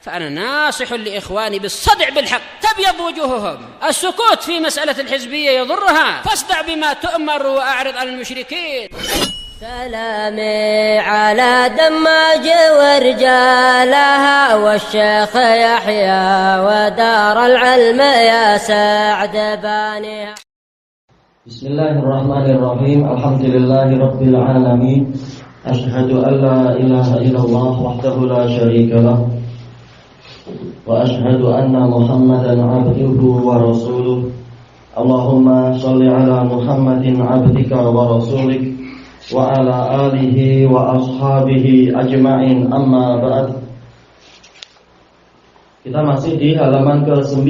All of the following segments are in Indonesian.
فأنا ناصح لإخواني بالصدع بالحق تبيض وجوههم. السكوت في مسألة الحزبية يضرها، فاصدع بما تؤمر وأعرض عن المشركين. سلامي على دماج ورجالها والشيخ يحيى ودار العلم يا سعد بانيها. بسم الله الرحمن الرحيم. الحمد لله رب العالمين. أشهد أن لا إله إلا الله وحده لا شريك له وأشهد أن محمدا عبده ورسوله. اللهم صل على محمد عبدك ورسولك وعلى آله وأصحابه أجمعين. أما بعد. Kita masih di halaman ke-9.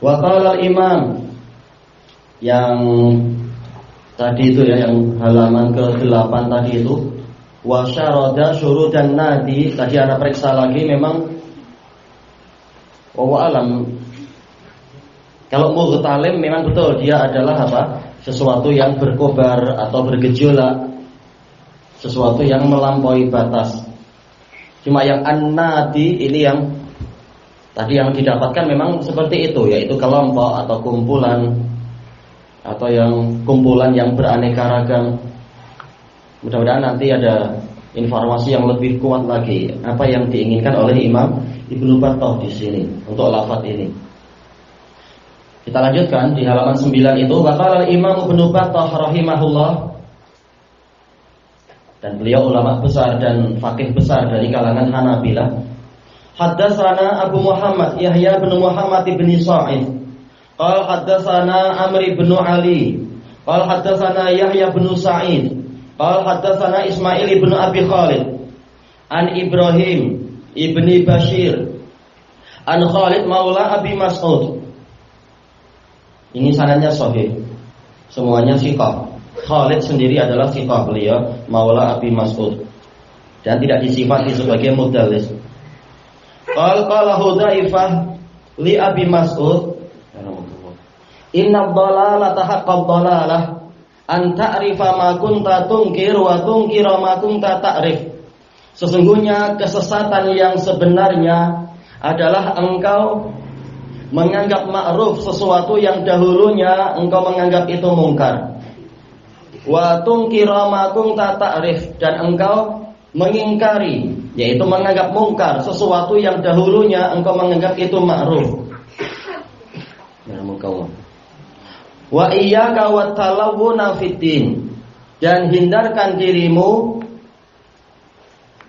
Wa qala al-imam, yang tadi itu ya, yang halaman ke-8 tadi itu, wa syarada syurudan nadi. Tadi ana periksa lagi, memang wa alam, kalau mughtalim memang betul dia adalah apa? Sesuatu yang berkobar atau bergejolak, sesuatu yang melampaui batas. Cuma yang an-nadi ini yang tadi yang didapatkan memang seperti itu, yaitu kelompok atau kumpulan, atau yang kumpulan yang beraneka ragam. Mudah-mudahan nanti ada informasi yang lebih kuat lagi apa yang diinginkan oleh Imam Ibnu Battah di sini untuk lafaz ini. Kita lanjutkan di halaman 9 itu. Qala Imam Ibnu Battah rahimahullah, dan beliau ulama besar dan faqih besar dari kalangan Hanabilah. Haddatsana Abu Muhammad Yahya bin Muhammad bin Sa'id qala haddatsana Amr bin Ali qala haddatsana Yahya bin Sa'id qala haddatsana Ismail bin Abi Khalid an Ibrahim ibni Bashir an Khalid maula Abi Mas'ud. Ini sanadnya sahih, semuanya thiqah. Khalid sendiri adalah thiqah, beliau maula Abi Mas'ud dan tidak disifati sebagai mudallis. Qala Hudzaifah li Abi Mas'ud, inna dhalalata haqqad dhalalah an ta'rifa ma kunta tunkir wa tunkira ma kunta ta'rif. Sesungguhnya kesesatan yang sebenarnya adalah engkau menganggap ma'ruf sesuatu yang dahulunya engkau menganggap itu mungkar. Wa tunkira ma kunta ta'rif, dan engkau mengingkari, yaitu menganggap mungkar sesuatu yang dahulunya engkau menganggap itu ma'ruf. Wa iyyaka wat talawwuna fiddin, dan hindarkan dirimu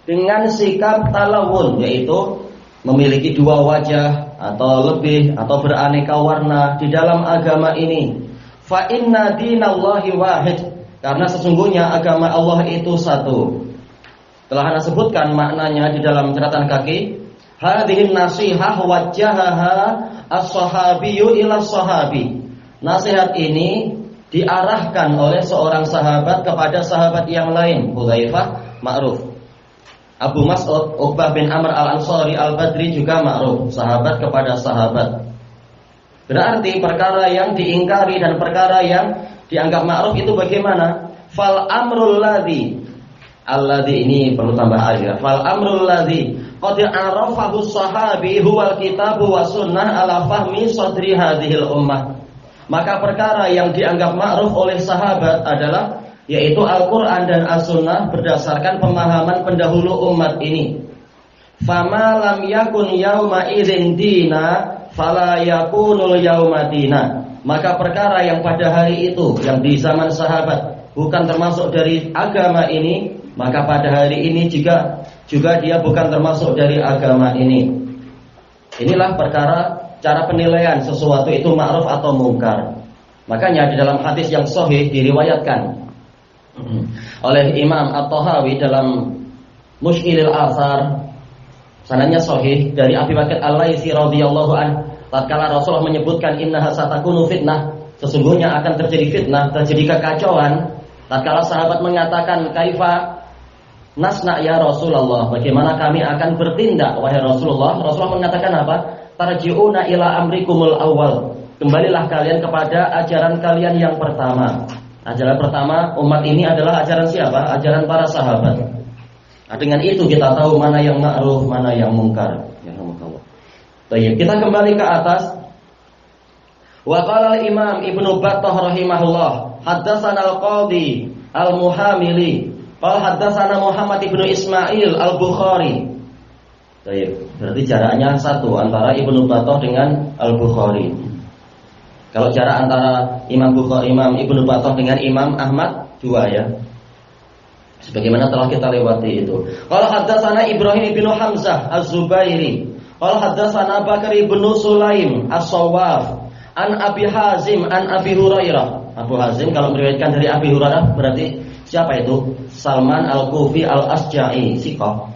dengan sikap talawun, yaitu memiliki dua wajah atau lebih atau beraneka warna di dalam agama ini. Fa inna dinallahi wahid, karena sesungguhnya agama Allah itu satu. Telah Anda sebutkan maknanya di dalam catatan kaki. Hadhihi nasihah wajjahaha as-sahabiyyu ila sahabi. Nasihat ini diarahkan oleh seorang sahabat kepada sahabat yang lain. Hudzaifah ma'ruf. Abu Mas'ud Uqbah bin Amr al-Ansari al-Badri juga ma'ruf, sahabat kepada sahabat. Berarti perkara yang diingkari dan perkara yang dianggap ma'ruf itu bagaimana? Fal amrul ladzi, alladzi ini perlu tambah alif. Fal amrul ladzi qad arafahu sahabi huwal kitabu was sunnah ala fahmi sadri hadhil ummah. Maka perkara yang dianggap ma'ruf oleh sahabat adalah yaitu Al-Quran dan As-Sunnah berdasarkan pemahaman pendahulu umat ini. Fama lam yakun yauma idzin dina fala yakunul yauma dina. Maka perkara yang pada hari itu, yang di zaman sahabat bukan termasuk dari agama ini, maka pada hari ini juga dia bukan termasuk dari agama ini. Inilah perkara cara penilaian sesuatu itu ma'ruf atau mungkar. Makanya di dalam hadis yang sahih diriwayatkan oleh Imam At-Tahawi dalam Mushkilil Athar, sanadnya sahih dari Abi Bakr Al-Laitsi radhiyallahu anhu, tatkala Rasulullah menyebutkan innaha satakunu fitnah, sesungguhnya akan terjadi fitnah, terjadi kekacauan. Tatkala sahabat mengatakan kaifa nasna ya Rasulullah, bagaimana kami akan bertindak wahai Rasulullah? Rasulullah mengatakan apa? Tarji'una ila amrikumul awal, kembalilah kalian kepada ajaran kalian yang pertama. Ajaran pertama umat ini adalah ajaran siapa? Ajaran para sahabat. Nah, dengan itu kita tahu mana yang ma'ruf, mana yang mungkar. Ya Allah. Baik, kita kembali ke atas. Wa qala al-Imam Ibnu Battah rahimahullah, haddatsana al-Qadhi al-Muhamili, qala haddatsana Muhammad ibnu Ismail al-Bukhari. Baik, berarti jaraknya satu antara Ibnu Battah dengan al-Bukhari. Kalau jarak antara Imam Ibnu Battah dengan Imam Ahmad 2 ya. Sebagaimana telah kita lewati itu. Qala haddatsana Ibrahim bin Hamzah Az-Zubairi, qala haddatsana Bakar bin Sulaim As-Sawwaf, an Abi Hazim an Abi Hurairah. Abu Hazim kalau meriwayatkan dari Abi Hurairah berarti siapa itu? Salman Al-Kufi Al-Asja'i, siqah.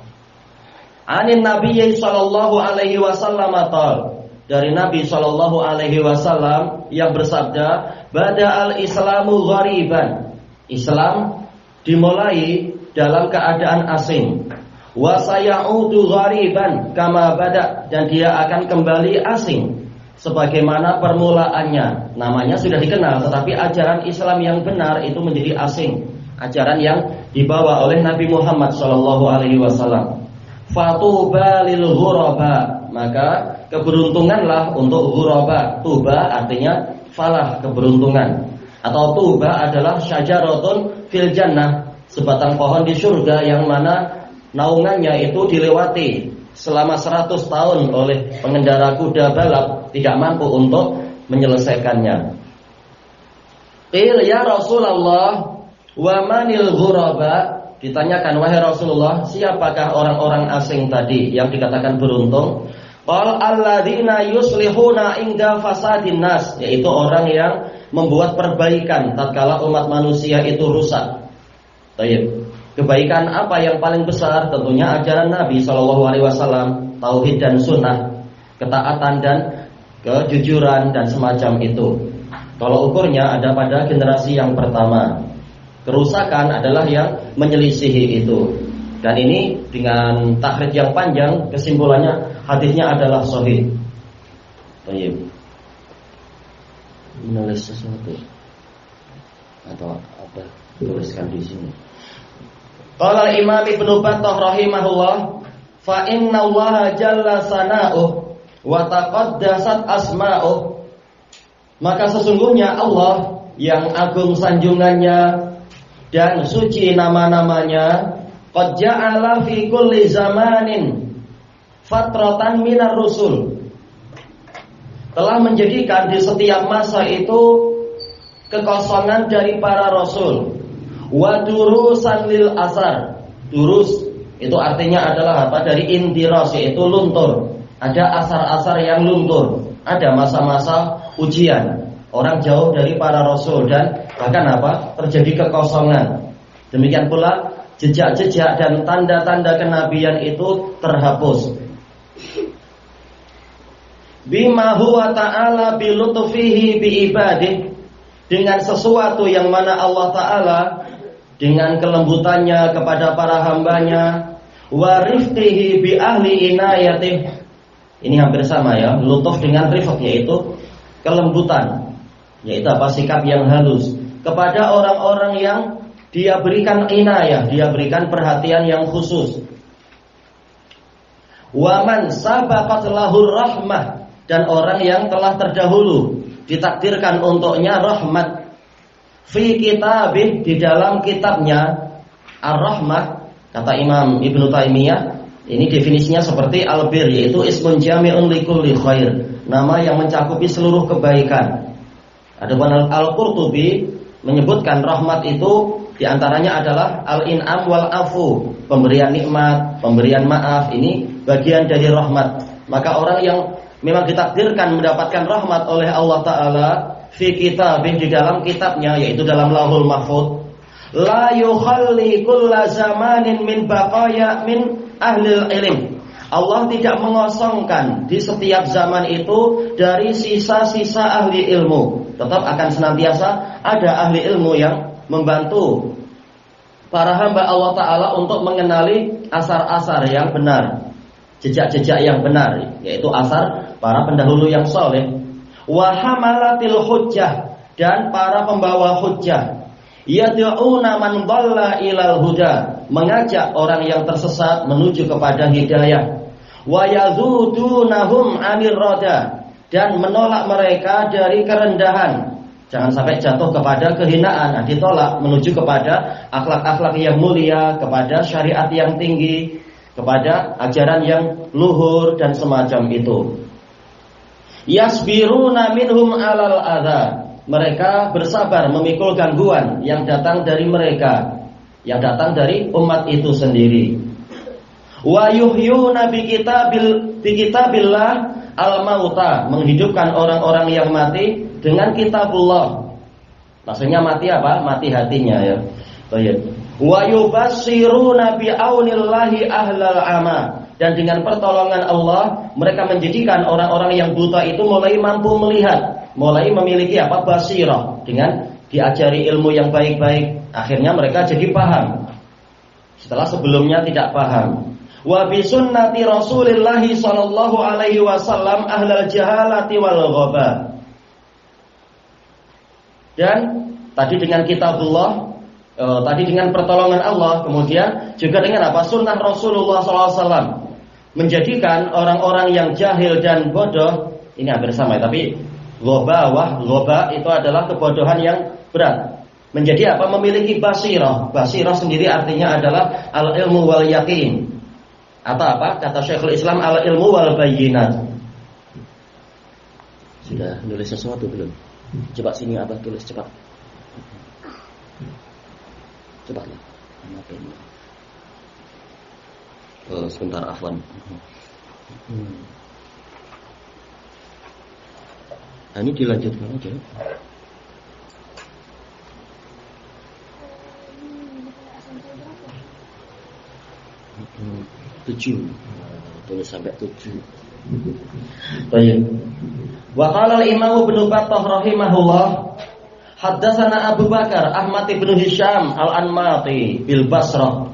Anin Nabi sallallahu alaihi wasallam qala, dari Nabi sallallahu alaihi wasallam yang bersabda, bada al-islamu ghariban. Islam dimulai dalam keadaan asing. Wa sayaudu ghariban kama bada, dan dia akan kembali asing sebagaimana permulaannya. Namanya sudah dikenal, tetapi ajaran Islam yang benar itu menjadi asing. Ajaran yang dibawa oleh Nabi Muhammad sallallahu alaihi wasallam. Fatuba lil ghuraba, maka keberuntunganlah untuk ghuraba. Tuba artinya falah, keberuntungan. Atau tuba adalah syajaratun fil jannah, sebatang pohon di surga yang mana naungannya itu dilewati selama 100 tahun oleh pengendara kuda balap, tidak mampu untuk menyelesaikannya. Qil ya Rasulullah wa manil ghuraba, ditanyakan wahai Rasulullah, siapakah orang-orang asing tadi yang dikatakan beruntung? Qal alladzina yuslihuna inda fasadin nas, yaitu orang yang membuat perbaikan tatkala umat manusia itu rusak. Baik. Kebaikan apa yang paling besar? Tentunya ajaran Nabi SAW, tauhid dan sunnah, ketaatan dan kejujuran dan semacam itu. Kalau ukurnya ada pada generasi yang pertama. Kerusakan adalah yang menyelisihi itu. Dan ini dengan takhrij yang panjang, kesimpulannya hadisnya adalah sahih. Baik. Menulis sesuatu atau apa? Tuliskan di sini. Qala Imam Ibnu Battah rahimahullah, fa inna Allah jalla sana'uh wa taqaddasat asma'uh, maka sesungguhnya Allah yang agung sanjungannya dan suci nama-namanya, qad ja'ala fi kulli zamanin fatratan minar rusul, telah menjadikan di setiap masa itu kekosongan dari para rasul. Wa durusan lil asar, durus itu artinya adalah apa? Dari intiras, yaitu luntur. Ada asar-asar yang luntur, ada masa-masa ujian, orang jauh dari para rasul dan bahkan apa? Terjadi kekosongan. Demikian pula jejak-jejak dan tanda-tanda kenabian itu terhapus. Bima huwa ta'ala bi lutfihi bi ibadih, dengan sesuatu yang mana Allah Ta'ala dengan kelembutannya kepada para hambanya, wa rifqihi bi ahli inayatih. Ini hampir sama ya, lutuf dengan rifq, yaitu kelembutan, yaitu apa? Sikap yang halus kepada orang-orang yang dia berikan inayah, dia berikan perhatian yang khusus. Wa man sabaqat lahur rahmah, dan orang yang telah terdahulu ditakdirkan untuknya rahmat, fi kitabih, di dalam kitabnya. Ar-rahmah, kata Imam Ibnu Taimiyah, ini definisinya seperti al-bir, yaitu ismun jami'un likulli khair, nama yang mencakupi seluruh kebaikan. Adapun Al-Qurtubi menyebutkan rahmat itu diantaranya adalah al-in'am wal afu, pemberian nikmat, pemberian maaf, ini bagian dari rahmat. Maka orang yang memang ditakdirkan mendapatkan rahmat oleh Allah Ta'ala fi kitabih, di dalam kitabnya, yaitu dalam Lauhul Mahfuz, la yukhalli kulla zamanin min baqaya min ahlil ilm, Allah tidak mengosongkan di setiap zaman itu dari sisa-sisa ahli ilmu. Tetap akan senantiasa ada ahli ilmu yang membantu para hamba Allah Ta'ala untuk mengenali asar-asar yang benar, jejak-jejak yang benar, yaitu asar para pendahulu yang soleh. Wa hamalatil hujjah, dan para pembawa hujjah, yad'una man dhalla ilal huda, mengajak orang yang tersesat menuju kepada hidayah. Wa yazudunahum 'anil rada, dan menolak mereka dari kerendahan. Jangan sampai jatuh kepada kehinaan. Nah, ditolak menuju kepada akhlak-akhlak yang mulia, kepada syariat yang tinggi, kepada ajaran yang luhur dan semacam itu. Yasbiruna minhum 'alal adza, mereka bersabar memikul gangguan yang datang dari mereka, yang datang dari umat itu sendiri. Wa yuhyuna bi kitabillah al-mauta, menghidupkan orang-orang yang mati dengan kitabullah. Maksudnya mati apa? Mati hatinya ya. Baik. Wa yubassiruna bi aunillahi ahlal ama, dan dengan pertolongan Allah mereka menjadikan orang-orang yang buta itu mulai mampu melihat, mulai memiliki apa? Basirah, dengan diajari ilmu yang baik-baik, akhirnya mereka jadi paham setelah sebelumnya tidak paham. Wa bi sunnati Rasulillah sallallahu alaihi wasallam ahlal jahalati wal ghaba. Dan tadi dengan kitabullah, tadi dengan pertolongan Allah, kemudian juga dengan apa? Sunnah Rasulullah sallallahu alaihi wasallam, menjadikan orang-orang yang jahil dan bodoh, ini hampir sama ya, tapi ghaba itu adalah kebodohan yang berat. Menjadi apa? Memiliki basirah. Basirah sendiri artinya adalah al-ilmu wal yaqin. Atau apa? Kata Syekhul Islam, al-ilmu wal bayyinat. Sudah nulis sesuatu belum? Coba sini Abah tulis cepat. Cepatlah. Sebentar afwan. Nah, ini dilanjutkan aja. Tujuh, tulis sampai 7. Baik. Wa qala al-Imam Ibnu Battah rahimahullah, haddatsana Abu Bakar Ahmad ibn Hisham al-Anmati bil Basrah.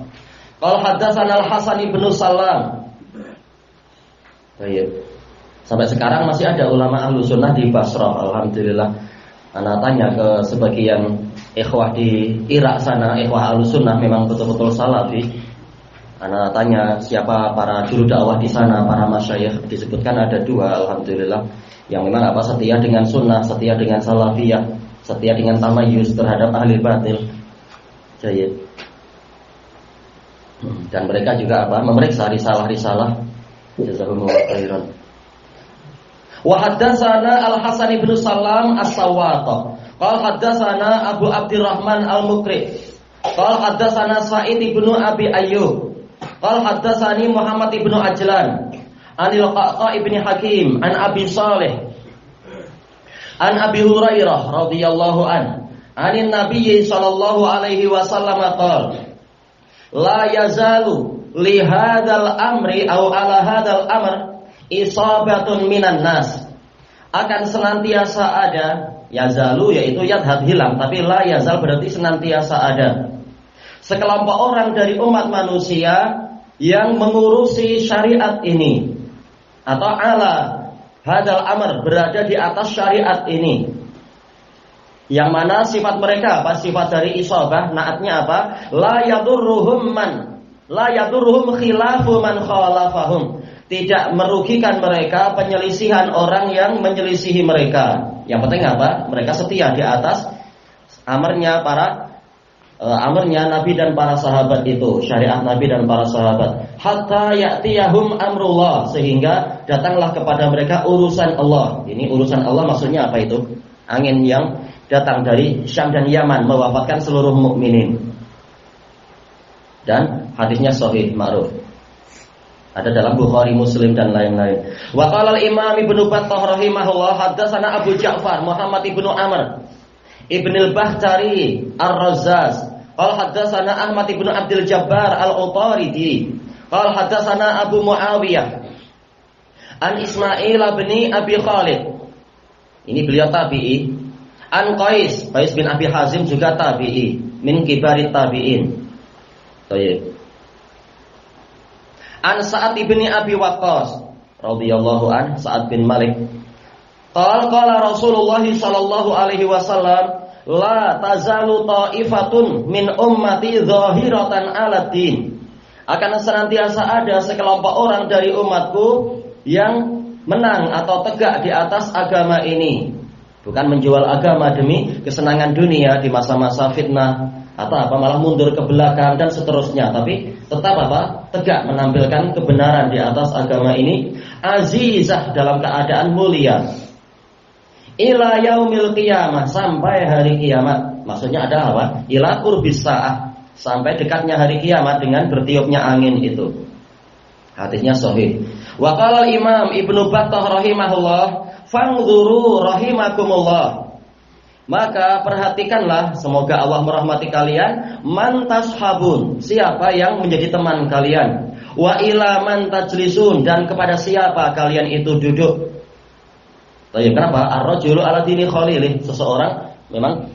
Qala haddatsana Al-Hasan ibn Salam. Baik. Sampai sekarang masih ada ulama Ahlussunnah di Basrah, alhamdulillah. Ana tanya ke sebagian ikhwah di Irak sana, ikhwah Ahlussunnah memang betul-betul salafi. Ana tanya siapa para juru dakwah di sana, para masyayikh, disebutkan ada 2, alhamdulillah, yang memang apa? Setia dengan sunnah, setia dengan salafiyah, setia dengan tamayus terhadap ahli batil. Jayid. Dan mereka juga apa? Memeriksa risalah-risalah. Jazakumullahu khairan. Wa haddatsana Al-Hasan ibn Salam As-Sawwat. Qala haddatsana Abu Abdurrahman Al-Mukri. Qala haddatsana Sa'id ibn Abi Ayyub. Qala haddatsani Muhammad ibn Ajlan anil Qa'qa ibn Hakim an Abi Salih an Abi Hurairah radhiyallahu anin Nabiy sallallahu alaihi wasallam qala la yazalu li hadzal amri aw ala hadzal amr isabatun minan nas, akan senantiasa ada, yazalu yaitu yadhab hilang, tapi la yazal berarti senantiasa ada, sekelompok orang dari umat manusia yang mengurusi syariat ini, atau ala hadal amr, berada di atas syariat ini, yang mana sifat mereka apa? Sifat dari isabah, naatnya apa? La yadurruhum khilafu man khalafahum, tidak merugikan mereka penyelisihan orang yang menyelisihi mereka. Yang penting apa? Mereka setia di atas amarnya Nabi dan para sahabat itu, syariat Nabi dan para sahabat. Hatta ya'tiyahum amrullah, sehingga datanglah kepada mereka urusan Allah. Ini urusan Allah maksudnya apa itu? Angin yang datang dari Syam dan Yaman mewafatkan seluruh mukminin. Dan hadisnya sahih ma'ruf. Ada dalam Bukhari, Muslim dan lain-lain. Wa qala al-Imam Ibnu Battah rahimahullah haddatsana Abu Ja'far Muhammad ibnu Amr Ibn al-Bahtari Ar-Razzaz. Qala haddatsana Ahmad ibn Abdul Jabbar Al-Utaridi. Qala haddatsana Abu Muawiyah an Ismail bin Abi Khalid. Ini beliau tabi'i. An Qais bin Abi Hazim juga tabi'i, min kibarit tabi'in. Baik. An Sa'ad bin Abi Waqqas radhiyallahu an, Sa'ad bin Malik. Qala Rasulullah sallallahu alaihi wasallam la tazalu ta'ifatun min ummati zahiratan 'alad din. Akan senantiasa ada sekelompok orang dari umatku yang menang atau tegak di atas agama ini. Bukan menjual agama demi kesenangan dunia di masa-masa fitnah atau apa malah mundur ke belakang dan seterusnya, tapi tetap apa? Tegak menampilkan kebenaran di atas agama ini, azizah dalam keadaan mulia. Ila yaumil qiyamah, sampai hari kiamat. Maksudnya adalah apa? Ila qurbis saah, sampai dekatnya hari kiamat dengan bertiupnya angin itu. Hadisnya sahih. Wa qala Imam Ibnu Battah rahimahullah, fanzuru rahimakumullah. Maka perhatikanlah, semoga Allah merahmati kalian, man tashabun, siapa yang menjadi teman kalian, wa ila man tajlisun, dan kepada siapa kalian itu duduk. Kenapa? Ar-rajulu ala dini khalilih, seseorang memang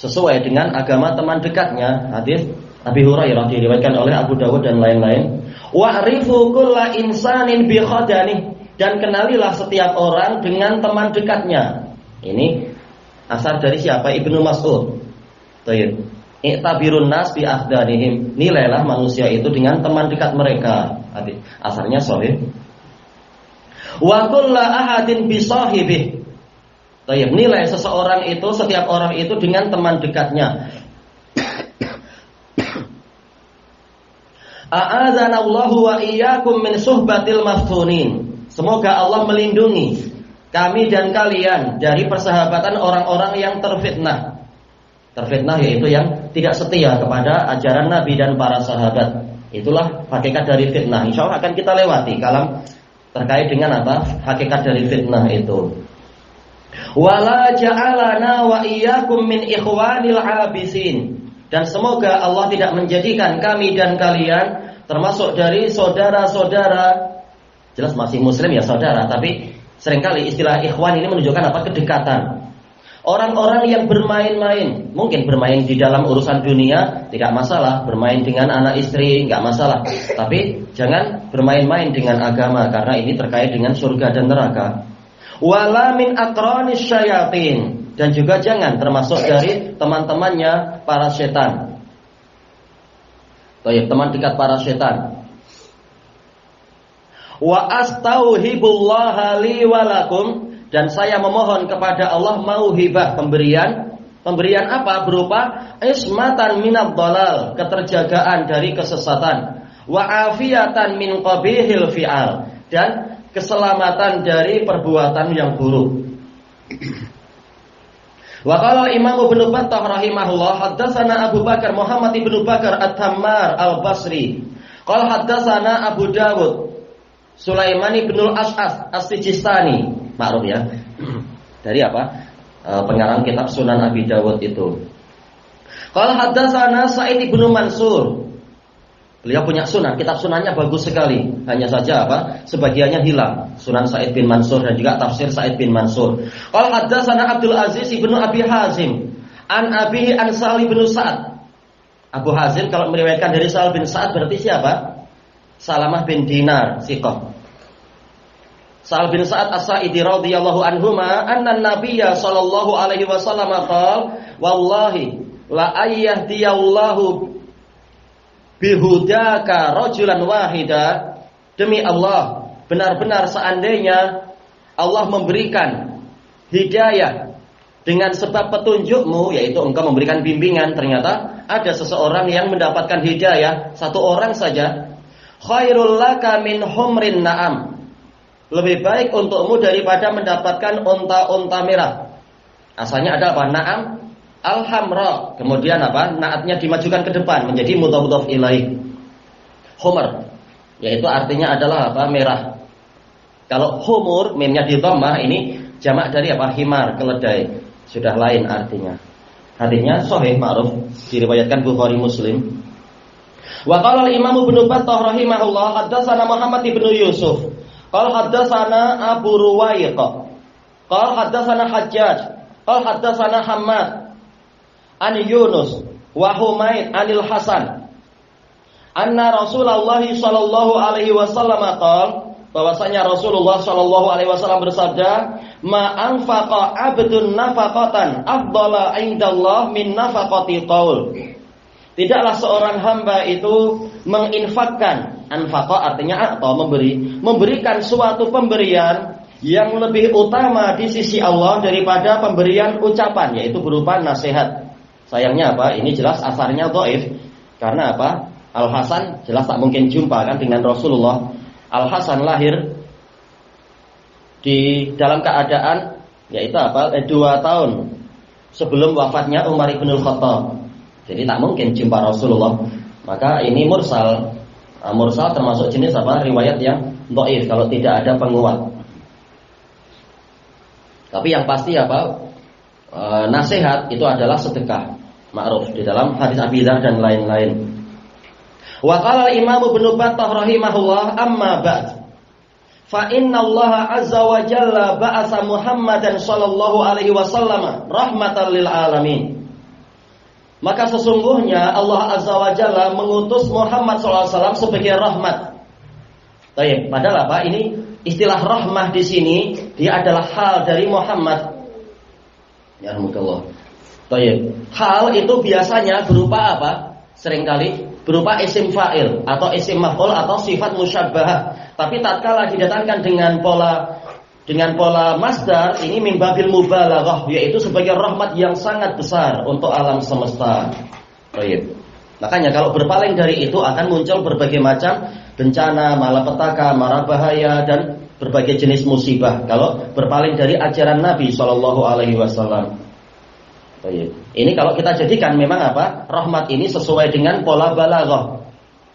sesuai dengan agama teman dekatnya. Hadis Abi Hurairah diriwayatkan oleh Abu Dawud dan lain-lain. Wa'rifu kulla insanin bi khadanih, dan kenalilah setiap orang dengan teman dekatnya. Ini asar dari siapa? Ibnu Mas'ud. I'tabirun nas bi akhdanihim, nilailah manusia itu dengan teman dekat mereka. Asarnya sahih. Wa kullu ahadin bi sahibih. Nilai seseorang itu, setiap orang itu dengan teman dekatnya. A'adzanallahu wa iyyakum min suhbatil maftunin. Semoga Allah melindungi kami dan kalian dari persahabatan orang-orang yang terfitnah. Terfitnah yaitu yang tidak setia kepada ajaran Nabi dan para sahabat. Itulah hakikat dari fitnah. Insyaallah akan kita lewati kalam terkait dengan apa? Hakikat dari fitnah itu. Wala ja'alana wa iyyakum min ikhwanil abisin. Dan semoga Allah tidak menjadikan kami dan kalian termasuk dari saudara-saudara. Jelas masih muslim ya saudara, tapi seringkali istilah ikhwan ini menunjukkan apa? Kedekatan. Orang-orang yang bermain-main, mungkin bermain di dalam urusan dunia tidak masalah, bermain dengan anak istri enggak masalah, tapi jangan bermain-main dengan agama, karena ini terkait dengan surga dan neraka. Wala min aqranis syayatin, dan juga jangan termasuk dari teman-temannya para setan. Teman dekat para setan. Wa astauhibullaha li walakum, dan saya memohon kepada Allah mauhibah, pemberian apa? Berupa ismatan minad dhalal, keterjagaan dari kesesatan, wa afiyatan min qabihil fi'al, dan keselamatan dari perbuatan yang buruk. Wa qala Imam Ibnu Battah rahimahullah, haddatsana Abu Bakar Muhammad ibnu Bakar At-Tammar Al-Basri. Qala haddatsana Abu Dawud Sulaiman ibnu Al-Ash'as As-Sijistani. Ma'ruf ya. Dari apa? Pengarang kitab Sunan Abi Dawud itu. Qala haddatsana Sa'id ibnu Mansur. Beliau punya sunan, kitab sunannya bagus sekali. Hanya saja apa? Sebagiannya hilang. Sunan Sa'id bin Mansur dan juga tafsir Sa'id bin Mansur. Qala haddatsana Abdul Aziz ibnu Abi Hazim an abihi an Sa'al bin Sa'ad. Abu Hazim kalau meriwayatkan dari Sa'al bin Sa'ad berarti siapa? Salamah bin Dinar, siqah. Sa'al bin Sa'ad As-Sa'idi radhiyallahu anhuma anna an-nabiyya sallallahu alaihi wasallam qala wallahi la ayyahdiyallahu bihudaka rajulan wahida, demi Allah benar-benar seandainya Allah memberikan hidayah dengan sebab petunjukmu, yaitu engkau memberikan bimbingan, ternyata ada seseorang yang mendapatkan hidayah, satu orang saja, khairul laka min humrin na'am, lebih baik untukmu daripada mendapatkan unta-unta merah. Asalnya ada apa? Na'am al-hamra, kemudian apa? Naatnya dimajukan ke depan menjadi mudhaf ilaih. Humr, yaitu artinya adalah apa? Merah. Kalau humur, mimnya di dhammah, ini jamak dari apa? Himar, keledai. Sudah lain artinya. Hadisnya sahih ma'ruf, diriwayatkan Bukhari Muslim. Wa qala al-Imam Ibnu Battah rahimahullah, haddatsana Muhammad ibnu Yusuf. Qala haddatsana Abu Ruwaiq. Qala haddatsana Hajjaj. Qala haddatsana Hammad an Yunus wa Humaid anil Hasan anna Rasulullah sallallahu alaihi wasallam qala bahwasanya Rasulullah Shallallahu alaihi wasallam bersabda, "Ma anfaqa 'abdun nafaqatan afdhala 'indallah min nafaqati qaul." Tidaklah seorang hamba itu menginfakkan, anfaqa artinya atau memberikan suatu pemberian yang lebih utama di sisi Allah daripada pemberian ucapan, yaitu berupa nasihat. Sayangnya apa? Ini jelas asarnya dhaif. Karena apa? Al-Hasan jelas tak mungkin jumpa kan dengan Rasulullah. Al-Hasan lahir di dalam keadaan yaitu apa? 2 tahun sebelum wafatnya Umar ibn Khattab. Jadi tak mungkin jumpa Rasulullah. Maka ini mursal. Mursal termasuk jenis apa? Riwayat yang dhaif kalau tidak ada penguat. Tapi yang pasti apa? Nasihat itu adalah sedekah, ma'ruf di dalam hadis Abi Dzar dan lain-lain. Wa qala Imam Ibnu Battah rahimahullah, amma ba'd. Fa inna Allah azza wa jalla ba'atsa Muhammadan sallallahu alaihi wasallam rahmatan lil alamin. Maka sesungguhnya Allah azza wa jalla mengutus Muhammad sallallahu alaihi wasallam sebagai rahmat. Baik, padahal apa? Ini istilah rahmah di sini dia adalah hal dari Muhammad. Ya rahmatullah. Baik. Hal itu biasanya berupa apa? Seringkali berupa isim fa'il atau isim maf'ul atau sifat musyabbahah. Tapi tatkala didatangkan dengan pola masdar, ini min babil mubalaghah, yaitu sebagai rahmat yang sangat besar untuk alam semesta. Baik. Makanya kalau berpaling dari itu akan muncul berbagai macam bencana, malapetaka, mara bahaya dan berbagai jenis musibah kalau berpaling dari ajaran Nabi Shallallahu alaihi wasallam. Baik. Ini kalau kita jadikan memang apa? Rahmat ini sesuai dengan pola balaghah.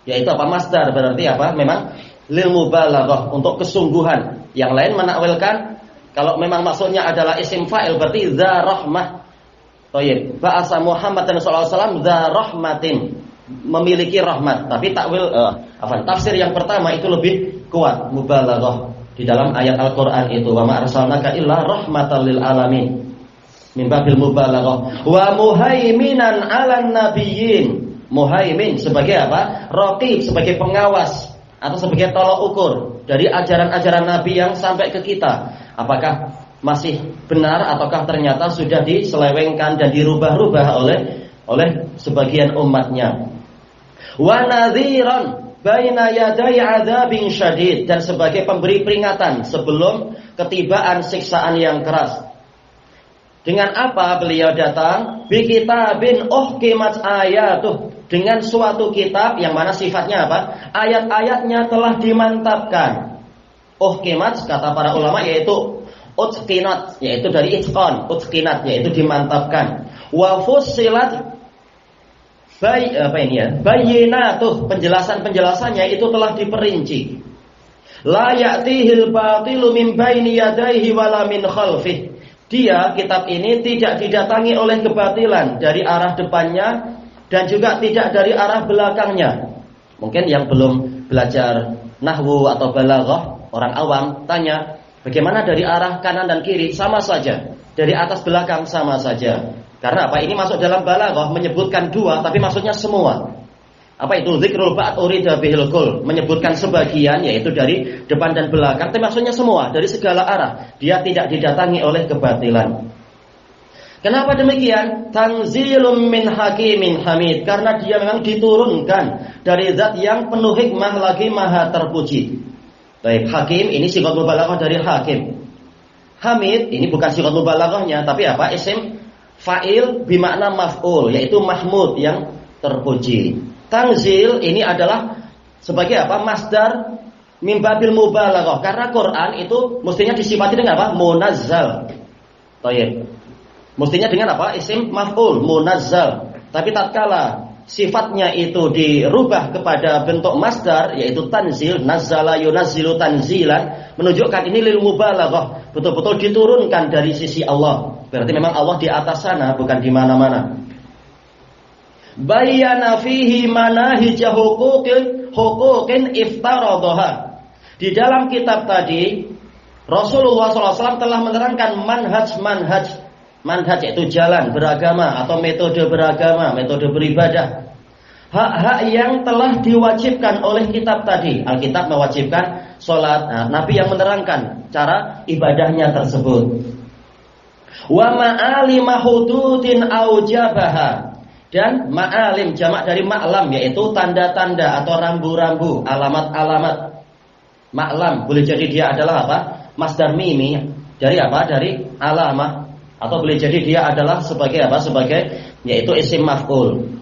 Yaitu apa? Masdar berarti apa? Memang lil mubalaghah, untuk kesungguhan. Yang lain menakwilkan kalau memang maksudnya adalah isim fa'il berarti dza rahmah. Baik. Ba'asa Muhammadan sallallahu alaihi wasallam dza rahmatin, memiliki rahmat. Tapi takwil tafsir yang pertama itu lebih kuat, mubalaghah. Di dalam ayat Al-Qur'an itu, wa ma arsalnaka illa rahmatan lil alamin. Min babil mubalaghah. Wa muhaiminan 'alan nabiyyin. Muhaimin sebagai apa? Raqib, sebagai pengawas atau sebagai tolok ukur dari ajaran-ajaran Nabi yang sampai ke kita. Apakah masih benar ataukah ternyata sudah diselewengkan dan dirubah-rubah oleh sebagian umatnya. Wa nadhiran baina yaday adzabin syadid, dan sebagai pemberi peringatan sebelum ketibaan siksaan yang keras. Dengan apa beliau datang? Bi kitabin uhkimat ayatuh, dengan suatu kitab yang mana sifatnya apa? Ayat-ayatnya telah dimantapkan. Uhkimat kata para ulama yaitu utqinat, yaitu dari itqan, utqinat yaitu dimantapkan. Wa fussilat bayyinatuh, penjelasan-penjelasannya itu telah diperinci. La ya'tihil batilu min baini yadayhi wala min khalfih. Dia, kitab ini tidak didatangi oleh kebatilan dari arah depannya dan juga tidak dari arah belakangnya. Mungkin yang belum belajar nahwu atau balaghah, orang awam tanya, bagaimana dari arah kanan dan kiri? Sama saja. Dari atas belakang sama saja. Karena apa? Ini masuk dalam balaghah, menyebutkan dua tapi maksudnya semua. Apa itu? Zikrul ba'd urida bihil kul, menyebutkan sebagian yaitu dari depan dan belakang, tapi maksudnya semua, dari segala arah. Dia tidak didatangi oleh kebatilan. Kenapa demikian? Tanzilum min hakimin hamid, karena dia memang diturunkan dari zat yang penuh hikmah lagi maha terpuji. Baik, hakim ini sigat mubalaghah dari hakim. Hamid ini bukan sigat mubalaghahnya, tapi apa? Isim fa'il bimakna maf'ul, yaitu mahmud yang terpuji. Tanzil ini adalah sebagai apa? Masdar min babil mubalaghah, karena Quran itu mestinya disifati dengan apa? Munazzal. Baik. Mestinya dengan apa? Isim maf'ul, munazzal. Tapi tatkala sifatnya itu dirubah kepada bentuk masdar yaitu tanzil, nazzala yunazzilu tanzilan, menunjukkan ini lil mubalaghah, betul-betul diturunkan dari sisi Allah. Berarti memang Allah di atas sana, bukan di mana-mana. Bayyana fihi manahija huquqin iftaradhaha. Di dalam kitab tadi Rasulullah SAW telah menerangkan manhaj yaitu jalan beragama atau metode beragama, metode beribadah. Hak-hak yang telah diwajibkan oleh kitab tadi. Alkitab mewajibkan sholat. Nah, Nabi yang menerangkan cara ibadahnya tersebut. Wa ma'alima hududin aujabaha, dan ma'alim jamak dari ma'lam, yaitu tanda-tanda atau rambu-rambu, alamat-alamat. Ma'lam boleh jadi dia adalah apa? Masdar mimi dari apa? Dari alamah, atau boleh jadi dia adalah sebagai apa? Sebagai yaitu isim maf'ul.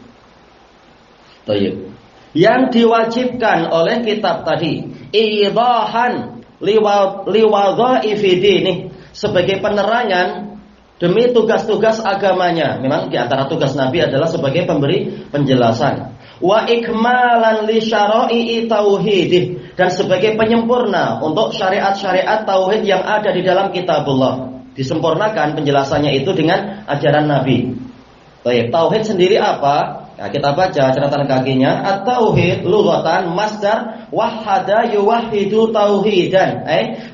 Baik. Yang diwajibkan oleh kitab tadi idahan liwadha'ifi dini, sebagai penerangan demi tugas-tugas agamanya. Memang di antara tugas Nabi adalah sebagai pemberi penjelasan. Wa ikmalan li syara'i tauhid, dan sebagai penyempurna untuk syariat-syariat tauhid yang ada di dalam kitabullah. Disempurnakan penjelasannya itu dengan ajaran Nabi. Baik, tauhid sendiri apa? Nah, kita baca catatan kakinya. At-tauhid lughatan masdar wahhada yuwahhidu tauhidan,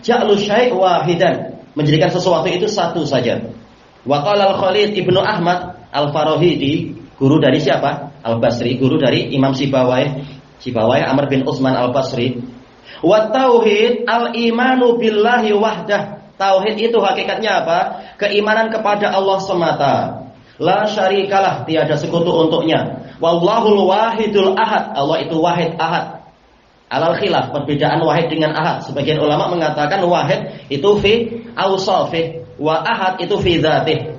ja'lu syai' wahidan, menjadikan sesuatu itu satu saja. Wa qala al-Khalid Ibnu Ahmad Al-Farahidi, guru dari siapa? Al-Basri, guru dari Imam Sibawayh Amr bin Utsman Al-Basri. Wa tauhid al-imanu billahi wahdah. Tauhid itu hakikatnya apa? Keimanan kepada Allah semata. La syarikalah, tiada sekutu untuknya. Wallahul wahidul ahad, Allah itu wahid ahad. Alal khilaf, perbedaan wahid dengan ahad. Sebagian ulama mengatakan wahid itu fi awsafih, wa ahad itu fi dzatih.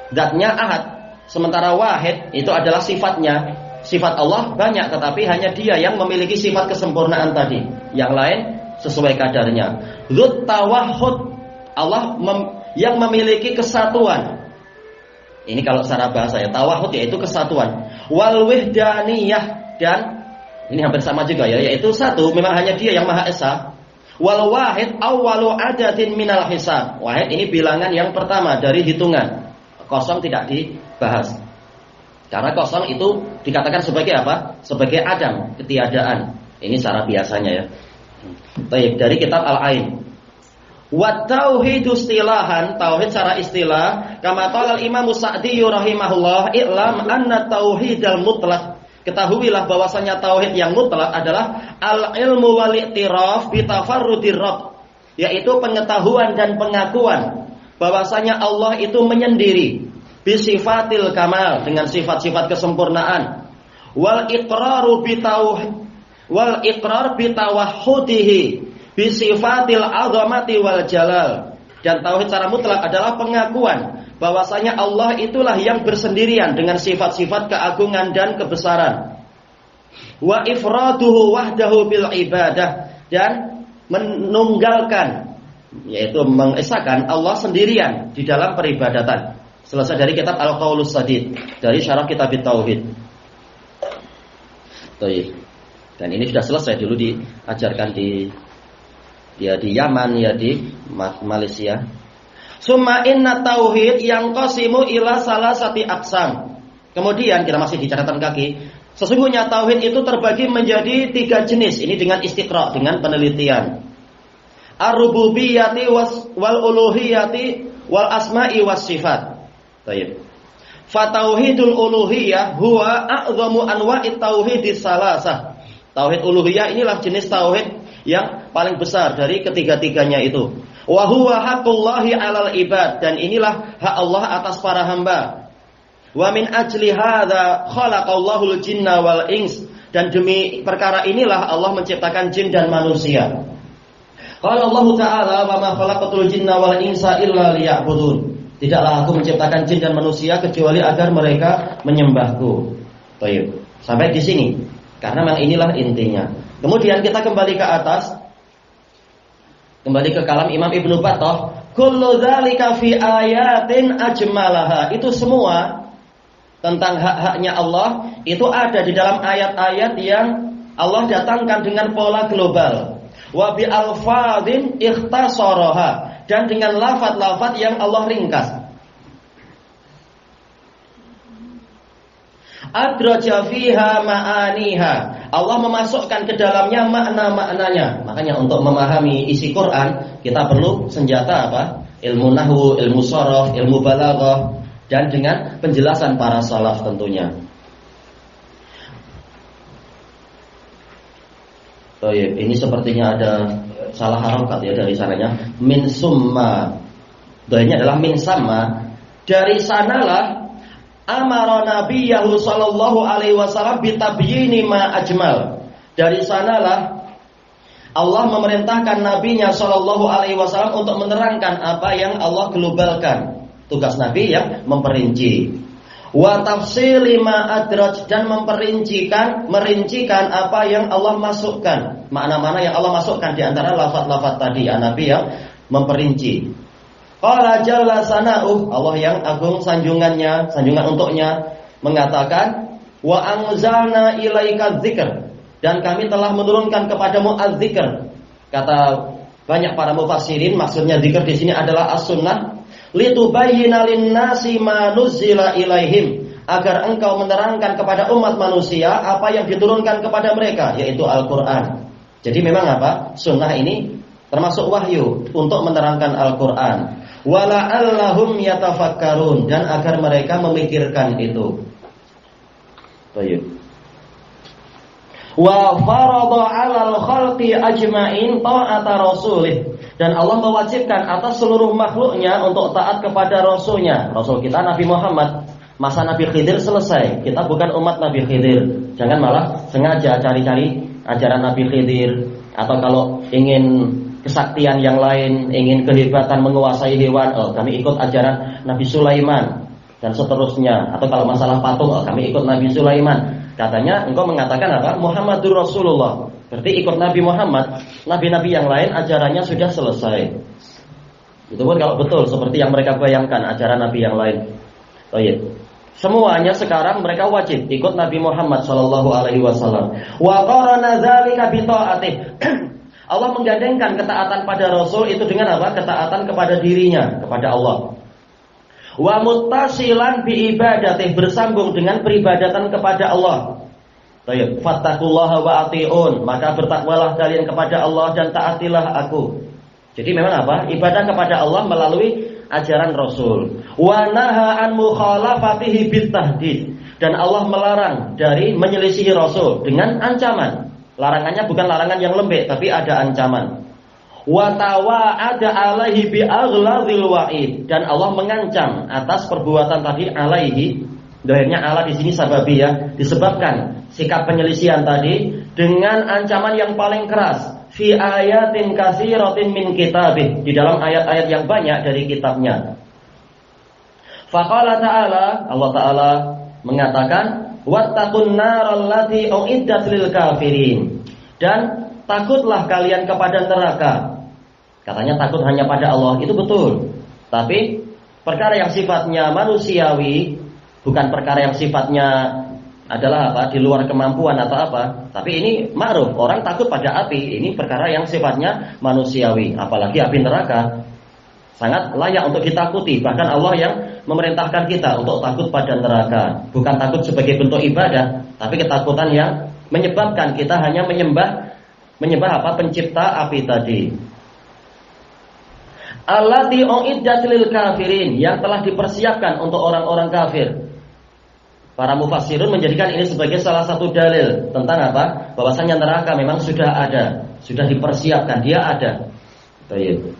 Zatnya ahad, sementara wahid itu adalah sifatnya. Sifat Allah banyak, tetapi hanya Dia yang memiliki sifat kesempurnaan tadi. Yang lain sesuai kadarnya. Dzut tawahhud, Allah yang memiliki kesatuan. Ini kalau secara bahasa ya, tawahhud yaitu kesatuan. Wal wahdaniyah, dan ini hampir sama juga ya, yaitu satu, memang hanya Dia yang Maha Esa. Wal wahid awwalu adadin minal hisab. Wahid ini bilangan yang pertama dari hitungan. Kosong tidak dibahas. Karena kosong itu dikatakan sebagai apa? Sebagai adam, ketiadaan. Ini cara biasanya ya. Baik, dari kitab Al-Ain. Wa tauhidu istilahan, tauhid secara istilah, kama qala al-Imam Sa'di rahimahullah, i'lam anna tauhidal mutlaq. Ketahuilah bahwasanya tauhid yang mutlak adalah al-ilmu wal i'tiraf bi tafarrudir rabb, yaitu pengetahuan dan pengakuan bahwasanya Allah itu menyendiri bi sifatil kamal, dengan sifat-sifat kesempurnaan, wal iqraru bi tauhid wal iqrar bi tawahhudihi bi sifatil azamati wal jalal. Dan tauhid secara mutlak adalah pengakuan bahwasanya Allah itulah yang bersendirian dengan sifat-sifat keagungan dan kebesaran. Wa ifraduhu wahdahu bil ibadah, dan menunggalkan, yaitu mengesahkan Allah sendirian di dalam peribadatan. Selesai dari kitab Al-Qaulus Sadid, dari syarah kitab Tauhid. Dan ini sudah selesai, dulu diajarkan di Yaman, ya di Malaysia. Summa inna tauhid yang qasimu ila salasati aqsam. Kemudian kita masih di catatan kaki. Sesungguhnya tauhid itu terbagi menjadi 3 jenis. Ini dengan istiqra, dengan penelitian. Ar-rububiyyati wal uluhiyyati wal asma'i was sifat. Baik. Fa tauhidul uluhiyyah huwa a'dhamu anwa'it tauhidis salasah. Tauhid uluhiyah inilah jenis tauhid yang paling besar dari ketiga-tiganya itu. Wa huwa haqqullahi 'alal ibad, dan inilah hak Allah atas para hamba. Wa min ajli hadza khalaqallahu al-jinna wal ins, dan demi perkara inilah Allah menciptakan jin dan manusia. Qala Allah Ta'ala, wa ma khalaqatul jinna wal insa illa liya'budun. Tidaklah aku menciptakan jin dan manusia kecuali agar mereka menyembahku. Baik, sampai di sini. Karena memang inilah intinya. Kemudian kita kembali ke atas, kembali ke kalam Imam Ibnu Battah. Kullu dzalika fi ayatin ajmalaha. Itu semua tentang hak-haknya Allah itu ada di dalam ayat-ayat yang Allah datangkan dengan pola global. Wa bi alfadhin ikhtasaraha, dan dengan lafaz-lafaz yang Allah ringkas. Adraja fiha ma'aniha, Allah memasukkan ke dalamnya makna-maknanya. Makanya untuk memahami isi Quran kita perlu senjata apa? Ilmu nahwu, ilmu sharaf, ilmu balaghah, dan dengan penjelasan para salaf tentunya. Ini sepertinya ada salah harokat ya dari sananya. Min summa. Doanya adalah min sama. Dari sanalah amara nabiyahu sallallahu alaihi wasallam bitabyini ma ajmal. Dari sanalah Allah memerintahkan nabinya sallallahu alaihi wasallam untuk menerangkan apa yang Allah globalkan. Tugas nabi yang memperinci. Wa tafsili ma adraj, dan merincikan apa yang Allah masukkan, makna-makna yang Allah masukkan di antara lafaz-lafaz tadi. Nabi yang memperinci. Qala jalla sana'uh, Allah yang agung sanjungan untuknya mengatakan, wa anzalna ilaika dzikr, dan kami telah menurunkan kepadamu az-dzikr. Kata banyak para mufassirin, maksudnya dzikr di sini adalah as-sunnah. Litubayyina lin-nasi ma nuzila ilaihim, agar engkau menerangkan kepada umat manusia apa yang diturunkan kepada mereka, yaitu Al-Qur'an. Jadi memang apa? Sunnah ini termasuk wahyu untuk menerangkan Al-Qur'an. Wala'allahum yatafakkarun, dan agar mereka memikirkan itu. Baik. Wa farada 'alal khalqi ajma'in ta'ata rasulih, dan Allah mewajibkan atas seluruh makhluknya untuk taat kepada Rasulnya. Rasul kita Nabi Muhammad. Masa Nabi Khidir selesai, kita bukan umat Nabi Khidir. Jangan malah sengaja cari-cari ajaran Nabi Khidir, atau kalau ingin kesaktian yang lain, ingin kehebatan menguasai hewan, kami ikut ajaran Nabi Sulaiman dan seterusnya. Atau kalau masalah patung, kami ikut Nabi Sulaiman. Katanya engkau mengatakan apa? Muhammadur Rasulullah. Berarti ikut Nabi Muhammad. Nabi-nabi yang lain ajarannya sudah selesai. Itu pun kalau betul seperti yang mereka bayangkan ajaran Nabi yang lain. Semuanya sekarang mereka wajib ikut Nabi Muhammad sallallahu alaihi wasallam. Wa qarana dzalika bi ta'atih. Allah menggandengkan ketaatan pada Rasul itu dengan apa? Ketaatan kepada dirinya, kepada Allah. Wa muttasilan bi ibadatih, bersambung dengan peribadatan kepada Allah. Baik, fattaqullaha wa atiun, maka bertakwalah kalian kepada Allah dan taatilah aku. Jadi memang apa? Ibadah kepada Allah melalui ajaran Rasul. Wa naha an mukhalafatihi bitahdid, dan Allah melarang dari menyelisihi Rasul dengan ancaman. Larangannya bukan larangan yang lembek, tapi ada ancaman. Wa tawa'ada alaihi bi aghlazil wa'id, dan Allah mengancam atas perbuatan tadi alaihi. Dohirnya ala di sini sababiyah, disebabkan sikap penyelisihan tadi dengan ancaman yang paling keras. Fi ayatin katsiratin min kitabih, di dalam ayat-ayat yang banyak dari kitabnya. Faqala ta'ala, Allah Ta'ala mengatakan, wattaqun naral lati uiddat lil kafirin, dan takutlah kalian kepada neraka. Katanya takut hanya pada Allah, itu betul. Tapi perkara yang sifatnya manusiawi, bukan perkara yang sifatnya adalah apa, di luar kemampuan atau apa. Tapi ini ma'ruf, orang takut pada api. Ini perkara yang sifatnya manusiawi, apalagi api neraka. Sangat layak untuk ditakuti. Bahkan Allah yang memerintahkan kita untuk takut pada neraka. Bukan takut sebagai bentuk ibadah, tapi ketakutan yang menyebabkan kita hanya menyembah apa, pencipta api tadi. Allati uiddat lil kafirin, yang telah dipersiapkan untuk orang-orang kafir. Para mufassirun menjadikan ini sebagai salah satu dalil tentang apa? Bahwasanya neraka memang sudah ada, sudah dipersiapkan, dia ada. Baik.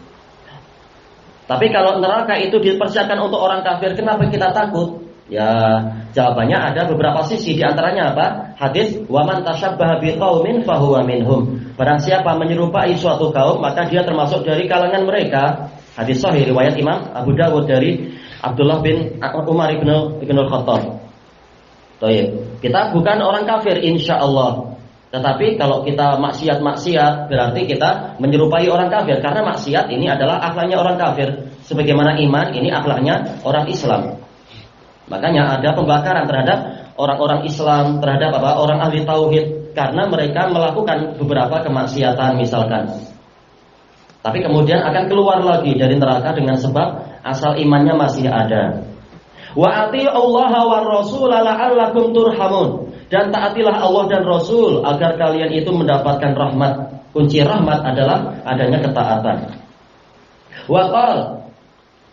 Tapi kalau neraka itu dipersiapkan untuk orang kafir, kenapa kita takut? Ya, jawabannya ada beberapa sisi. Di antaranya apa? Hadis wa man tashabbaha biqaumin fahuwa minhum. Barang siapa menyerupai suatu kaum, maka dia termasuk dari kalangan mereka. Hadis sahih riwayat Imam Abu Dawud dari Abdullah bin Umar ibn al-Khattab. Kita bukan orang kafir insyaallah. Tetapi kalau kita maksiat berarti kita menyerupai orang kafir, karena maksiat ini adalah akhlaknya orang kafir, sebagaimana iman ini akhlaknya orang Islam. Makanya ada pembakaran terhadap orang-orang Islam, terhadap orang ahli tauhid, karena mereka melakukan beberapa kemaksiatan misalkan. Tapi kemudian akan keluar lagi dari neraka dengan sebab asal imannya masih ada. Wa atiullaha war rasul la'allakum turhamun, dan taatilah Allah dan Rasul agar kalian itu mendapatkan rahmat. Kunci rahmat adalah adanya ketaatan. Wa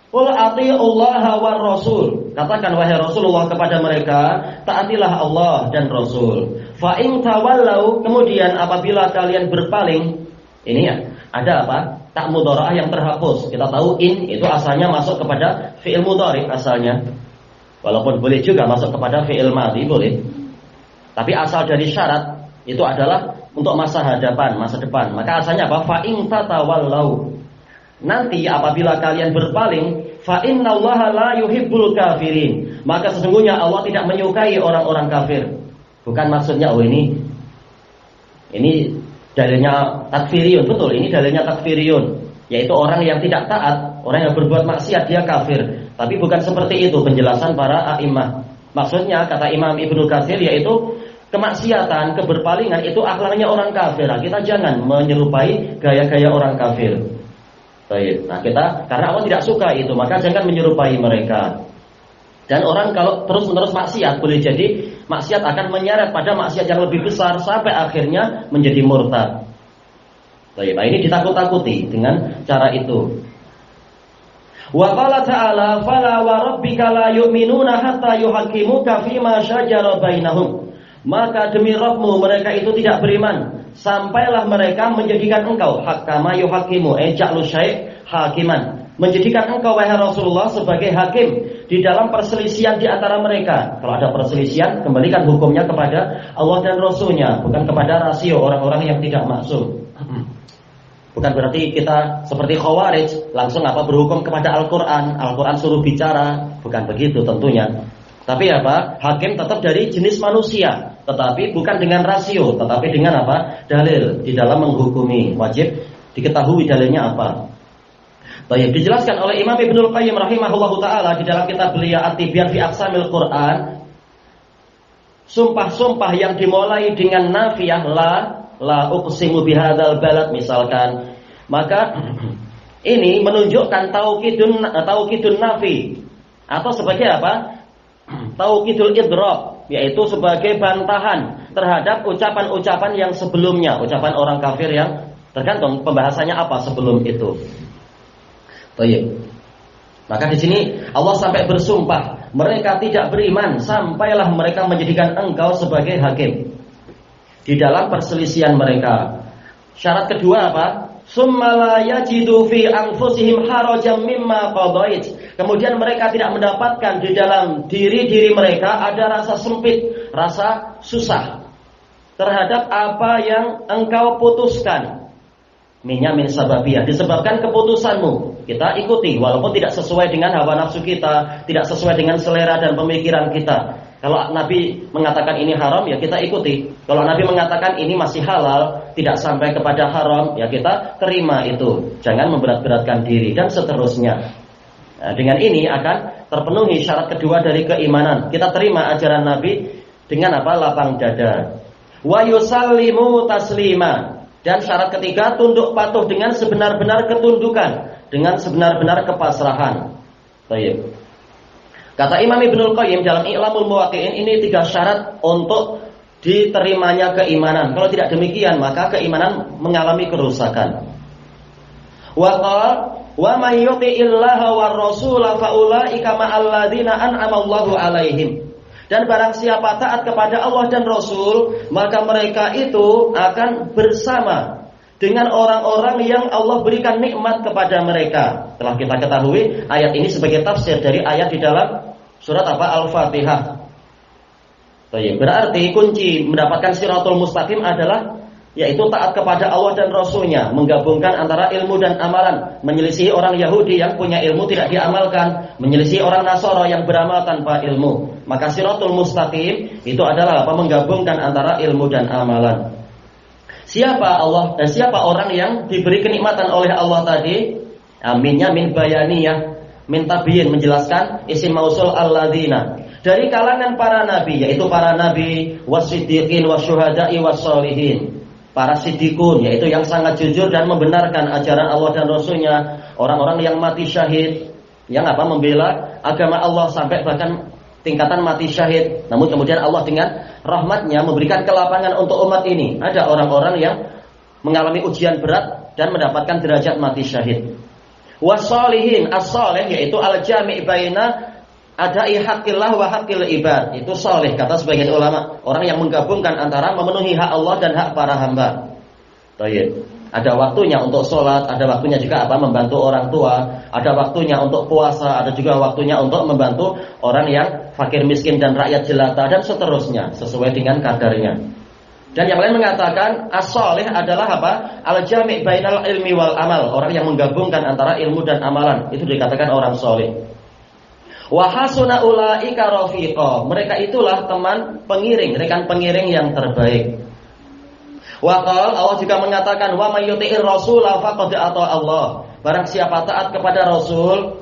qul atiullaha war rasul, katakan wahai Rasulullah kepada mereka, taatilah Allah dan Rasul. Fa in tawallau, kemudian apabila kalian berpaling, ini ya, ada apa? Tak mudharaah yang terhapus. Kita tahu in itu asalnya masuk kepada fi'il mudhari asalnya. Walaupun boleh juga masuk kepada fi'il madhi, boleh. Tapi asal dari syarat itu adalah untuk masa hadapan, masa depan. Maka asalnya apa? Fa in tatawallau. Nanti apabila kalian berpaling, fa innallaha la yuhibbul kafirin. Maka sesungguhnya Allah tidak menyukai orang-orang kafir. Bukan maksudnya ini dalilnya takfiriyun, betul, ini dalilnya takfiriyun, yaitu orang yang tidak taat, orang yang berbuat maksiat dia kafir. Tapi bukan seperti itu penjelasan para a'imah. Maksudnya kata Imam Ibnu Katsir yaitu kemaksiatan, keberpalingan itu akhlaknya orang kafir. Nah, kita jangan menyerupai gaya-gaya orang kafir. Baik. Nah, kita karena Allah tidak suka itu, maka jangan menyerupai mereka. Dan orang kalau terus-menerus maksiat, boleh jadi maksiat akan menyeret pada maksiat yang lebih besar sampai akhirnya menjadi murtad. Baik. Nah, ini ditakut-takuti dengan cara itu. Wa qala ta'ala fala wa rabbika la yu'minuna hatta yuhaqqimuka fima syajara bainahum. Maka demi Rabbmu mereka itu tidak beriman sampailah mereka menjadikan engkau hakama yuhaqqimu ja'lu syai' hakiman, menjadikan engkau wahai Rasulullah sebagai hakim di dalam perselisihan di antara mereka. Kalau ada perselisihan, kembalikan hukumnya kepada Allah dan Rasulnya, bukan kepada rasio orang-orang yang tidak maksum. Bukan berarti kita seperti Khawarij langsung berhukum kepada Al-Quran. Al-Quran suruh bicara, bukan begitu tentunya. Tapi hakim tetap dari jenis manusia, tetapi bukan dengan rasio, tetapi dengan dalil di dalam menghukumi. Wajib diketahui dalilnya apa. Baik, dijelaskan oleh Imam Ibnul Qayyim rahimahullahu taala di dalam kitab beliau At-Tibyan fi Aqsamil Quran. Sumpah-sumpah yang dimulai dengan nafiyah la uqsimu bihadzal balad misalkan, maka ini menunjukkan taukidun nafi atau sebagai taukidul idrob, yaitu sebagai bantahan terhadap ucapan-ucapan yang sebelumnya, ucapan orang kafir yang tergantung pembahasannya apa sebelum itu. Baik. Maka di sini Allah sampai bersumpah, mereka tidak beriman sampailah mereka menjadikan engkau sebagai hakim di dalam perselisihan mereka. Syarat kedua Summa la yajidu fi anfusihim harajan mimma qadait. Kemudian mereka tidak mendapatkan di dalam diri mereka ada rasa sempit, rasa susah terhadap apa yang engkau putuskan. Min sababiyah, disebabkan keputusanmu kita ikuti walaupun tidak sesuai dengan hawa nafsu kita, tidak sesuai dengan selera dan pemikiran kita. Kalau Nabi mengatakan ini haram, ya kita ikuti. Kalau Nabi mengatakan ini masih halal, tidak sampai kepada haram, ya kita terima itu. Jangan memberat-beratkan diri dan seterusnya. Nah, dengan ini akan terpenuhi syarat kedua dari keimanan. Kita terima ajaran Nabi dengan lapang dada. Wa yusallimu taslima. Dan syarat ketiga, tunduk patuh dengan sebenar-benar ketundukan, dengan sebenar-benar kepasrahan. Baik. Kata Imam Ibnul Qayyim dalam I'lamul Muwaqqi'in, ini 3 syarat untuk diterimanya keimanan. Kalau tidak demikian, maka keimanan mengalami kerusakan. Wa qala wa may yuti'illaha war rasula fa ulaika ma'al ladzina an'ama Allahu 'alaihim. Dan barang siapa taat kepada Allah dan Rasul, maka mereka itu akan bersama dengan orang-orang yang Allah berikan nikmat kepada mereka. Telah kita ketahui ayat ini sebagai tafsir dari ayat di dalam surat Al-Fatihah. Berarti kunci mendapatkan Shiratul Mustaqim adalah yaitu taat kepada Allah dan Rasulnya, menggabungkan antara ilmu dan amalan, menyelisihi orang Yahudi yang punya ilmu tidak diamalkan, menyelisihi orang Nasara yang beramal tanpa ilmu. Maka Shiratul Mustaqim itu adalah menggabungkan antara ilmu dan amalan. Siapa orang yang diberi kenikmatan oleh Allah tadi? Aminnya min bayaniyah, min tabiyin, menjelaskan isim mausul alladzina, dari kalangan para nabi, yaitu para nabi, wasiddiqin wasyuhada'i wassolihin. Para siddiqun, yaitu yang sangat jujur dan membenarkan ajaran Allah dan Rasulnya. Orang-orang yang mati syahid, yang membela agama Allah sampai bahkan tingkatan mati syahid. Namun kemudian Allah dengan rahmatnya memberikan kelapangan untuk umat ini. Ada orang-orang yang mengalami ujian berat dan mendapatkan derajat mati syahid. Wassolihin, as-soleh, yaitu al-jami' baina adai haqqillah wa haqqil ibad. Itu soleh kata sebagian ulama, orang yang menggabungkan antara memenuhi hak Allah dan hak para hamba. Baik. Ada waktunya untuk sholat, ada waktunya juga membantu orang tua, ada waktunya untuk puasa, ada juga waktunya untuk membantu orang yang fakir miskin dan rakyat jelata dan seterusnya sesuai dengan kadarnya. Dan yang lain mengatakan as-shalih adalah al-jami' bainal ilmi wal amal, orang yang menggabungkan antara ilmu dan amalan, itu dikatakan orang shalih. Wa hasuna ulaika rafiqa, mereka itulah teman pengiring, rekan pengiring yang terbaik. Waqal, Allah juga mengatakan wa may yuti'ir rasul faqad ata Allah. Barang siapa taat kepada Rasul,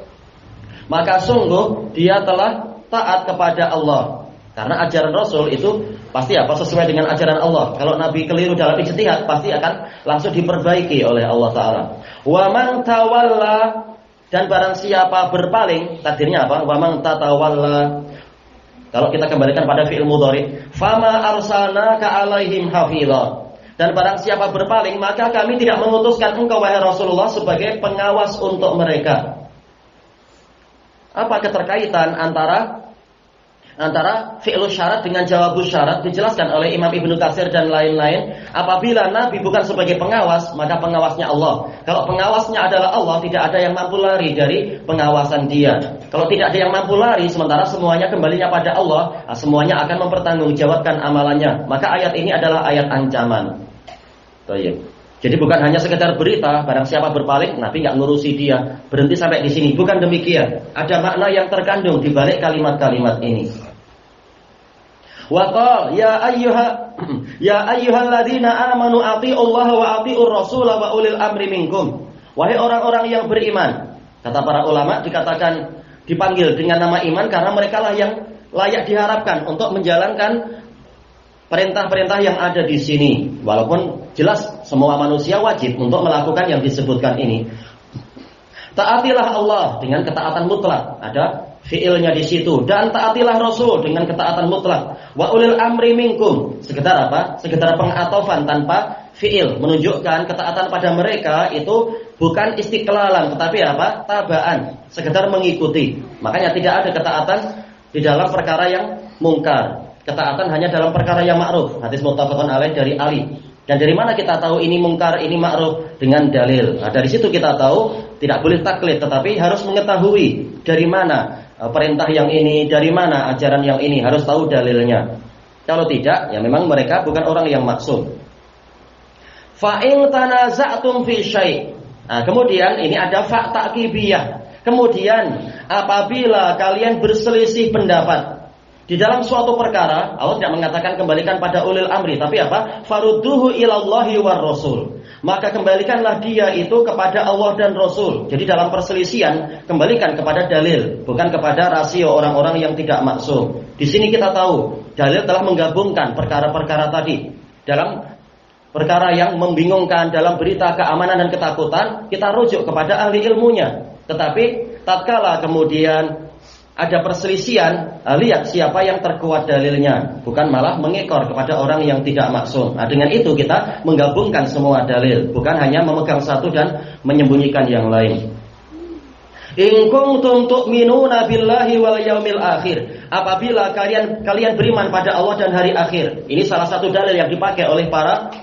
maka sungguh dia telah taat kepada Allah. Karena ajaran Rasul itu pasti sesuai dengan ajaran Allah. Kalau Nabi keliru dalam ijtihad, pasti akan langsung diperbaiki oleh Allah Ta'ala. Wa man tawalla, dan barang siapa berpaling, takdirnya wa man tatawalla. Kalau kita kembalikan pada fi'il mudhari, fama arsalnaka 'alaihim hafidha. Dan barang siapa berpaling, maka kami tidak mengutuskan engkau wahai Rasulullah sebagai pengawas untuk mereka. Apa keterkaitan antara fi'lu syarat dengan jawabu syarat? Dijelaskan oleh Imam Ibnu Katsir dan lain-lain. Apabila Nabi bukan sebagai pengawas, maka pengawasnya Allah. Kalau pengawasnya adalah Allah, tidak ada yang mampu lari dari pengawasan dia. Kalau tidak ada yang mampu lari, sementara semuanya kembalinya pada Allah, semuanya akan mempertanggungjawabkan amalannya. Maka ayat ini adalah ayat ancaman. Jadi bukan hanya sekedar berita, barang siapa berpaling, Nabi nggak ngurusi dia, berhenti sampai di sini. Bukan demikian. Ada makna yang terkandung di balik kalimat-kalimat ini. Wa qala ya ayyuhalladzina amanu athi'ullaha wa athi'ur rasul wa ulil amri minkum. Wahai orang-orang yang beriman. Kata para ulama dikatakan dipanggil dengan nama iman karena mereka lah yang layak diharapkan untuk menjalankan perintah-perintah yang ada di sini. Walaupun jelas semua manusia wajib untuk melakukan yang disebutkan ini. Taatilah Allah dengan ketaatan mutlak. Ada fiilnya di situ. Dan taatilah Rasul dengan ketaatan mutlak. Wa ulil amri minkum. Sekedar Sekedar pengatofan tanpa fiil, menunjukkan ketaatan pada mereka itu bukan istiqlalan, tetapi tabaan, sekedar mengikuti. Makanya tidak ada ketaatan di dalam perkara yang mungkar. Ketaatan hanya dalam perkara yang ma'ruf. Hadis muttafaqun alaih dari Ali. Dan dari mana kita tahu ini mungkar, ini ma'ruf? Dengan dalil. Nah, dari situ kita tahu tidak boleh taklid, tetapi harus mengetahui dari mana perintah yang ini, dari mana ajaran yang ini, harus tahu dalilnya. Kalau tidak, ya memang mereka bukan orang yang maksum. Fa in tanaza'tum fi syai'. Nah, kemudian ini ada fa ta'qibiyah. Kemudian apabila kalian berselisih pendapat di dalam suatu perkara, Allah tidak mengatakan kembalikan pada ulil amri, tapi farudduhu ilallahi war rasul. Maka kembalikanlah dia itu kepada Allah dan Rasul. Jadi dalam perselisihan kembalikan kepada dalil, bukan kepada rasio orang-orang yang tidak maksum. Di sini kita tahu dalil telah menggabungkan perkara-perkara tadi. Dalam perkara yang membingungkan, dalam berita keamanan dan ketakutan, kita rujuk kepada ahli ilmunya. Tetapi tatkala kemudian ada perselisihan, lihat siapa yang terkuat dalilnya, bukan malah mengekor kepada orang yang tidak maksum. Nah, dengan itu kita menggabungkan semua dalil, bukan hanya memegang satu dan menyembunyikan yang lain. In kuntum tu'minuna billahi wal yaumil akhir. Apabila kalian beriman pada Allah dan hari akhir. Ini salah satu dalil yang dipakai oleh para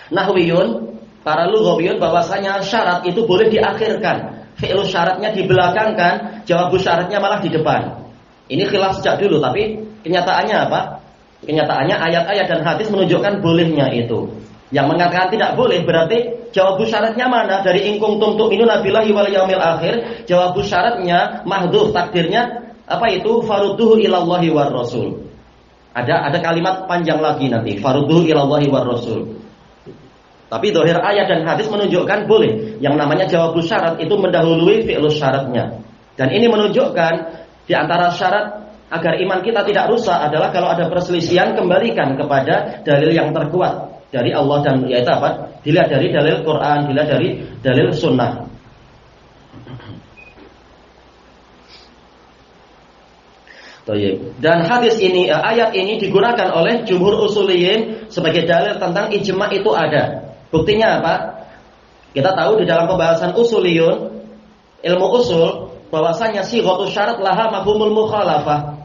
nahwiyun, para lughawiyun, bahwasanya syarat itu boleh diakhirkan. Fi'lu syaratnya dibelakangkan, jawabu syaratnya malah di depan. Ini khilaf sejak dulu, tapi kenyataannya apa? Kenyataannya ayat-ayat dan hadis menunjukkan bolehnya itu. Yang mengatakan tidak boleh berarti jawabu syaratnya mana? Dari in kuntum tu'minuna billahi wal yaumil akhir, jawabu syaratnya mahdhuf, takdirnya farudduhu ilallahi war rasul. Ada kalimat panjang lagi nanti, farudduhu ilallahi war rasul. Tapi zahir ayat dan hadis menunjukkan boleh. Yang namanya jawabu syarat itu mendahului fi'lu syaratnya. Dan ini menunjukkan di antara syarat agar iman kita tidak rusak adalah kalau ada perselisihan kembalikan kepada dalil yang terkuat dari Allah dan yaitu dilihat dari dalil Quran, dilihat dari dalil sunnah. Dan hadis ini, ayat ini digunakan oleh jumhur usuliyin sebagai dalil tentang ijma' itu ada. Buktinya apa? Kita tahu di dalam pembahasan usuliyun, ilmu usul, bahwasanya sighatus syarat laha mafhumul mukhalafah.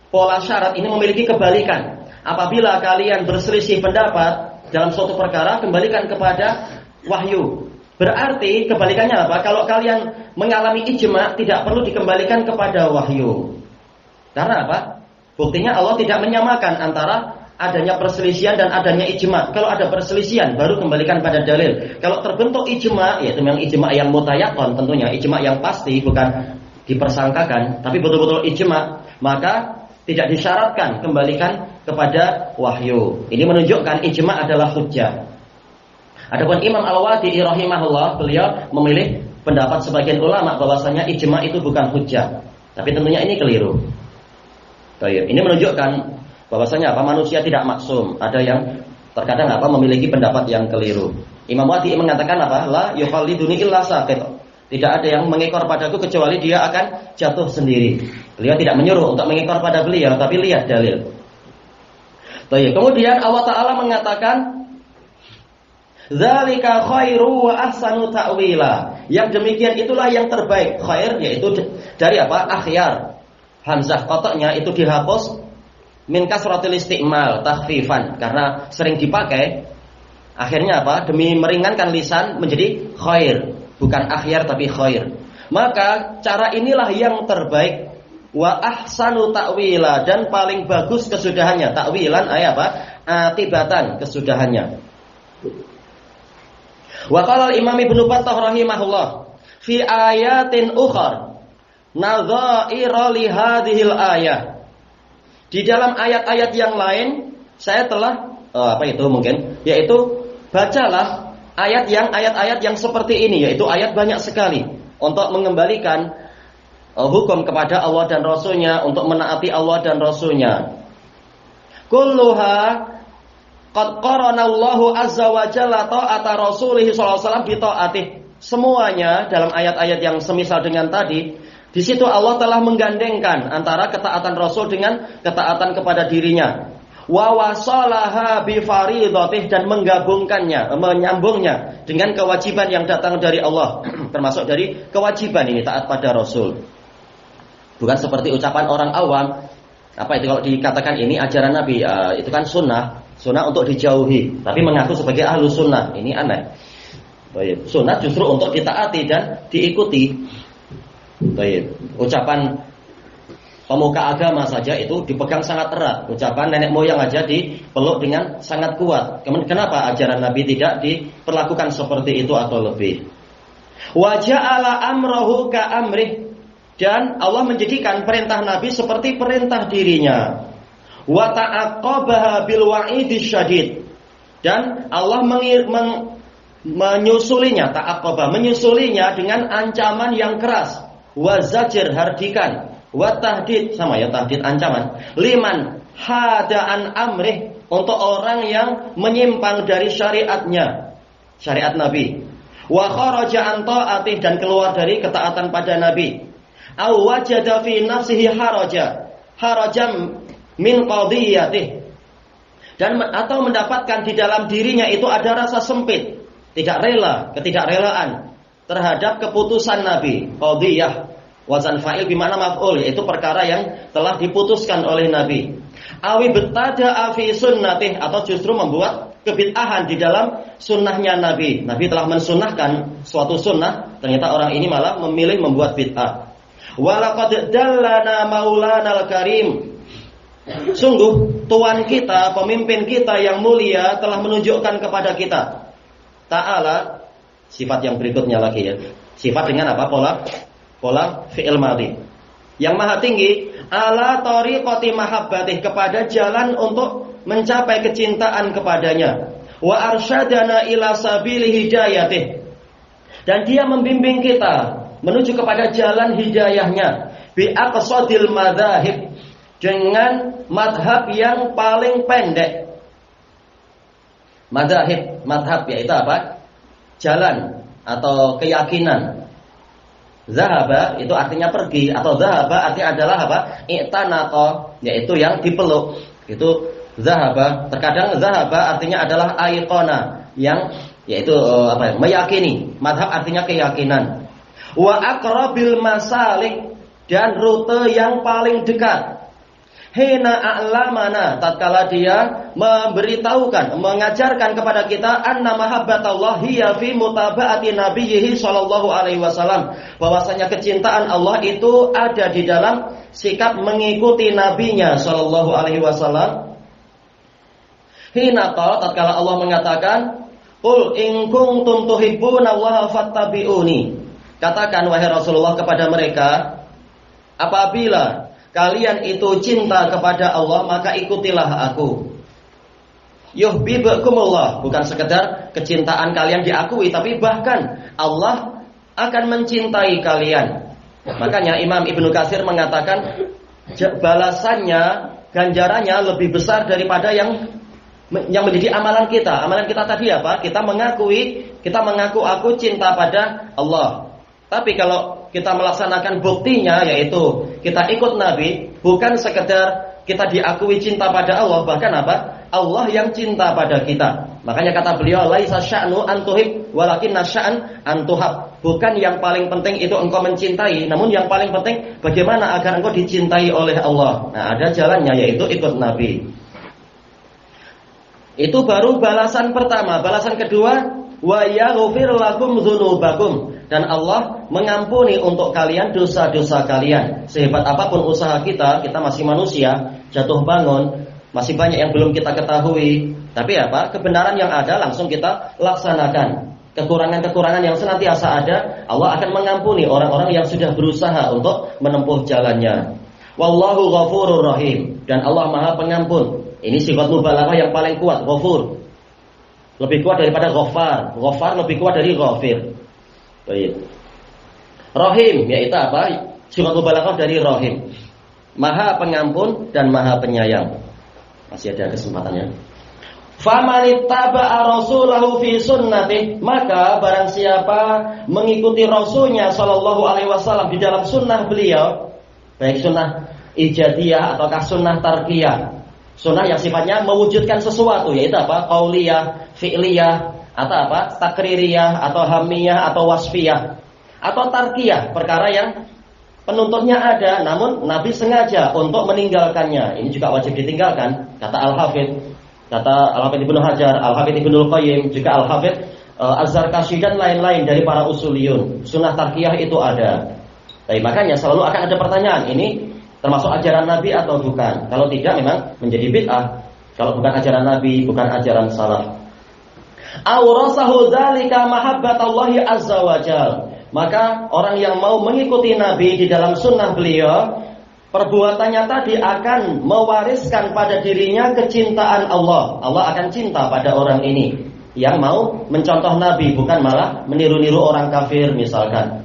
Pola syarat ini memiliki kebalikan. Apabila kalian berselisih pendapat dalam suatu perkara, kembalikan kepada wahyu. Berarti kebalikannya apa? Kalau kalian mengalami ijma, tidak perlu dikembalikan kepada wahyu. Karena apa? Buktinya Allah tidak menyamakan antara adanya perselisihan dan adanya ijma. Kalau ada perselisihan baru kembalikan pada dalil. Kalau terbentuk ijma, yaitu memang ijma yang mutayaqon, tentunya ijma yang pasti, bukan dipersangkakan, tapi betul-betul ijma, maka tidak disyaratkan kembalikan kepada wahyu. Ini menunjukkan ijma adalah hujjah. Adapun Imam Al-Wadi'i rahimahullah, beliau memilih pendapat sebagian ulama bahwasanya ijma itu bukan hujjah. Tapi tentunya ini keliru. Ini menunjukkan bahwasanya manusia tidak maksum. Ada yang terkadang memiliki pendapat yang keliru. Imam Wadi'i mengatakan la yukhalliduni illa saqit. Tidak ada yang mengekor padaku kecuali dia akan jatuh sendiri. Beliau tidak menyuruh untuk mengekor pada beliau, tapi lihat dalil. Kemudian Allah Ta'ala mengatakan dzalika khairu wa ahsanu ta'wila. Yang demikian itulah yang terbaik. Khair yaitu dari akhyar. Hamzah qata'nya itu dihapus min kasratil isti'mal takhfifan, karena sering dipakai. Akhirnya demi meringankan lisan menjadi khair, bukan akhyar tapi khair. Maka cara inilah yang terbaik. Wa ahsanu ta'wila, dan paling bagus kesudahannya. Ta'wilan atibatan, kesudahannya. Wa qala al-Imam Ibnu Battah rahimahullah fi ayatin ukhar nadha'ira li hadhil ayah. Di dalam ayat-ayat yang lain saya telah yaitu bacalah ayat-ayat yang seperti ini, yaitu ayat banyak sekali untuk mengembalikan hukum kepada Allah dan Rasulnya, untuk menaati Allah dan Rasulnya. Kulluha qad qarana Allahu azza wa jalla ta'ata Rasulih sallallahu alaihi wasallam bi ta'atih. Semuanya dalam ayat-ayat yang semisal dengan tadi, di situ Allah telah menggandengkan antara ketaatan Rasul dengan ketaatan kepada dirinya. Wa wasalaha bi fariidatih, dan menggabungkannya, menyambungnya dengan kewajiban yang datang dari Allah. Termasuk dari kewajiban ini taat pada Rasul. Bukan seperti ucapan orang awam. Kalau dikatakan ini ajaran Nabi, itu kan sunnah untuk dijauhi, tapi mengaku sebagai ahlu sunnah. Ini aneh. Sunnah justru untuk ditaati dan diikuti. Ucapan pemuka agama saja itu dipegang sangat erat. Ucapan nenek moyang aja dipeluk dengan sangat kuat. Kenapa ajaran Nabi tidak diperlakukan seperti itu atau lebih? Wa ja'ala amrahu ka amrih, dan Allah menjadikan perintah Nabi seperti perintah dirinya. Wa ta'aqqabaha bil wa'idis syadid, dan Allah menyusulinya, menyusulinya dengan ancaman yang keras. Wa zajir, hardikan. Wa tahdid, tahdid ancaman. Liman hada'an amrih, untuk orang yang menyimpang dari syariatnya, syariat Nabi. Wa kharaja an ta'atih, dan keluar dari ketaatan pada Nabi. Aw wajada fi nafsihi harajam min qadiyatih, dan atau mendapatkan di dalam dirinya itu ada rasa sempit, tidak rela, ketidakrelaan terhadap keputusan Nabi. Qadiyah wazan fa'il bimana maf'ul, yaitu perkara yang telah diputuskan oleh Nabi. Awi betada fi sunnatih, atau justru membuat kebid'ahan di dalam sunnahnya Nabi. Nabi telah mensunnahkan suatu sunnah, ternyata orang ini malah memilih membuat bid'ah. Walaqad dallana maulana al-karim, sungguh Tuhan kita, pemimpin kita yang mulia telah menunjukkan kepada kita. Ta'ala, sifat yang berikutnya lagi ya. Sifat dengan Pola fi'il madhi. Yang maha tinggi, ala tariqati mahabbatih, kepada jalan untuk mencapai kecintaan kepadanya. Wa arsyadana ila sabili hidayatih, dan dia membimbing kita menuju kepada jalan hidayahnya. Bi aqsadil madzahib, dengan madhab yang paling pendek. Madhab yaitu jalan atau keyakinan. Zahaba itu artinya pergi, atau zahaba artinya adalah i'tanaqa, yaitu yang dipeluk. Itu zahaba. Terkadang zahaba artinya adalah aiqona, yang yaitu meyakini. Madhab artinya keyakinan. wa aqrabil masalik, dan rute yang paling dekat. Hina a'lamana, tatkala dia memberitahukan, mengajarkan kepada kita anna mahabbatallah hiya fi mutaba'ati nabiyhi sallallahu alaihi wasallam, bahwasanya kecintaan Allah itu ada di dalam sikap mengikuti nabinya sallallahu alaihi wasallam. Hina qala, tatkala Allah mengatakan, qul in kuntum tuhibbunallaha fattabi'uni, katakan wahai Rasulullah kepada mereka, apabila kalian itu cinta kepada Allah, maka ikutilah aku. Yuhibbukumullah, bukan sekedar kecintaan kalian diakui, tapi bahkan Allah akan mencintai kalian. Makanya Imam Ibnu Katsir mengatakan balasannya, ganjarannya lebih besar daripada yang menjadi amalan kita. Amalan kita tadi apa? Kita mengaku aku cinta pada Allah. Tapi kalau kita melaksanakan buktinya, yaitu kita ikut Nabi, bukan sekedar kita diakui cinta pada Allah, bahkan apa? Allah yang cinta pada kita. Makanya kata beliau, laisa sya'nu an tuhib walakinna sya'an an tuhab. Bukan yang paling penting itu engkau mencintai, namun yang paling penting bagaimana agar engkau dicintai oleh Allah. Nah, ada jalannya, yaitu ikut Nabi. Itu baru balasan pertama. Balasan kedua, wa yaghfir lakum dzunubakum, dan Allah mengampuni untuk kalian dosa-dosa kalian. Sehebat apapun usaha kita masih manusia, jatuh bangun, masih banyak yang belum kita ketahui. Tapi apa? Kebenaran yang ada langsung kita laksanakan. Kekurangan-kekurangan yang senantiasa ada, Allah akan mengampuni orang-orang yang sudah berusaha untuk menempuh jalannya. Wallahu ghafurur rahim, dan Allah Maha Pengampun. Ini sifat mubalaghah yang paling kuat, ghafur. Lebih kuat daripada ghafar. Ghafar lebih kuat dari ghafir. Baik. Rahim, yaitu apa? Sifat mubalaghah dari rahim. Maha Pengampun dan Maha Penyayang. Masih ada kesempatannya. Famanittaba'a rasulahu fi sunnatih, maka barang siapa mengikuti rasulnya sallallahu alaihi wasallam di dalam sunnah beliau, baik sunnah ijadiyah ataukah sunnah tarkiyah, sunnah yang sifatnya mewujudkan sesuatu, yaitu apa? Qauliyah, fi'liyah, atau apa? Takririyah, atau hamiyah, atau wasfiyah, atau tarkiyah, perkara yang penuntutnya ada, namun Nabi sengaja untuk meninggalkannya. Ini juga wajib ditinggalkan, kata Al-Hafidh. Kata Al-Hafidh Ibnu Hajar, Al-Hafidh Ibnu Qayyim, juga Al-Hafidh Az-Zarkashi dan lain-lain dari para usuliyun. Sunnah tarkiyah itu ada. Tapi makanya selalu akan ada pertanyaan, ini termasuk ajaran Nabi atau bukan? Kalau tidak memang menjadi bid'ah. Kalau bukan ajaran Nabi, bukan ajaran salaf. Awrasahu dzalika mahabbatallahi azza wajal. Maka orang yang mau mengikuti Nabi di dalam sunnah beliau, perbuatannya tadi akan mewariskan pada dirinya kecintaan Allah. Allah akan cinta pada orang ini yang mau mencontoh Nabi, bukan malah meniru-niru orang kafir misalkan.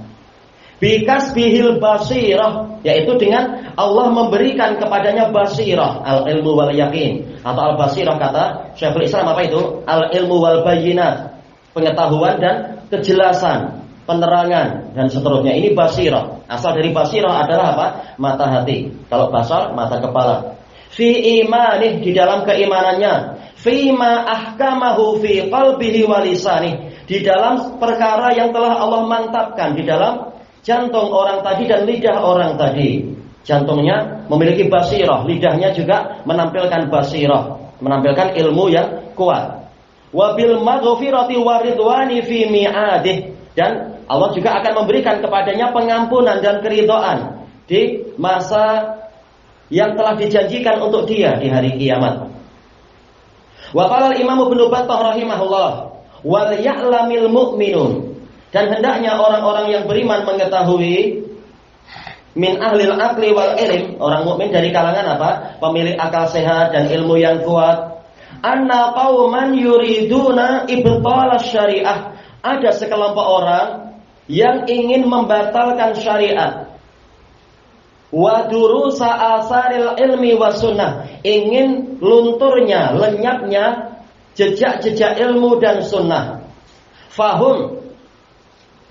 Bikasbihil basirah, yaitu dengan Allah memberikan kepadanya basirah, al-ilmu wal yakin, atau al-basirah kata Syekhul Islam apa itu? Al-ilmu wal bayinat, pengetahuan dan kejelasan, penerangan dan seterusnya. Ini basirah. Asal dari basirah adalah apa? Mata hati. Kalau basar, mata kepala. Fi imanih, di dalam keimanannya. Fi ma ahkamahu fi qalbihi wa lisanih, di dalam perkara yang telah Allah mantapkan di dalam jantung orang tadi dan lidah orang tadi. Jantungnya memiliki basirah, lidahnya juga menampilkan basirah, menampilkan ilmu yang kuat. Wa bil maghfirati waridwani fi mi'adih, dan Allah juga akan memberikan kepadanya pengampunan dan keridhaan di masa yang telah dijanjikan untuk dia di hari kiamat. Wa qala al-Imam Ibnu Battah rahimahullah, wal ya'lamil mu'minun, dan hendaknya orang-orang yang beriman mengetahui, min ahlil aqli wal ilm, orang mukmin dari kalangan apa? Pemilik akal sehat dan ilmu yang kuat. Anna qauman yuriduna ibtal syariah, ada sekelompok orang yang ingin membatalkan syariat. Wa durusa asaril ilmi was sunnah, ingin lunturnya, lenyapnya jejak-jejak ilmu dan sunnah. Fahum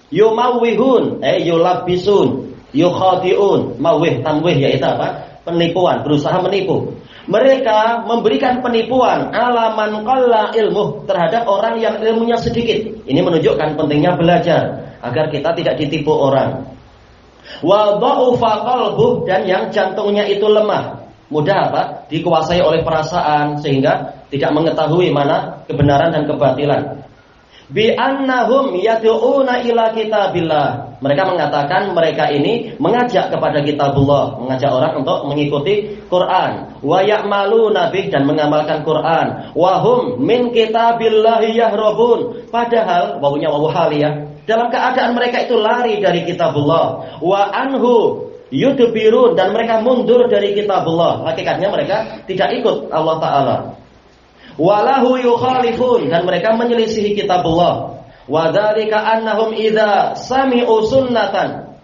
yumawwihun, yulabisun, yukhadiun, mawih tamwih, yaitu apa? Penipuan, berusaha menipu. Mereka memberikan penipuan alaman qalla ilmuh, terhadap orang yang ilmunya sedikit. Ini menunjukkan pentingnya belajar. agar kita tidak ditipu orang. Wa dha'ufa qalbuh, dan yang jantungnya itu lemah, mudah apa? Dikuasai oleh perasaan sehingga tidak mengetahui mana kebenaran dan kebatilan. Bi annahum yad'una ila kitabillah. Mereka mengatakan mereka ini mengajak kepada kitabullah, mengajak orang untuk mengikuti Quran. Wa ya'maluna bih, dan mengamalkan Quran. Wa hum min kitabillahi yahrabun. Padahal wawunya wawu hal ya. Dalam keadaan mereka itu lari dari kitabullah. Wa anhu yudbirun, dan mereka mundur dari kitabullah. Hakikatnya mereka tidak ikut Allah Ta'ala. Walahu yukhalifun, dan mereka menyelisihi kitabullah. Wa dzalika annahum idza sami'u sunnatan.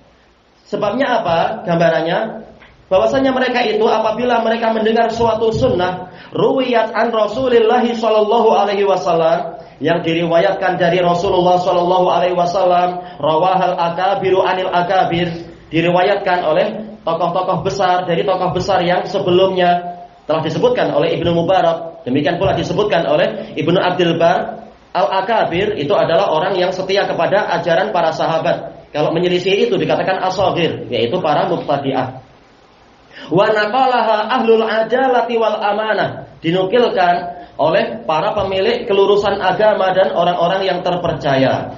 Sebabnya apa? Gambarannya bahwasanya mereka itu apabila mereka mendengar suatu sunnah ruwiyat an Rasulillah sallallahu alaihi wasallam, yang diriwayatkan dari Rasulullah sallallahu alaihi wasallam, rawahal akabiru anil akabir, diriwayatkan oleh tokoh-tokoh besar dari tokoh besar yang sebelumnya. Telah disebutkan oleh Ibnu Mubarak, demikian pula disebutkan oleh Ibnu Abdul Bar. Al-Akabir itu adalah orang yang setia kepada ajaran para sahabat. Kalau menyelisih itu dikatakan as-saghir, yaitu para mubtadi'ah. Wa naqalaha ahlul adalati wal amanah, dinukilkan oleh para pemilik kelurusan agama dan orang-orang yang terpercaya.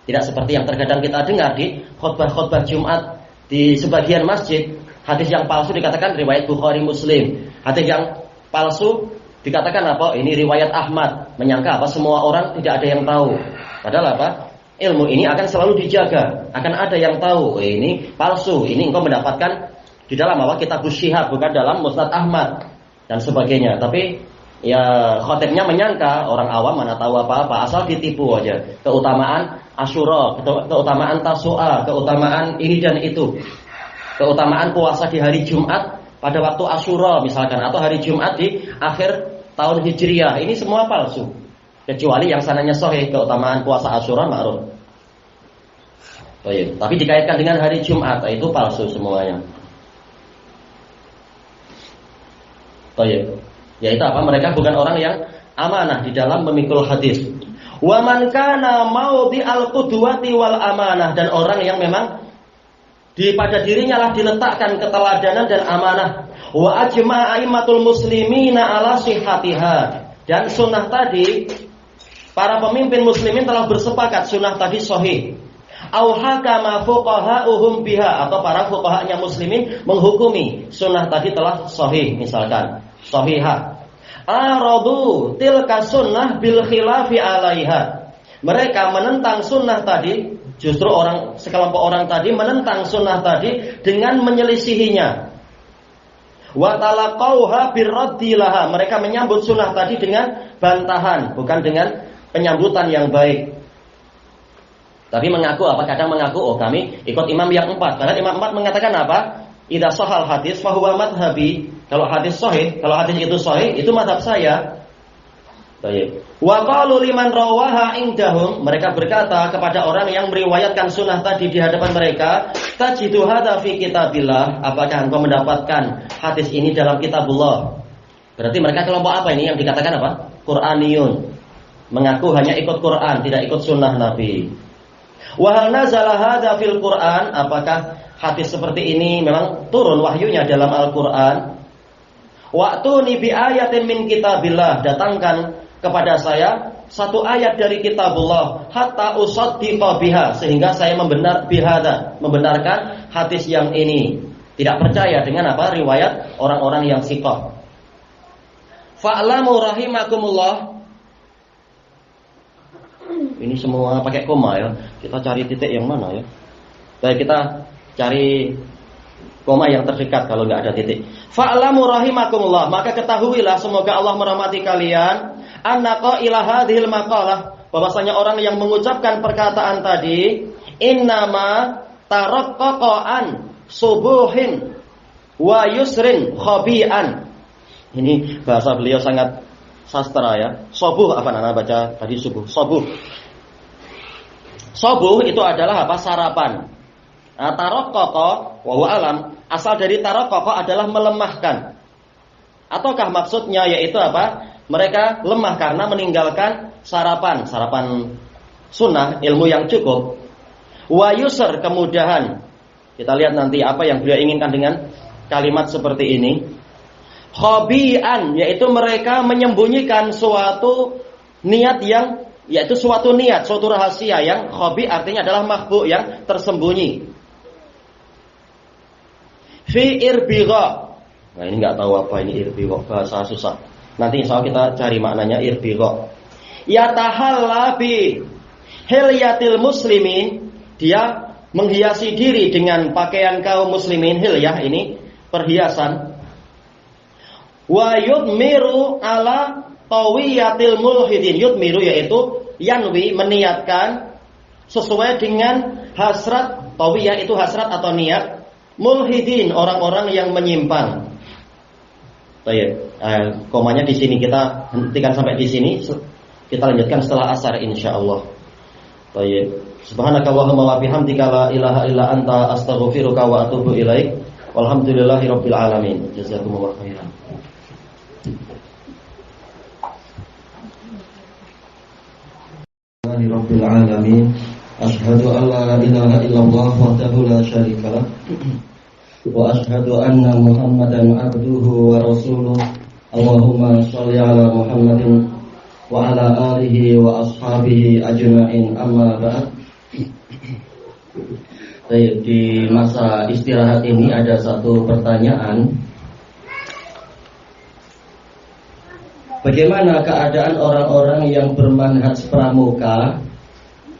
Tidak seperti yang terkadang kita dengar di khutbah-khutbah Jumat di sebagian masjid, hadis yang palsu dikatakan riwayat Bukhari Muslim. Hadis yang palsu dikatakan apa? Ini riwayat Ahmad. Menyangka apa? Semua orang tidak ada yang tahu. Padahal apa? Ilmu ini akan selalu dijaga. Akan ada yang tahu. Ini palsu. Ini engkau mendapatkan di dalam apa? Kitab Syihab, bukan dalam Musnad Ahmad dan sebagainya. Tapi ya khotibnya menyangka orang awam mana tahu apa-apa, asal ditipu aja. Keutamaan Asyura, keutamaan Tasu'a, keutamaan ini dan itu. Keutamaan puasa di hari Jumat pada waktu Asyura misalkan, atau hari Jumat di akhir tahun Hijriah. Ini semua palsu, kecuali yang sananya sahih. Keutamaan puasa Asyura ma'ruf. Tapi dikaitkan dengan hari Jumat, itu palsu semuanya. Yaitu apa? Mereka bukan orang yang amanah di dalam memikul hadis. Wa man kana maudi al-qudwati wal amanah, dan orang yang memang pada dirinya lah diletakkan keteladanan dan amanah. Wa ajma'a a'immatul muslimina ala sihhatiha, dan sunnah tadi para pemimpin muslimin telah bersepakat sunnah tadi sahih. Au hakama fuqaha'uhum biha, atau para fuqahanya muslimin menghukumi sunnah tadi telah sahih, misalkan sahihah. Aradu tilka sunnah bil khilafi alaiha. Mereka menentang sunnah tadi. Justru sekelompok orang tadi menentang sunnah tadi dengan menyelisihinya. Wa talaqauha birraddi laha. Mereka menyambut sunnah tadi dengan bantahan, bukan dengan penyambutan yang baik. Tapi mengaku apa? Kadang mengaku, kami ikut imam yang 4. Karena imam 4 mengatakan apa? Idza shahal hadis fa huwa madhhabi. Kalau hadis sahih, kalau hadis itu sahih, itu madhab saya. Baik. Wa qalu liman rawaha indahum, mereka berkata kepada orang yang meriwayatkan sunnah tadi di hadapan mereka, tajidu hadza fi kitabillah, apakah engkau mendapatkan hadis ini dalam kitabullah? Berarti mereka kelompok apa ini yang dikatakan apa? Qur'aniyun. Mengaku hanya ikut Quran, tidak ikut sunnah Nabi. Wa hal nazala hadza fil Qur'an, apakah hadis seperti ini memang turun wahyunya dalam Al-Qur'an? Wa'tuni bi ayatin min kitabillah, datangkan kepada saya satu ayat dari kitabullah hatta usaddiqa biha, sehingga saya membenarkan hadis yang ini. Tidak percaya dengan apa? Riwayat orang-orang yang siqah. Fa'lamu rahimakumullah. Ini semua pakai koma ya. Kita cari titik yang mana ya? Baik, kita cari koma yang terdekat kalau nggak ada titik. Fa'lamu rahimakumullah, maka ketahuilah semoga Allah merahmati kalian, annaqa ila hadhil maqalah, bahwasanya orang yang mengucapkan perkataan tadi innama taraqqaqan subuhin wa yusrin khabi'an. Ini bahasa beliau sangat sastra ya. Subuh apa nana baca tadi subuh. Subuh itu adalah apa? Sarapan. Nah, taraqqaqa wa huwa alam, asal dari taraqqaqa adalah melemahkan. Ataukah maksudnya yaitu apa? Mereka lemah karena meninggalkan sarapan sunnah, ilmu yang cukup. wa yusr, kemudahan. Kita lihat nanti apa yang beliau inginkan dengan kalimat seperti ini. Khabi'an, yaitu mereka menyembunyikan suatu niat yang, yaitu suatu niat, suatu rahasia yang khabi artinya adalah makhbu, yang tersembunyi. Fi irbigha. Nah ini nggak tahu apa ini irbigha, bahasa susah. Nanti insya Allah kita cari maknanya irbigha. Yatahalla bi hilyatil muslimin, dia menghiasi diri dengan pakaian kaum muslimin. Hilyah ini perhiasan. Wa yudmiru ala tawiyatil mulhidin. Yudmiru yaitu yanwi, meniatkan sesuai dengan hasrat. Tawiyah itu hasrat atau niat. Mulhidin, orang-orang yang menyimpang. Baik, komanya di sini kita hentikan sampai di sini. Kita lanjutkan setelah asar insyaallah. Baik. Subhanakallahumma wa bihamdika la ilaha illa anta astaghfiruka wa atubu ilaik. Walhamdulillahirabbil alamin. Jazakumullahu khairan. Rabbil alamin. Asyhadu an la ilaha illallah wahdahu la syarikalah wa asyhadu anna Muhammadan abduhu wa rasuluh. Allahumma shalli ala Muhammadin wa ala alihi wa ashabihi ajma'in, amma ba'd. Baik, di masa istirahat ini ada satu pertanyaan. Bagaimana keadaan orang-orang yang bermanhaj pramuka?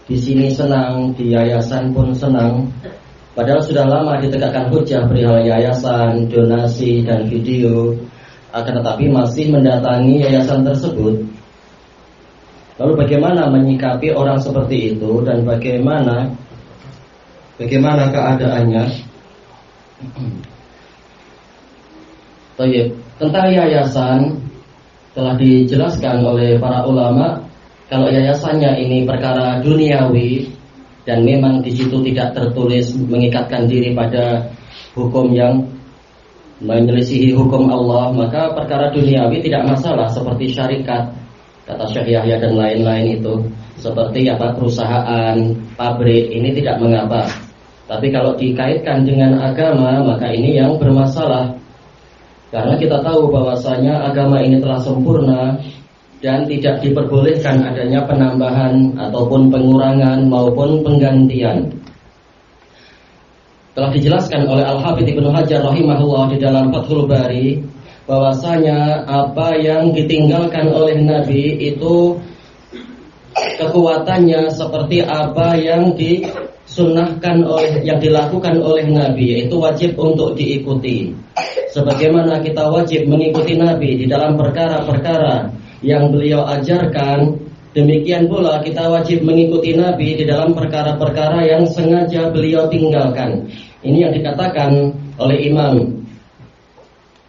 Di sini senang, di yayasan pun senang. Padahal sudah lama ditegakkan hujah perihal yayasan, donasi dan video, akan tetapi masih mendatangi yayasan tersebut. Lalu bagaimana menyikapi orang seperti itu dan bagaimana keadaannya? Tentang yayasan telah dijelaskan oleh para ulama. Kalau yayasannya ini perkara duniawi dan memang di situ tidak tertulis mengikatkan diri pada hukum yang menyelisihi hukum Allah, maka perkara duniawi tidak masalah, seperti syarikat, kata Syekh Yahya dan lain-lain itu, seperti perusahaan, pabrik, ini tidak mengapa. Tapi kalau dikaitkan dengan agama, maka ini yang bermasalah. Karena kita tahu bahwasanya agama ini telah sempurna dan tidak diperbolehkan adanya penambahan ataupun pengurangan maupun penggantian. Telah dijelaskan oleh Al-Hafidz Ibnu Hajar rahimahullah di dalam Fathul Bari bahwasanya apa yang ditinggalkan oleh Nabi itu kekuatannya seperti apa yang disunnahkan oleh, yang dilakukan oleh Nabi, itu wajib untuk diikuti. Sebagaimana kita wajib mengikuti Nabi di dalam perkara-perkara yang beliau ajarkan, demikian pula kita wajib mengikuti Nabi di dalam perkara-perkara yang sengaja beliau tinggalkan. Ini yang dikatakan oleh Imam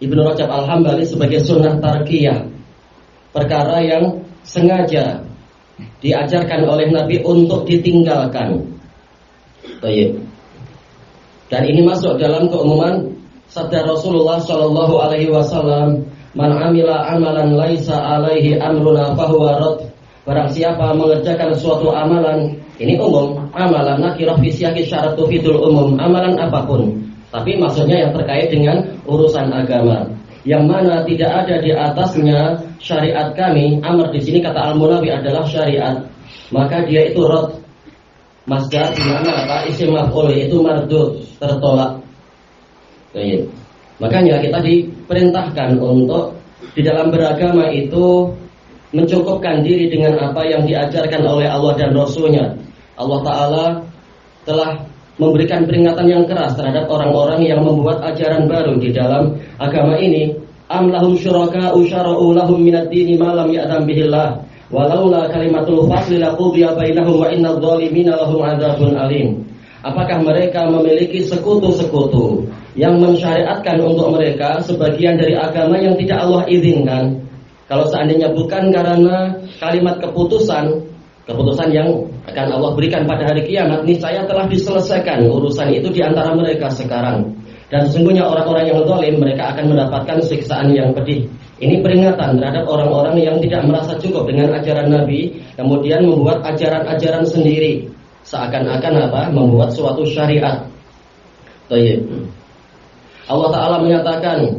Ibnu Rajab Al-Hambali sebagai sunnah tarkiyah, perkara yang sengaja diajarkan oleh Nabi untuk ditinggalkan. Baik. Dan ini masuk dalam keumuman sabda Rasulullah Shallallahu Alaihi Wasallam, man amila amalan laisa alaihi amruna fahuwa rad. Barang siapa mengerjakan suatu amalan, ini umum, amalan nakirah fi siyaqi syarat tufidul umum, amalan apapun, tapi maksudnya yang terkait dengan urusan agama, yang mana tidak ada di atasnya syariat kami. Amr di sini kata Al-Munawi adalah syariat, maka dia itu rad. Masdar di mana apa? Isim maf'ul, itu mardud, tertolak. Baik. Makanya kita diperintahkan untuk di dalam beragama itu mencukupkan diri dengan apa yang diajarkan oleh Allah dan Rasul-Nya. Allah Ta'ala telah memberikan peringatan yang keras terhadap orang-orang yang membuat ajaran baru di dalam agama ini. Am lahum syuraka'u syara'u lahum minad dini ma lam ya'zam bihillah walaula kalimatul fasli laqudiya bainahum wa innadh dhalimina lahum 'adzabun alim. Apakah mereka memiliki sekutu-sekutu yang mensyariatkan untuk mereka sebagian dari agama yang tidak Allah izinkan? Kalau seandainya bukan karena kalimat keputusan yang akan Allah berikan pada hari kiamat, niscaya telah diselesaikan urusan itu di antara mereka sekarang. Dan sesungguhnya orang-orang yang zalim, mereka akan mendapatkan siksaan yang pedih. Ini peringatan terhadap orang-orang yang tidak merasa cukup dengan ajaran Nabi, kemudian membuat ajaran-ajaran sendiri. seakan-akan apa? Membuat suatu syariat. Baik. Allah Ta'ala menyatakan,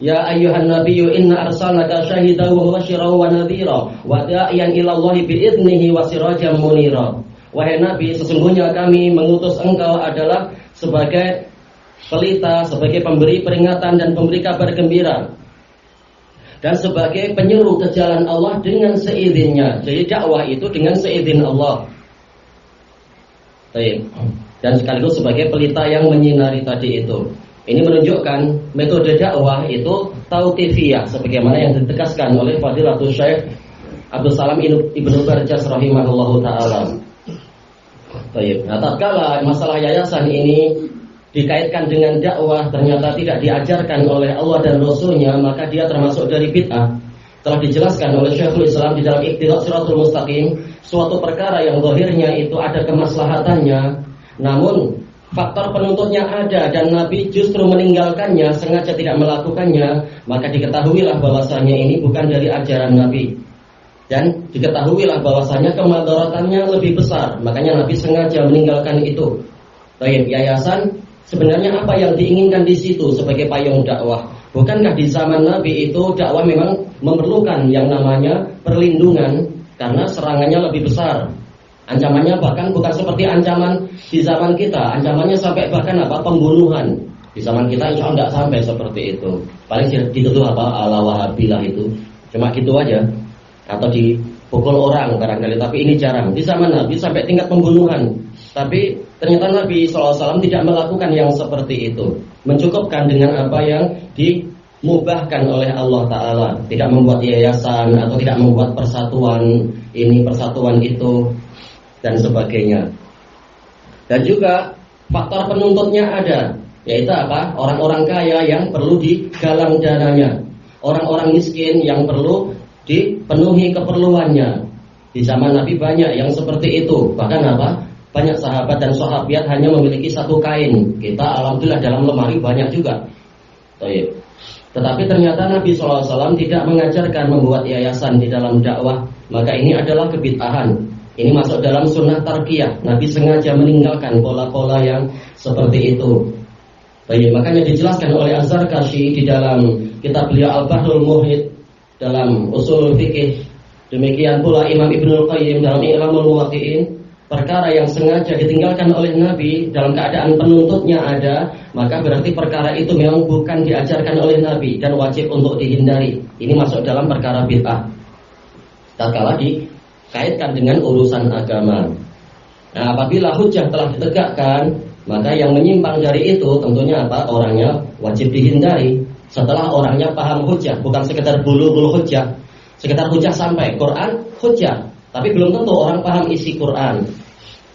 ya ayyuhan nabiyyu inna arsalnaka syahidan wa mubasysyiran wa nadhira wa da'iyan ila Allahi bi'idnihi wa sirajan munira. Wahai Nabi, sesungguhnya kami mengutus engkau adalah sebagai pelita, sebagai pemberi peringatan dan pemberi kabar gembira, dan sebagai penyeru ke jalan Allah dengan seizinnya. Jadi dakwah itu dengan seizin Allah. Baik. Dan sekaligus sebagai pelita yang menyinari tadi itu. Ini menunjukkan metode dakwah itu tauqifiyah, sebagaimana yang ditegaskan oleh Fadilatul Syekh Abdul Salam Ibnu Barjas rahimahullahu taala. Baik. Nah, tatkala masalah yayasan ini dikaitkan dengan dakwah ternyata tidak diajarkan oleh Allah dan Rasulnya, maka dia termasuk dari bid'ah. Telah dijelaskan oleh Syekhul Islam di dalam Iqtidah Shiratul Mustaqim, suatu perkara yang zahirnya itu ada kemaslahatannya, namun faktor penuntutnya ada dan Nabi justru meninggalkannya, sengaja tidak melakukannya, maka diketahuilah bahwasanya ini bukan dari ajaran Nabi. Dan diketahuilah bahwasanya kemadaratannya lebih besar, makanya Nabi sengaja meninggalkan itu. Baik, yayasan sebenarnya apa yang diinginkan di situ sebagai payung dakwah? Bukankah di zaman Nabi itu dakwah memang memerlukan yang namanya perlindungan karena serangannya lebih besar? Ancamannya bahkan bukan seperti ancaman di zaman kita. Ancamannya sampai bahkan apa? Pembunuhan. Di zaman kita insya Allah tidak sampai seperti itu. Paling dituduh apa? Ala Wahabilah itu. Cuma gitu aja. Atau dipukul orang barangkali. Tapi ini jarang. Di zaman Nabi sampai tingkat pembunuhan. Tapi ternyata Nabi SAW tidak melakukan yang seperti itu. Mencukupkan dengan apa yang dimubahkan oleh Allah Ta'ala. Tidak membuat yayasan atau tidak membuat persatuan ini, persatuan itu, dan sebagainya. Dan juga faktor penuntutnya ada, yaitu apa? Orang-orang kaya yang perlu digalang dananya, orang-orang miskin yang perlu dipenuhi keperluannya. Di zaman Nabi banyak yang seperti itu. Bahkan apa? Banyak sahabat dan sahabiat hanya memiliki satu kain. Kita alhamdulillah dalam lemari banyak juga. Tetapi ternyata Nabi SAW tidak mengajarkan membuat yayasan di dalam dakwah. Maka ini adalah kebid'ahan. Ini masuk dalam sunnah tarkiyah. Nabi sengaja meninggalkan pola-pola yang seperti itu. Baik, makanya dijelaskan oleh Az-Zarkashi di dalam kitab beliau Al-Bahrul Muhit dalam usul fikih. Demikian pula Imam Ibnul Qayyim dalam I'lamul Muwaqqi'in. Perkara yang sengaja ditinggalkan oleh Nabi dalam keadaan penuntutnya ada, maka berarti perkara itu memang bukan diajarkan oleh Nabi dan wajib untuk dihindari. Ini masuk dalam perkara bid'ah. Tatkala dikaitkan dengan urusan agama. Nah, apabila hujjah telah ditegakkan, maka yang menyimpang dari itu tentunya apa? Orangnya wajib dihindari. Setelah orangnya paham hujjah, bukan sekedar bulu-bulu hujjah. Sekedar hujjah sampai Quran hujjah, tapi belum tentu orang paham isi Quran.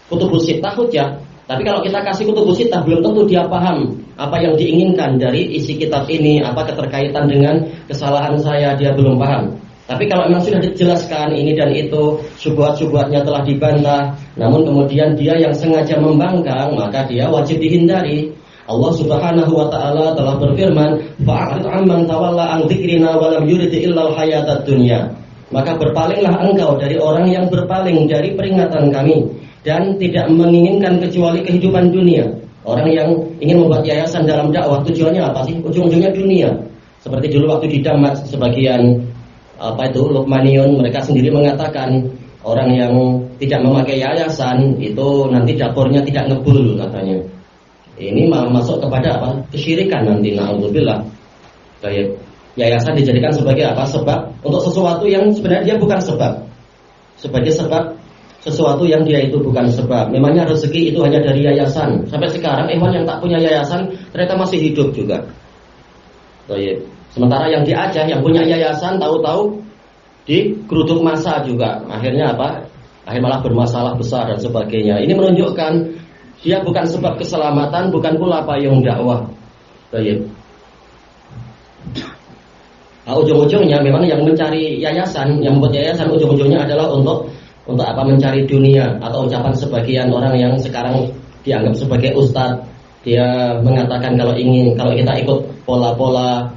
Kutubus sittah hujjah, tapi kalau kita kasih kutubus sittah belum tentu dia paham apa yang diinginkan dari isi kitab ini, apa keterkaitan dengan kesalahan saya, dia belum paham. Tapi kalau memang sudah dijelaskan ini dan itu, syubhat-syubhatnya telah dibantah, namun kemudian dia yang sengaja membangkang, maka dia wajib dihindari. Allah Subhanahu wa taala telah berfirman, "Fa'rid 'amman tawalla an dzikrina wa lam yurid illa al-hayatad dunya." Maka berpalinglah engkau dari orang yang berpaling dari peringatan kami dan tidak menginginkan kecuali kehidupan dunia. Orang yang ingin membuat yayasan dalam dakwah tujuannya apa sih? Ujung-ujungnya dunia. Seperti dulu waktu di Damas sebagian Lukmaniun mereka sendiri mengatakan orang yang tidak memakai yayasan itu nanti dapurnya tidak ngebul katanya. Ini malah masuk kepada apa? Kesyirikan nanti, na'udzubillah. Kayak yayasan dijadikan sebagai apa? Sebab untuk sesuatu yang sebenarnya dia bukan sebab. Sebagai sebab sesuatu yang dia itu bukan sebab. Memangnya rezeki itu hanya dari yayasan. Sampai sekarang ikhwan yang tak punya yayasan ternyata masih hidup juga. Kayak sementara yang diajak, yang punya yayasan tahu-tahu digeruduk massa juga. Akhirnya apa? Akhirnya malah bermasalah besar dan sebagainya. Ini menunjukkan dia bukan sebab keselamatan, bukan pula payung dakwah. Baik. Nah, ujung-ujungnya memang yang mencari yayasan, yang membuat yayasan ujung-ujungnya adalah untuk apa? Mencari dunia. Atau ucapan sebagian orang yang sekarang dianggap sebagai ustadz, dia mengatakan kalau kita ikut pola-pola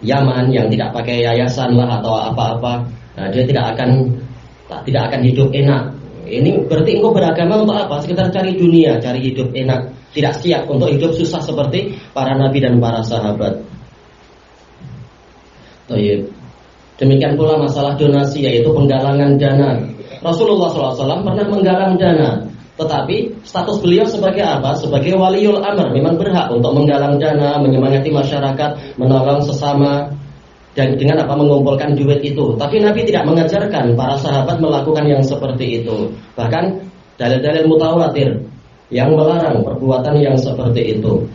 Yaman yang tidak pakai yayasan lah atau apa-apa, nah, dia tidak akan hidup enak. Ini berarti engkau beragama untuk apa? Sekedar cari dunia, cari hidup enak, tidak siap untuk hidup susah seperti para nabi dan para sahabat. Baik. Demikian pula masalah donasi, yaitu penggalangan dana. Rasulullah SAW pernah menggalang dana, tetapi status beliau sebagai apa? Sebagai waliul amr, memang berhak untuk menggalang dana, menyemangati masyarakat, menolong sesama, dan dengan apa? Mengumpulkan duit itu. Tapi Nabi tidak mengajarkan para sahabat melakukan yang seperti itu. Bahkan dalil-dalil mutawatir yang melarang perbuatan yang seperti itu.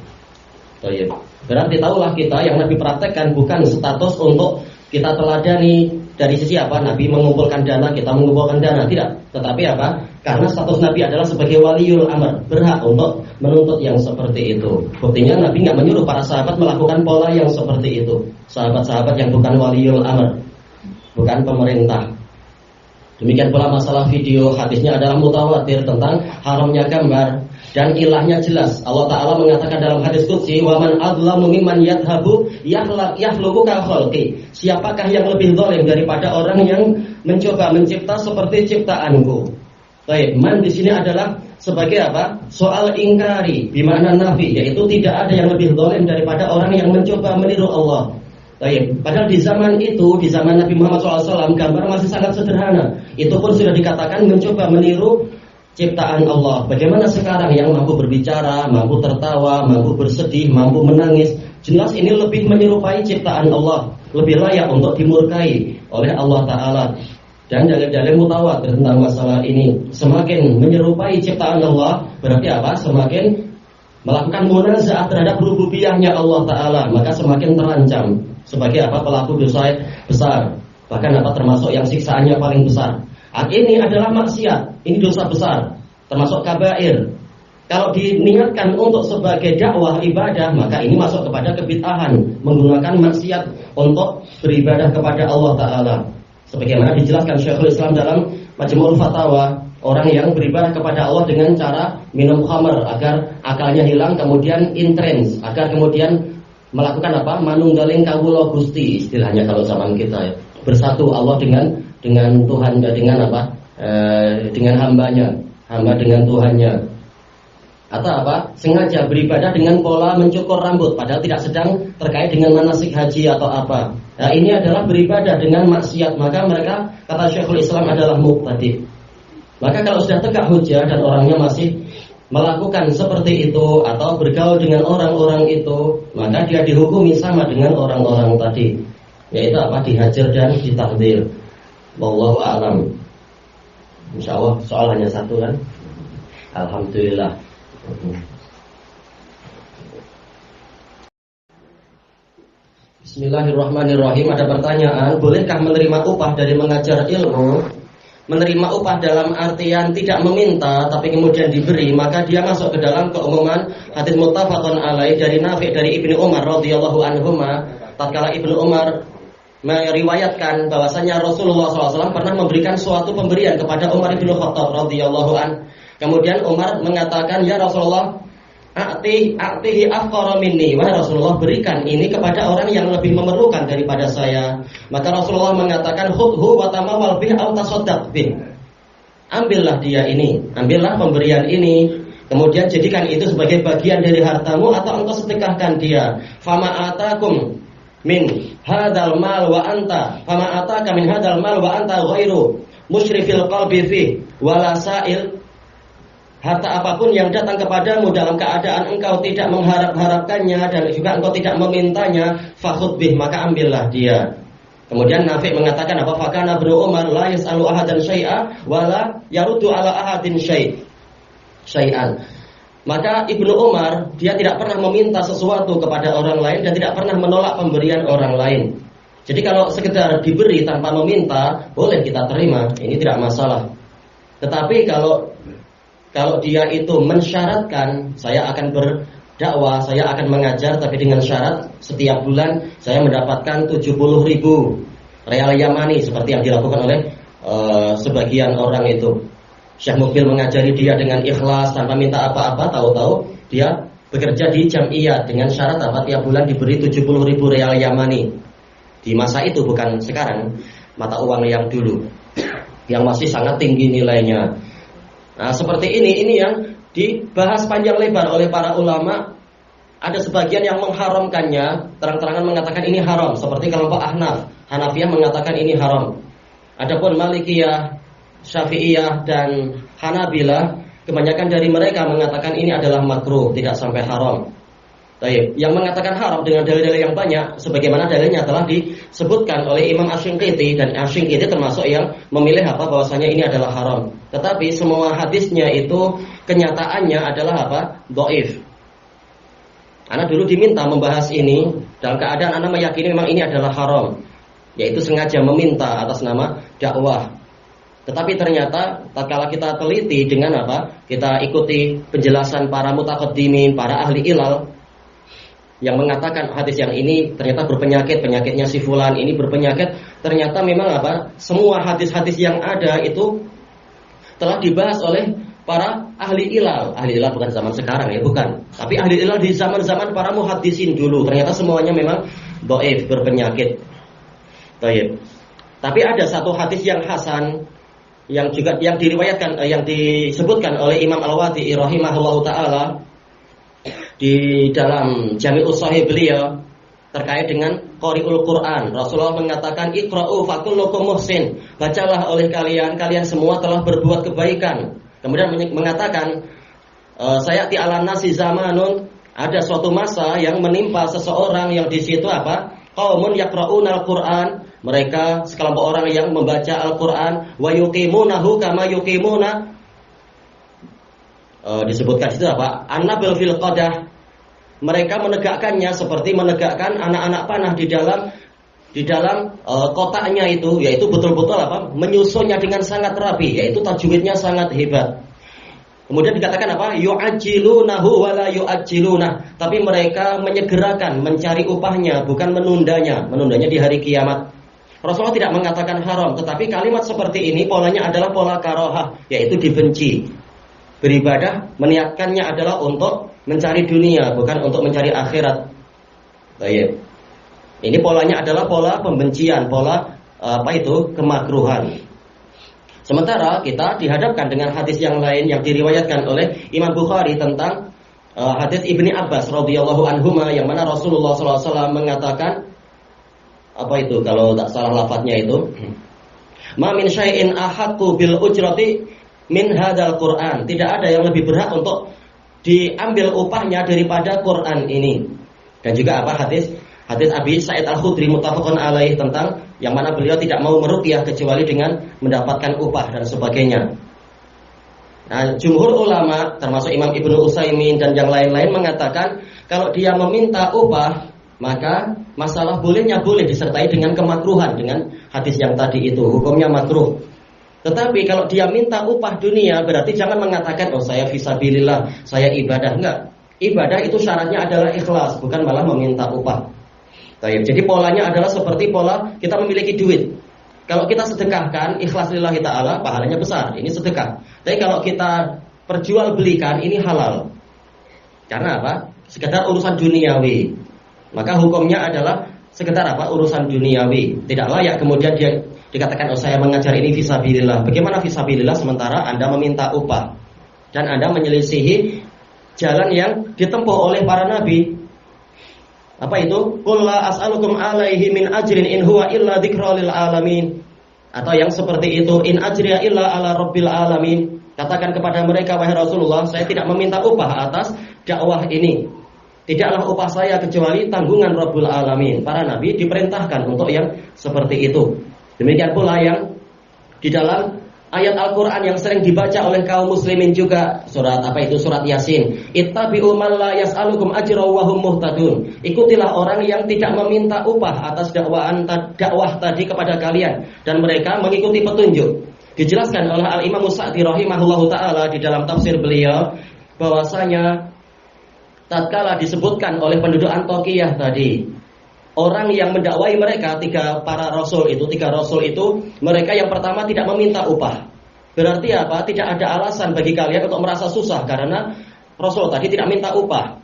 Baik. Berarti tahulah kita yang Nabi praktekkan bukan status untuk kita teladani dari sisi apa? Nabi mengumpulkan dana, kita mengumpulkan dana, tidak. Tetapi apa? Karena status Nabi adalah sebagai waliul amr, berhak untuk menuntut yang seperti itu. Buktinya Nabi nggak menyuruh para sahabat melakukan pola yang seperti itu. Sahabat-sahabat yang bukan waliul amr, bukan pemerintah. Demikian pula masalah video, hadisnya adalah mutawatir tentang haramnya gambar dan ilahnya jelas. Allah Ta'ala mengatakan dalam hadis qudsi, wa man adlamu mimman yadhabu yakhluqu ka khalqi. Siapakah yang lebih zalim daripada orang yang mencoba mencipta seperti ciptaanku? Baik, man di sini adalah sebagai apa? Soal ingkari, bimana nafi, yaitu tidak ada yang lebih zalim daripada orang yang mencoba meniru Allah. Baik, padahal di zaman itu, di zaman Nabi Muhammad SAW, gambar masih sangat sederhana. Itu pun sudah dikatakan mencoba meniru ciptaan Allah. Bagaimana sekarang yang mampu berbicara, mampu tertawa, mampu bersedih, mampu menangis? Jelas ini lebih menyerupai ciptaan Allah, lebih layak untuk dimurkai oleh Allah Ta'ala. Dan dalil-dalil mutawatir tentang masalah ini, semakin menyerupai ciptaan Allah, berarti apa? Semakin melakukan munazaah terhadap rububiyahnya Allah Ta'ala, maka semakin terancam sebagai apa? Pelaku dosa besar. Bahkan apa? Termasuk yang siksaannya paling besar. Ini adalah maksiat, ini dosa besar, termasuk kabair. Kalau diniatkan untuk sebagai dakwah ibadah, maka ini masuk kepada kebid'ahan, menggunakan maksiat untuk beribadah kepada Allah Ta'ala. Sebagaimana dijelaskan Syekhul Islam dalam Majmu'ul Fatawa, orang yang beribadah kepada Allah dengan cara minum khamr agar akalnya hilang, kemudian intrens, agar kemudian melakukan apa? Manunggaling kawula Gusti, istilahnya kalau zaman kita ya. Bersatu Allah dengan Tuhan, dengan apa? Dengan hambanya, hamba dengan Tuhannya. Atau apa? Sengaja beribadah dengan pola mencukur rambut, padahal tidak sedang terkait dengan manasik haji atau apa. Nah, ini adalah beribadah dengan maksiat, maka mereka, kata Syekhul Islam, adalah mubtadi'. Maka kalau sudah tegak hujah dan orangnya masih melakukan seperti itu atau bergaul dengan orang-orang itu, maka dia dihukumi sama dengan orang-orang tadi, yaitu apa? Dihajar dan ditakdir. Wallahu a'lam. Insyaallah soal hanya satu kan? Alhamdulillah. Bismillahirrahmanirrahim. Ada pertanyaan, bolehkah menerima upah dari mengajar ilmu? Menerima upah dalam artian tidak meminta tapi kemudian diberi, maka dia masuk ke dalam keumuman hadits muttafaqun alaih dari Nafi' dari Ibnu Umar radhiyallahu anhuma. Tatkala Ibnu Umar meriwayatkan bahwasanya Rasulullah SAW pernah memberikan suatu pemberian kepada Umar bin Khattab radhiyallahu an. Kemudian Umar mengatakan, ya Rasulullah, a'tihi afqara minni, wahai Rasulullah, berikan ini kepada orang yang lebih memerlukan daripada saya. Maka Rasulullah mengatakan, khudhu wa tamawwal bih aw tasaddaq bih. Ambillah dia ini, ambillah pemberian ini, kemudian jadikan itu sebagai bagian dari hartamu atau engkau sedekahkan dia. Fama atakum min hadzal mal wa anta, fama ataka min hadzal mal wa anta ghairu musyrifil qalbi fi wala sa'il. Harta apapun yang datang kepadamu dalam keadaan engkau tidak mengharap-harapkannya dan juga engkau tidak memintanya, fakhudh bih, maka ambillah dia. Kemudian Nafi' mengatakan apa? Fakana Ibnu Umar la yas'alu ahadan syai'a wala yaruddu ala ahadin syai'an. Maka Ibnu Umar dia tidak pernah meminta sesuatu kepada orang lain dan tidak pernah menolak pemberian orang lain. Jadi kalau sekedar diberi tanpa meminta, boleh kita terima, ini tidak masalah. Tetapi kalau dia itu mensyaratkan, saya akan berdakwah, saya akan mengajar, tapi dengan syarat setiap bulan saya mendapatkan 70.000 real Yamani, seperti yang dilakukan oleh sebagian orang itu. Syekh Mukbil mengajari dia dengan ikhlas tanpa minta apa-apa, tahu-tahu dia bekerja di Jam'iyah dengan syarat apa? Tiap bulan diberi 70.000 real Yamani. Di masa itu, bukan sekarang, mata uang yang dulu, yang masih sangat tinggi nilainya. Nah, seperti ini yang dibahas panjang lebar oleh para ulama. Ada sebagian yang mengharamkannya, terang-terangan mengatakan ini haram, seperti kelompok Ahnaf. Hanafiyah mengatakan ini haram. Adapun Malikiyah, Syafi'iyah dan Hanabilah, kebanyakan dari mereka mengatakan ini adalah makruh, tidak sampai haram. Baik, yang mengatakan haram dengan dalil-dalil yang banyak, sebagaimana dalilnya telah disebutkan oleh Imam Asy-Shinqiti, dan Asy-Shinqiti termasuk yang memilih bahwasanya ini adalah haram. Tetapi semua hadisnya itu kenyataannya adalah dhaif. Anak dulu diminta membahas ini dalam keadaan anak meyakini memang ini adalah haram, yaitu sengaja meminta atas nama dakwah. Tetapi ternyata tatkala kita teliti dengan kita ikuti penjelasan para mutaqaddimin, para ahli ilal yang mengatakan hadis yang ini ternyata berpenyakit, penyakitnya si fulan ini berpenyakit, ternyata memang semua hadis-hadis yang ada itu telah dibahas oleh para ahli ilal. Ahli ilal bukan zaman sekarang ya, bukan. Tapi ahli ilal di zaman-zaman para muhaddisin dulu, ternyata semuanya memang dhaif, berpenyakit. Baik. Tapi ada satu hadis yang hasan yang juga yang diriwayatkan, yang disebutkan oleh Imam Al-Wadi'i rahimahullahu taala di dalam Jami'us Shahih beliau terkait dengan Qari'ul Quran. Rasulullah mengatakan iqra'u fakullukum muhsin, bacalah oleh kalian semua telah berbuat kebaikan. Kemudian mengatakan sayati 'alan nasi zamanun, ada suatu masa yang menimpa seseorang yang di situ qaumun yaqra'unal Quran, mereka sekelompok orang yang membaca Al-Quran, wa yuqimunahu kama yuqimuna, disebutkan situ an-nabil fil qadah, mereka menegakkannya seperti menegakkan anak-anak panah di dalam kotaknya itu, yaitu betul-betul menyusunnya dengan sangat rapi, yaitu tajwidnya sangat hebat. Kemudian dikatakan yu'ajjilunahu wa la yu'ajjilunah, tapi mereka menyegerakan mencari upahnya, bukan menundanya di hari kiamat. Rasulullah tidak mengatakan haram, tetapi kalimat seperti ini polanya adalah pola karohah, yaitu dibenci. Beribadah meniatkannya adalah untuk mencari dunia, bukan untuk mencari akhirat. Baik. Ini polanya adalah pola pembencian, pola kemakruhan. Sementara kita dihadapkan dengan hadis yang lain yang diriwayatkan oleh Imam Bukhari tentang hadis Ibni Abbas radhiyallahu anhuma, yang mana Rasulullah SAW mengatakan kalau tak salah lafadznya itu, ma min syai'in ahaqqu bil ujrati min hadzal Quran, tidak ada yang lebih berhak untuk diambil upahnya daripada Quran ini. Dan juga hadis Abi Sa'id Al-Khudri muttafaqun alaih, tentang yang mana beliau tidak mau meruqyah kecuali dengan mendapatkan upah dan sebagainya. Nah, jumhur ulama termasuk Imam Ibnu Utsaimin dan yang lain-lain mengatakan kalau dia meminta upah, maka masalah bolehnya boleh disertai dengan kemakruhan, dengan hadis yang tadi itu hukumnya makruh. Tetapi kalau dia minta upah dunia, berarti jangan mengatakan saya fisabilillah, saya ibadah. Enggak. Ibadah itu syaratnya adalah ikhlas, bukan malah meminta upah. Jadi polanya adalah seperti pola kita memiliki duit. Kalau kita sedekahkan ikhlas lillahi ta'ala, pahalanya besar, ini sedekah. Tapi kalau kita perjualbelikan, ini halal. Karena sekedar urusan duniawi. Maka hukumnya adalah sekedar urusan duniawi. Tidak layak kemudian dia dikatakan saya mengajar ini fisabilillah. Bagaimana fisabilillah sementara Anda meminta upah dan Anda menyelisihi jalan yang ditempuh oleh para nabi. Qul la as'alukum alaihi min ajrin in huwa illa dzikra lil alamin. Atau yang seperti itu, in ajriya illa ala rabbil alamin. Katakan kepada mereka, wahai Rasulullah, saya tidak meminta upah atas dakwah ini. Tidaklah upah saya kecuali tanggungan Rabbul Alamin. Para nabi diperintahkan untuk yang seperti itu. Demikian pula yang di dalam ayat Al-Quran yang sering dibaca oleh kaum muslimin juga, surat surat Yasin. Ittabi'u man la yas'alukum ajra wa hum muhtadun. Ikutilah orang yang tidak meminta upah atas dakwah tadi kepada kalian dan mereka mengikuti petunjuk. Dijelaskan oleh Al-Imam Sa'di rahimahullahu taala di dalam tafsir beliau bahwasanya tatkala disebutkan oleh penduduk Antokiyah tadi, orang yang mendakwai mereka tiga rasul itu mereka yang pertama tidak meminta upah. Berarti tidak ada alasan bagi kalian untuk merasa susah karena Rasul tadi tidak minta upah,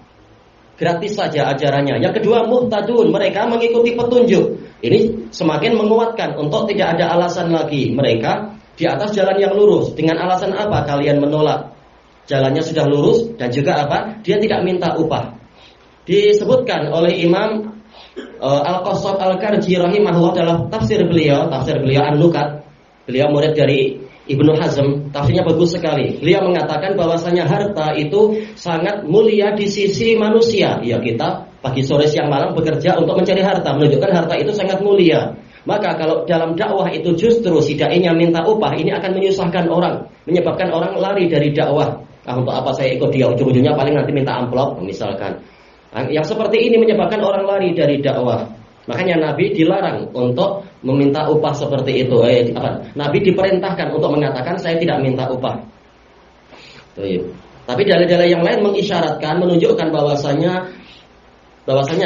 gratis saja ajarannya. Yang kedua, muhtadun, mereka mengikuti petunjuk. Ini semakin menguatkan untuk tidak ada alasan lagi mereka di atas jalan yang lurus. Dengan alasan apa kalian menolak? Jalannya sudah lurus dan juga apa? Dia tidak minta upah. Disebutkan oleh Imam Al-Qassab Al-Karji rahimahullah dalam tafsir beliau An-Nukat. Beliau murid dari Ibnu Hazm, tafsirnya bagus sekali. Beliau mengatakan bahwasanya harta itu sangat mulia di sisi manusia. Ya, kita pagi sore siang malam bekerja untuk mencari harta, menunjukkan harta itu sangat mulia. Maka kalau dalam dakwah itu justru si dai-nya minta upah, ini akan menyusahkan orang, menyebabkan orang lari dari dakwah. Untuk apa saya ikut dia, ujung-ujungnya paling nanti minta amplop misalkan. Yang seperti ini menyebabkan orang lari dari dakwah. Makanya Nabi dilarang untuk meminta upah seperti itu. Nabi diperintahkan untuk mengatakan saya tidak minta upah. Tapi dalil-dalil yang lain mengisyaratkan, menunjukkan bahwasanya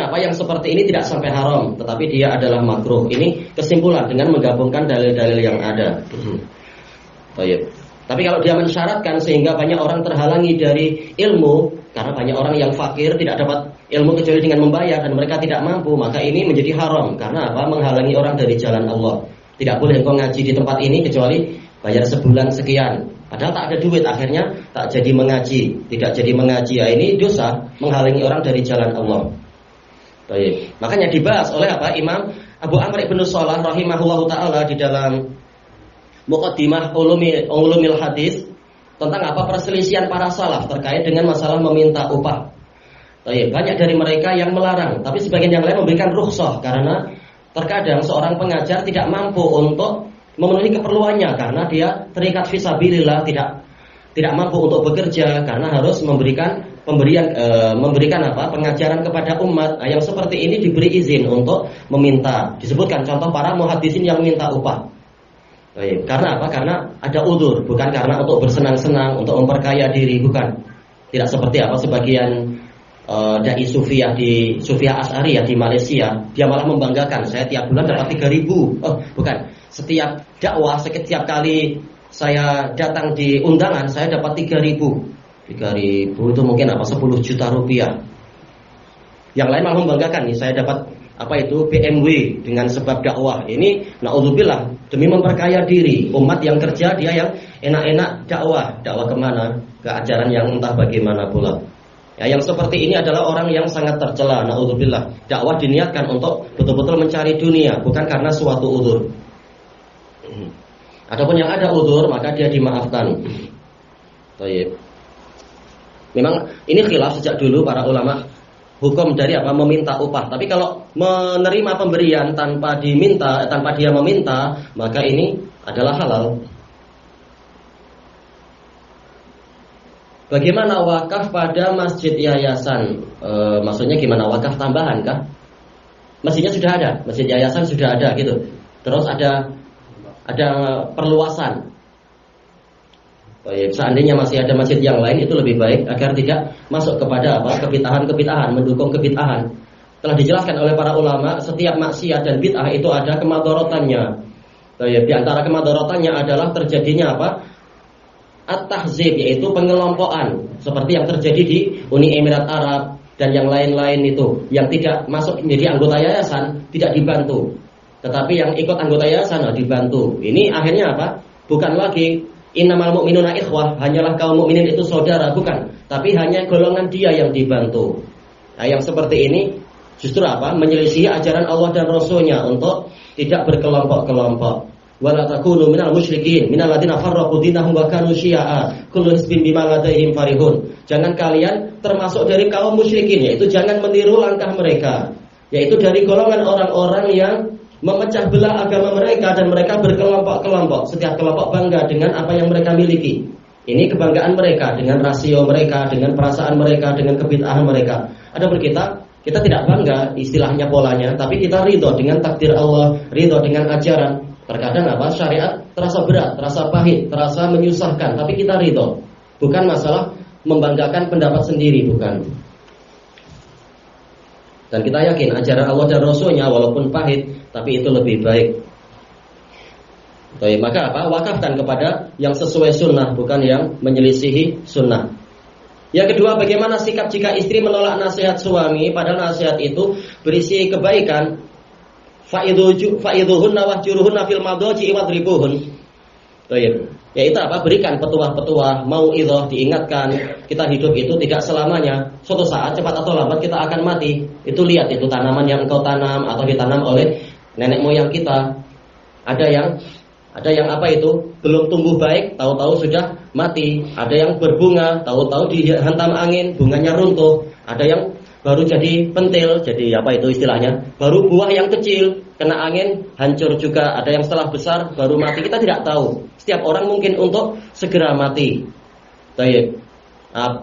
apa yang seperti ini tidak sampai haram, tetapi dia adalah makruh. Ini kesimpulan dengan menggabungkan dalil-dalil yang ada. Tapi kalau dia mensyaratkan sehingga banyak orang terhalangi dari ilmu, karena banyak orang yang fakir tidak dapat ilmu kecuali dengan membayar dan mereka tidak mampu, maka ini menjadi haram. Karena apa? Menghalangi orang dari jalan Allah. Tidak boleh engkau ngaji di tempat ini kecuali bayar sebulan sekian. Padahal tak ada duit, akhirnya tak jadi mengaji, tidak jadi mengaji. Ya, ini dosa, menghalangi orang dari jalan Allah. Makanya dibahas oleh apa? Imam Abu Amr ibn Shalah rahimahullahu taala di dalam Muqaddimah Ulumil Hadis tentang apa perselisihan para salaf terkait dengan masalah meminta upah. Banyak dari mereka yang melarang, tapi sebagian yang lain memberikan rukhsah karena terkadang seorang pengajar tidak mampu untuk memenuhi keperluannya karena dia terikat fisabilillah, tidak mampu untuk bekerja karena harus memberikan pengajaran kepada umat. Yang seperti ini diberi izin untuk meminta. Disebutkan contoh para muhaddisin yang minta upah. Karena apa? Karena ada udzur, bukan karena untuk bersenang-senang, untuk memperkaya diri, bukan. Tidak seperti apa sebagian dai Sufiah di Sufiah Asy'ariyah di Malaysia, dia malah membanggakan, saya tiap bulan dapat 3.000. Bukan. Setiap dakwah, setiap kali saya datang di undangan, saya dapat 3.000. 3.000 itu mungkin apa? 10 juta rupiah. Yang lain malah membanggakan, nih saya dapat BMW dengan sebab dakwah. Ini naudzubillah, demi memperkaya diri. Umat yang kerja, dia yang enak-enak dakwah kemana? Ke ajaran yang entah bagaimana pula. Ya, yang seperti ini adalah orang yang sangat tercela. Naudzubillah, dakwah diniatkan untuk betul-betul mencari dunia, bukan karena suatu udzur. Adapun yang ada udzur, maka dia dimaafkan. Memang ini khilaf sejak dulu para ulama hukum dari apa? Meminta upah. Tapi kalau menerima pemberian tanpa dia meminta, maka ini adalah halal. Bagaimana wakaf pada masjid yayasan? Maksudnya gimana? Wakaf tambahan kah? Masjidnya sudah ada, masjid yayasan sudah ada gitu. Terus ada perluasan. Seandainya masih ada masjid yang lain, itu lebih baik agar tidak masuk kepada kebid'ahan, mendukung kebid'ahan. Telah dijelaskan oleh para ulama, setiap maksiat dan bid'ah itu ada kemadaratannya. Di antara kemadaratannya adalah terjadinya at-tahzib, yaitu pengelompokan, seperti yang terjadi di Uni Emirat Arab dan yang lain-lain itu, yang tidak masuk menjadi anggota yayasan tidak dibantu, tetapi yang ikut anggota yayasan dibantu. Ini akhirnya apa? Bukan lagi innamal mu'minuna ikhwah, hanyalah kaum mukminin itu saudara, bukan, tapi hanya golongan dia yang dibantu. Nah, yang seperti ini justru apa? Menyelisihi ajaran Allah dan Rasulnya untuk tidak berkelompok-kelompok. Wala takunu minal musyrikin minal ladzina farraqu dinahum wa kanu syi'a kullu hizbin bima ladaihim farihun. Jangan kalian termasuk dari kaum musyrikin, yaitu jangan meniru langkah mereka, yaitu dari golongan orang-orang yang memecah belah agama mereka dan mereka berkelompok-kelompok. Setiap kelompok bangga dengan apa yang mereka miliki. Ini kebanggaan mereka dengan rasio mereka, dengan perasaan mereka, dengan kebid'ahan mereka. Adapun kita tidak bangga istilahnya polanya, tapi kita ridho dengan takdir Allah, ridho dengan ajaran. Terkadang syariat terasa berat, terasa pahit, terasa menyusahkan, tapi kita ridho. Bukan masalah membanggakan pendapat sendiri, bukan. Dan kita yakin ajaran Allah dan Rasulnya walaupun pahit, tapi itu lebih baik. Maka wakafkan kepada yang sesuai sunnah, bukan yang menyelisihi sunnah. Yang kedua, bagaimana sikap jika istri menolak nasihat suami, padahal nasihat itu berisi kebaikan. Fa'idhuhunna wahjuruhunna fil madhaji wadribuhun. Yaitu apa? Berikan petuah-petuah, mau'izah, diingatkan. Kita hidup itu tidak selamanya. Suatu saat cepat atau lambat kita akan mati. Itu lihat itu tanaman yang engkau tanam atau ditanam oleh nenek moyang kita. Ada yang apa itu? Belum tumbuh baik, tahu-tahu sudah mati. Ada yang berbunga, tahu-tahu dihantam angin, bunganya runtuh. Ada yang baru jadi pentil, jadi apa itu istilahnya? Baru buah yang kecil, kena angin, hancur juga. Ada yang setelah besar, baru mati. Kita tidak tahu. Setiap orang mungkin untuk segera mati.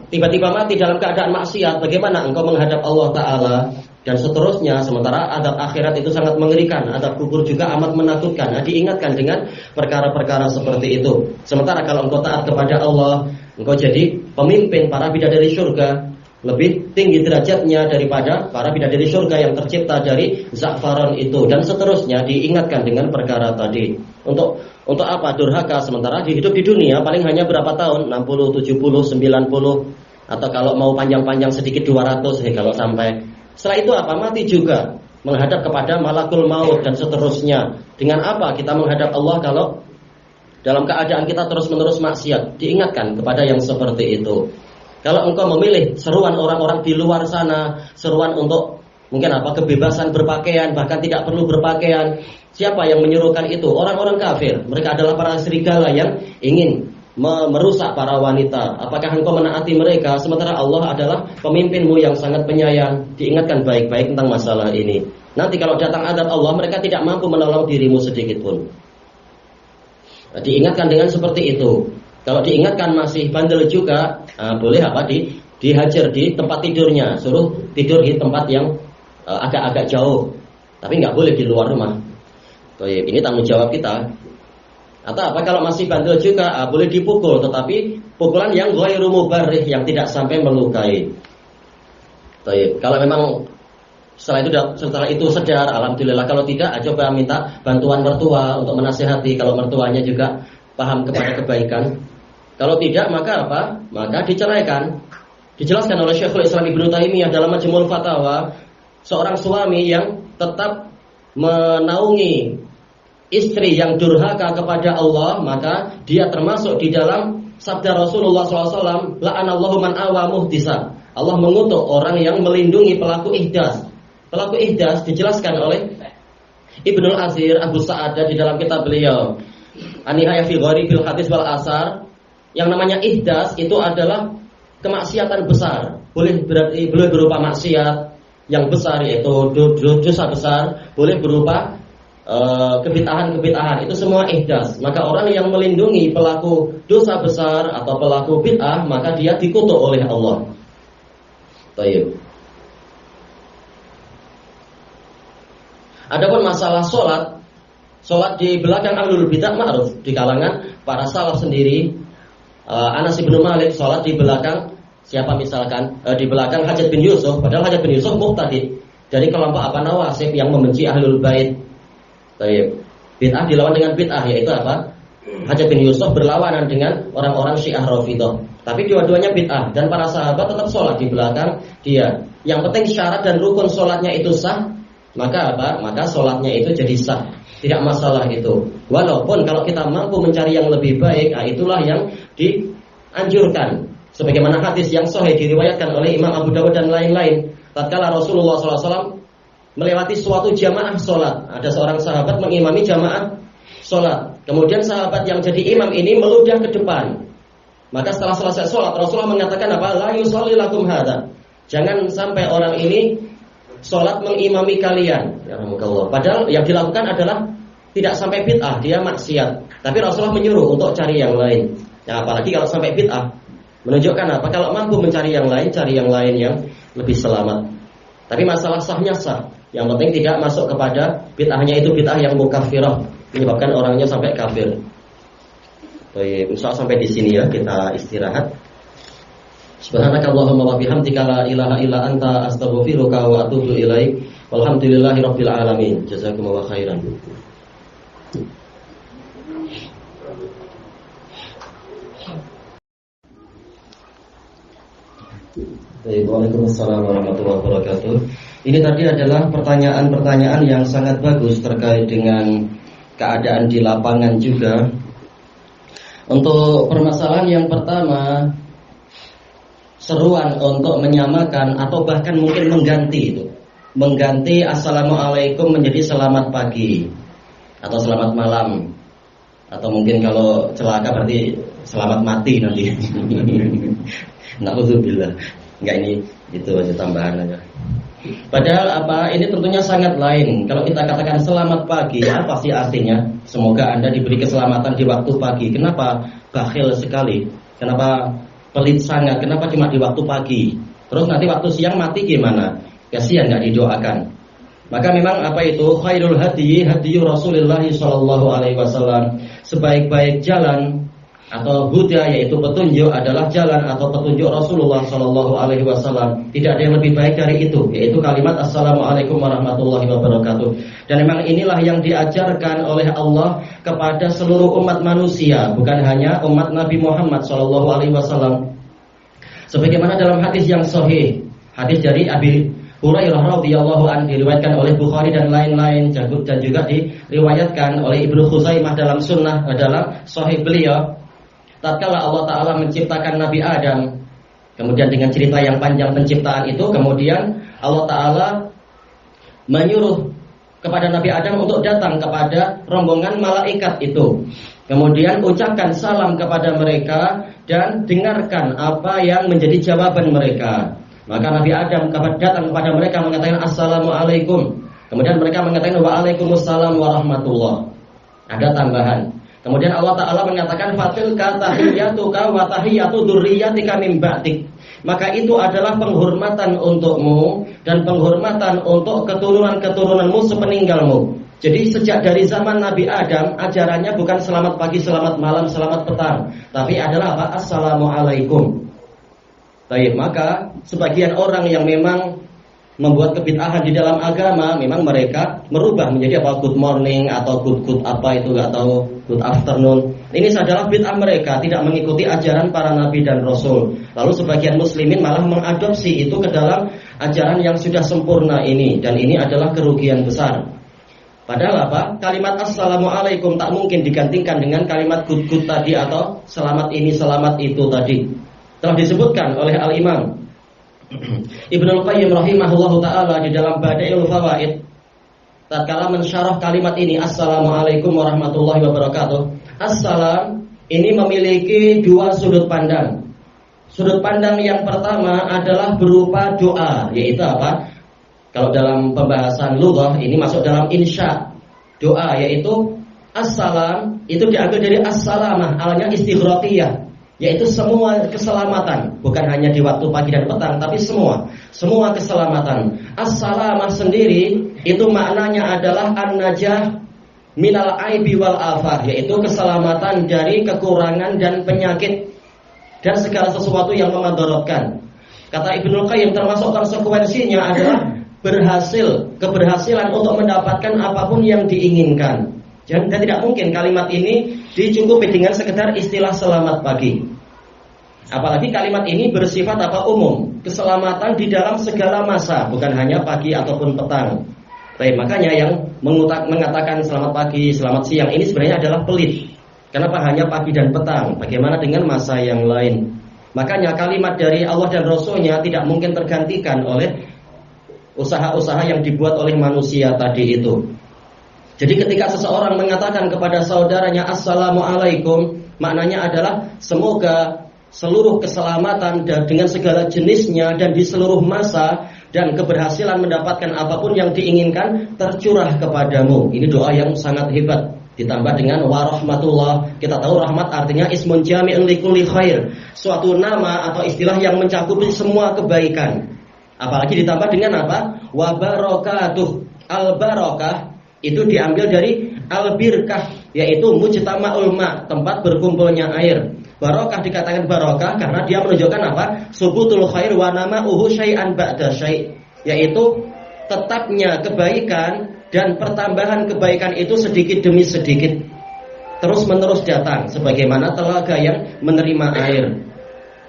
Tiba-tiba mati dalam keadaan maksiat. Bagaimana engkau menghadap Allah Ta'ala? Dan seterusnya. Sementara adab akhirat itu sangat mengerikan. Adab kubur juga amat menakutkan. Diingatkan dengan perkara-perkara seperti itu. Sementara kalau engkau taat kepada Allah, engkau jadi pemimpin para bidadari surga, lebih tinggi derajatnya daripada para bidadari surga yang tercipta dari za'faran itu. Dan seterusnya diingatkan dengan perkara tadi. Untuk apa durhaka? Sementara hidup di dunia paling hanya berapa tahun? 60, 70, 90. Atau kalau mau panjang-panjang sedikit 200 kalau sampai. Setelah itu apa? Mati juga. Menghadap kepada malakul maut dan seterusnya. Dengan apa kita menghadap Allah kalau dalam keadaan kita terus-menerus maksiat? Diingatkan kepada yang seperti itu. Kalau engkau memilih seruan orang-orang di luar sana, seruan untuk mungkin apa? Kebebasan berpakaian, bahkan tidak perlu berpakaian. Siapa yang menyuruhkan itu? Orang-orang kafir. Mereka adalah para serigala yang ingin merusak para wanita. Apakah engkau menaati mereka? Sementara Allah adalah pemimpinmu yang sangat penyayang. Diingatkan baik-baik tentang masalah ini. Nanti kalau datang adab Allah, mereka tidak mampu menolong dirimu sedikit pun. Diingatkan dengan seperti itu. Kalau diingatkan masih bandel juga, boleh apa? Dihajar di tempat tidurnya, suruh tidur di tempat yang agak-agak jauh. Tapi nggak boleh di luar rumah. Ini tanggung jawab kita. Atau apa kalau masih bandel juga, boleh dipukul, tetapi pukulan yang ghairu mubarrih, yang tidak sampai melukai. Kalau memang setelah itu sadar, alhamdulillah. Kalau tidak, coba minta bantuan mertua untuk menasihati. Kalau mertuanya juga paham kepada kebaikan. Kalau tidak, maka apa? Maka diceraikan. Dijelaskan oleh Syekhul Islam Ibnu Taimiyah dalam Majmu'ul Fatawa, seorang suami yang tetap menaungi istri yang durhaka kepada Allah, maka dia termasuk di dalam sabda Rasulullah SAW, la'anallahu man awa muhdisa. Allah mengutuk orang yang melindungi pelaku ihdas. Pelaku ihdas dijelaskan oleh Ibnul Azir Abu Sa'adah di dalam kitab beliau An-Nihayah fi Gharibil Hadis wal Asar. Yang namanya ihdas itu adalah kemaksiatan besar. Boleh berupa maksiat yang besar, yaitu dosa besar. Boleh berupa kebid'ahan-kebid'ahan. Itu semua ihdas. Maka orang yang melindungi pelaku dosa besar atau pelaku bid'ah, maka dia dikutuk oleh Allah. Baik. Adapun masalah Sholat di belakang ahlul bid'ah ma'ruf di kalangan para salaf sendiri. Anas bin Malik sholat di belakang siapa misalkan? Di belakang Hajjaj bin Yusuf. Padahal Hajjaj bin Yusuf muqtadi dari kelompok apa? Nawasib yang membenci ahlul bait. Bid'ah dilawan dengan bid'ah, yaitu apa? Hajjaj bin Yusuf berlawanan dengan orang-orang Syiah Rafidhah. Tapi dua-duanya bid'ah dan para sahabat tetap sholat di belakang dia. Yang penting syarat dan rukun sholatnya itu sah, maka apa? Maka sholatnya itu jadi sah. Tidak masalah itu. Walaupun kalau kita mampu mencari yang lebih baik, itulah yang dianjurkan. Sebagaimana hadis yang sahih diriwayatkan oleh Imam Abu Dawud dan lain-lain. Tatkala Rasulullah SAW melewati suatu jamaah sholat, ada seorang sahabat mengimami jamaah sholat. Kemudian sahabat yang jadi imam ini meludah ke depan. Maka setelah selesai sholat, Rasulullah mengatakan apa? La yusolli lakum hadza. Jangan sampai orang ini sholat mengimami kalian. Ya rahmukallah. Padahal yang dilakukan adalah tidak sampai bid'ah, dia maksiat. Tapi Rasulullah menyuruh untuk cari yang lain. Ya, apalagi kalau sampai bid'ah, menunjukkan apa? Kalau mampu mencari yang lain, cari yang lain yang lebih selamat. Tapi masalah sahnya sah. Yang penting tidak masuk kepada bid'ahnya itu bid'ah yang mukaffirah, menyebabkan orangnya sampai kafir. Baik, insya Allah sampai di sini ya, kita istirahat. Subhanakallahumma wa bihamdika la ilaha illa anta astaghfiruka wa atubu ilaik. Walhamdulillahirabbil alamin. Jazakumullahu khairan. Waalaikumsalam warahmatullahi wabarakatuh. Ini tadi adalah pertanyaan-pertanyaan yang sangat bagus terkait dengan keadaan di lapangan juga. Untuk permasalahan yang pertama, seruan untuk menyamakan atau bahkan mungkin mengganti itu. Mengganti assalamualaikum menjadi selamat pagi atau selamat malam. Atau mungkin kalau celaka berarti selamat mati nanti. Na'udzubillah. Enggak, ini itu aja tambahan aja. Padahal ini tentunya sangat lain. Kalau kita katakan selamat pagi, apa sih artinya? Semoga Anda diberi keselamatan di waktu pagi. Kenapa bakhil sekali? Kenapa pelit sangat? Kenapa cuma di waktu pagi? Terus nanti waktu siang mati gimana? Kasihan nggak didoakan. Maka memang khairul hadiyi Rasulullah sallallahu alaihi wasallam. Sebaik-baik jalan atau huda, yaitu petunjuk, adalah jalan atau petunjuk Rasulullah sallallahu alaihi wasallam. Tidak ada yang lebih baik dari itu, yaitu kalimat assalamualaikum warahmatullahi wabarakatuh. Dan memang inilah yang diajarkan oleh Allah kepada seluruh umat manusia, bukan hanya umat Nabi Muhammad sallallahu alaihi wasallam. Sebagaimana dalam hadis yang sahih, hadis dari Abi Hurairah radhiyallahu anhu, diriwayatkan oleh Bukhari dan lain-lain, dan juga diriwayatkan oleh Ibnu Khuzaimah dalam sunnah, dalam sahih beliau. Tatkala Allah Ta'ala menciptakan Nabi Adam, kemudian dengan cerita yang panjang penciptaan itu, kemudian Allah Ta'ala menyuruh kepada Nabi Adam untuk datang kepada rombongan malaikat itu. Kemudian ucapkan salam kepada mereka dan dengarkan apa yang menjadi jawaban mereka. Maka Nabi Adam datang kepada mereka mengatakan assalamualaikum. Kemudian mereka mengatakan waalaikumsalam warahmatullah. Ada tambahan. Kemudian Allah Ta'ala mengatakan fatilka tahiyyatuka wa tahiyyatu dzurriyyatika min ba'dik. Maka itu adalah penghormatan untukmu dan penghormatan untuk keturunan-keturunanmu sepeninggalmu. Jadi sejak dari zaman Nabi Adam, ajarannya bukan selamat pagi, selamat malam, selamat petang, tapi adalah apa? Assalamualaikum. Baik, maka sebagian orang yang memang membuat kebid'ahan di dalam agama, memang mereka merubah menjadi apa, good morning atau good apa itu, atau good afternoon. Ini adalah bid'ah mereka, tidak mengikuti ajaran para nabi dan rasul. Lalu sebagian muslimin malah mengadopsi itu ke dalam ajaran yang sudah sempurna ini, dan ini adalah kerugian besar. Padahal apa? Kalimat assalamualaikum tak mungkin digantikan dengan kalimat good tadi atau selamat ini selamat itu tadi. Telah disebutkan oleh Al-Imam Ibnul Qayyim rahimahullahu ta'ala di dalam Bada'iul Fawaid, tatkala mensyarah kalimat ini assalamualaikum warahmatullahi wabarakatuh. Assalam ini memiliki dua sudut pandang. Sudut pandang yang pertama adalah berupa doa, yaitu apa? Kalau dalam pembahasan lughah ini masuk dalam insya, doa, yaitu assalam itu diambil dari assalamah, alnya istighraqiyah, yaitu semua keselamatan, bukan hanya di waktu pagi dan petang, tapi semua keselamatan. As-salamah sendiri itu maknanya adalah an-najah minal aibi wal afar, yaitu keselamatan dari kekurangan dan penyakit dan segala sesuatu yang memadaratkan. Kata Ibnu Qayyim, termasuk konsekuensinya adalah keberhasilan untuk mendapatkan apapun yang diinginkan. Dan tidak mungkin kalimat ini dicukupi dengan sekedar istilah selamat pagi. Apalagi kalimat ini bersifat umum, keselamatan di dalam segala masa, bukan hanya pagi ataupun petang. Baik, makanya yang mengatakan selamat pagi, selamat siang ini sebenarnya adalah pelit. Kenapa hanya pagi dan petang? Bagaimana dengan masa yang lain? Makanya kalimat dari Allah dan Rasulnya tidak mungkin tergantikan oleh usaha-usaha yang dibuat oleh manusia tadi itu. Jadi ketika seseorang mengatakan kepada saudaranya assalamualaikum, maknanya adalah semoga seluruh keselamatan dan dengan segala jenisnya dan di seluruh masa dan keberhasilan mendapatkan apapun yang diinginkan tercurah kepadamu. Ini doa yang sangat hebat. Ditambah dengan warahmatullah. Kita tahu rahmat artinya ismun jami'un likulli khair, suatu nama atau istilah yang mencakupi semua kebaikan. Apalagi ditambah dengan apa? Wabarakatuh. Al-barakah itu diambil dari al-birkah, yaitu mujtama'ul ma, tempat berkumpulnya air. Barokah dikatakan barokah karena dia menunjukkan apa? Subutul khair wa nama'uhu syai'an ba'da syai', yaitu tetapnya kebaikan dan pertambahan kebaikan itu sedikit demi sedikit terus menerus datang sebagaimana telaga yang menerima air.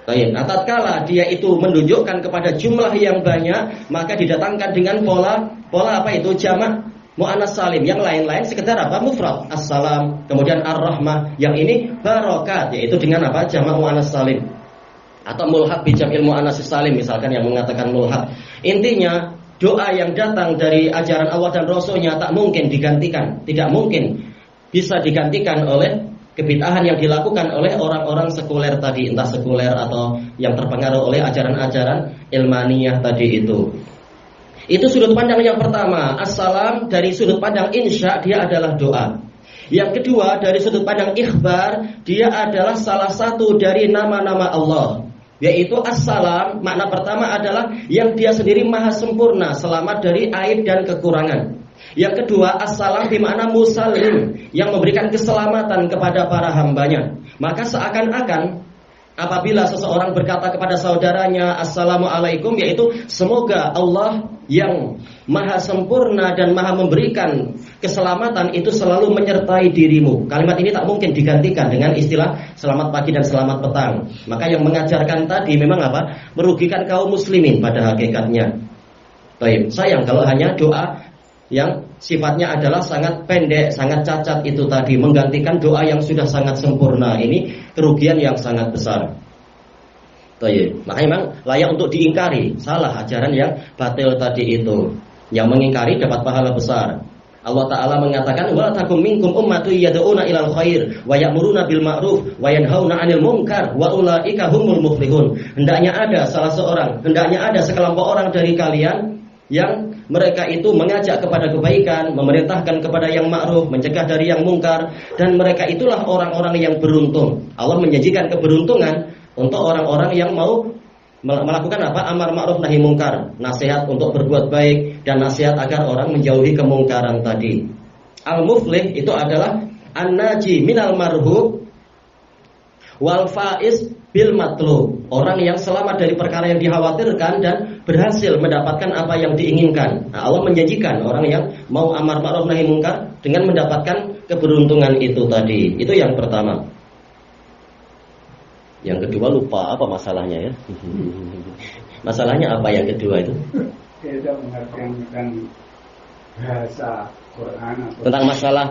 Baik, nah tatkala dia itu menunjukkan kepada jumlah yang banyak, maka didatangkan dengan pola apa itu jamak. mu'annas salim. Yang lain-lain sekedar apa? Mufrad, assalam. Kemudian ar-rahmah. Yang ini barokat, yaitu dengan apa? Jamak mu'annas salim. Atau mulhaq bi jam'il mu'annas salim, misalkan yang mengatakan mulhaq. Intinya doa yang datang dari ajaran Allah dan Rasulnya tak mungkin digantikan. Tidak mungkin bisa digantikan oleh kebid'ahan yang dilakukan oleh orang-orang sekuler tadi, entah sekuler atau yang terpengaruh oleh ajaran-ajaran ilmaniyah tadi itu. Itu sudut pandang yang pertama. Assalam dari sudut pandang insya, dia adalah doa. Yang kedua, dari sudut pandang ikhbar, dia adalah salah satu dari nama-nama Allah, yaitu assalam. Makna pertama adalah yang dia sendiri maha sempurna, selamat dari aib dan kekurangan. Yang kedua, assalam bermakna musallim, yang memberikan keselamatan kepada para hambanya. Maka seakan-akan apabila seseorang berkata kepada saudaranya assalamualaikum, yaitu semoga Allah yang maha sempurna dan maha memberikan keselamatan itu selalu menyertai dirimu. Kalimat ini tak mungkin digantikan dengan istilah selamat pagi dan selamat petang. Maka yang mengajarkan tadi memang apa? Merugikan kaum muslimin pada hakikatnya. Baik, sayang kalau hanya doa yang sifatnya adalah sangat pendek, sangat cacat itu tadi, menggantikan doa yang sudah sangat sempurna. Ini kerugian yang sangat besar. Makanya memang layak untuk diingkari. Salah ajaran yang batil tadi itu. Yang mengingkari dapat pahala besar. Allah Ta'ala mengatakan wa takum minkum ummatun yad'una ilal khair wa ya'muruna bil ma'ruf wa yanhauna 'anil munkar wa ulaika humul muflihun. Hendaknya ada sekelompok orang dari kalian yang mereka itu mengajak kepada kebaikan, memerintahkan kepada yang ma'ruf, mencegah dari yang mungkar, dan mereka itulah orang-orang yang beruntung. Allah menjanjikan keberuntungan untuk orang-orang yang mau melakukan apa? Amar ma'ruf nahi mungkar, nasihat untuk berbuat baik dan nasihat agar orang menjauhi kemungkaran tadi. Al-muflih itu adalah an-naji minal marhub wal faiz bil matlub, orang yang selamat dari perkara yang dikhawatirkan dan berhasil mendapatkan apa yang diinginkan. Nah, Allah menjanjikan orang yang mau amar ma'ruf nahi mungkar dengan mendapatkan keberuntungan itu tadi. Itu yang pertama. Yang kedua lupa apa masalahnya ya? Masalahnya apa yang kedua itu? Kita mengertikan bahasa Quran atau tentang masalah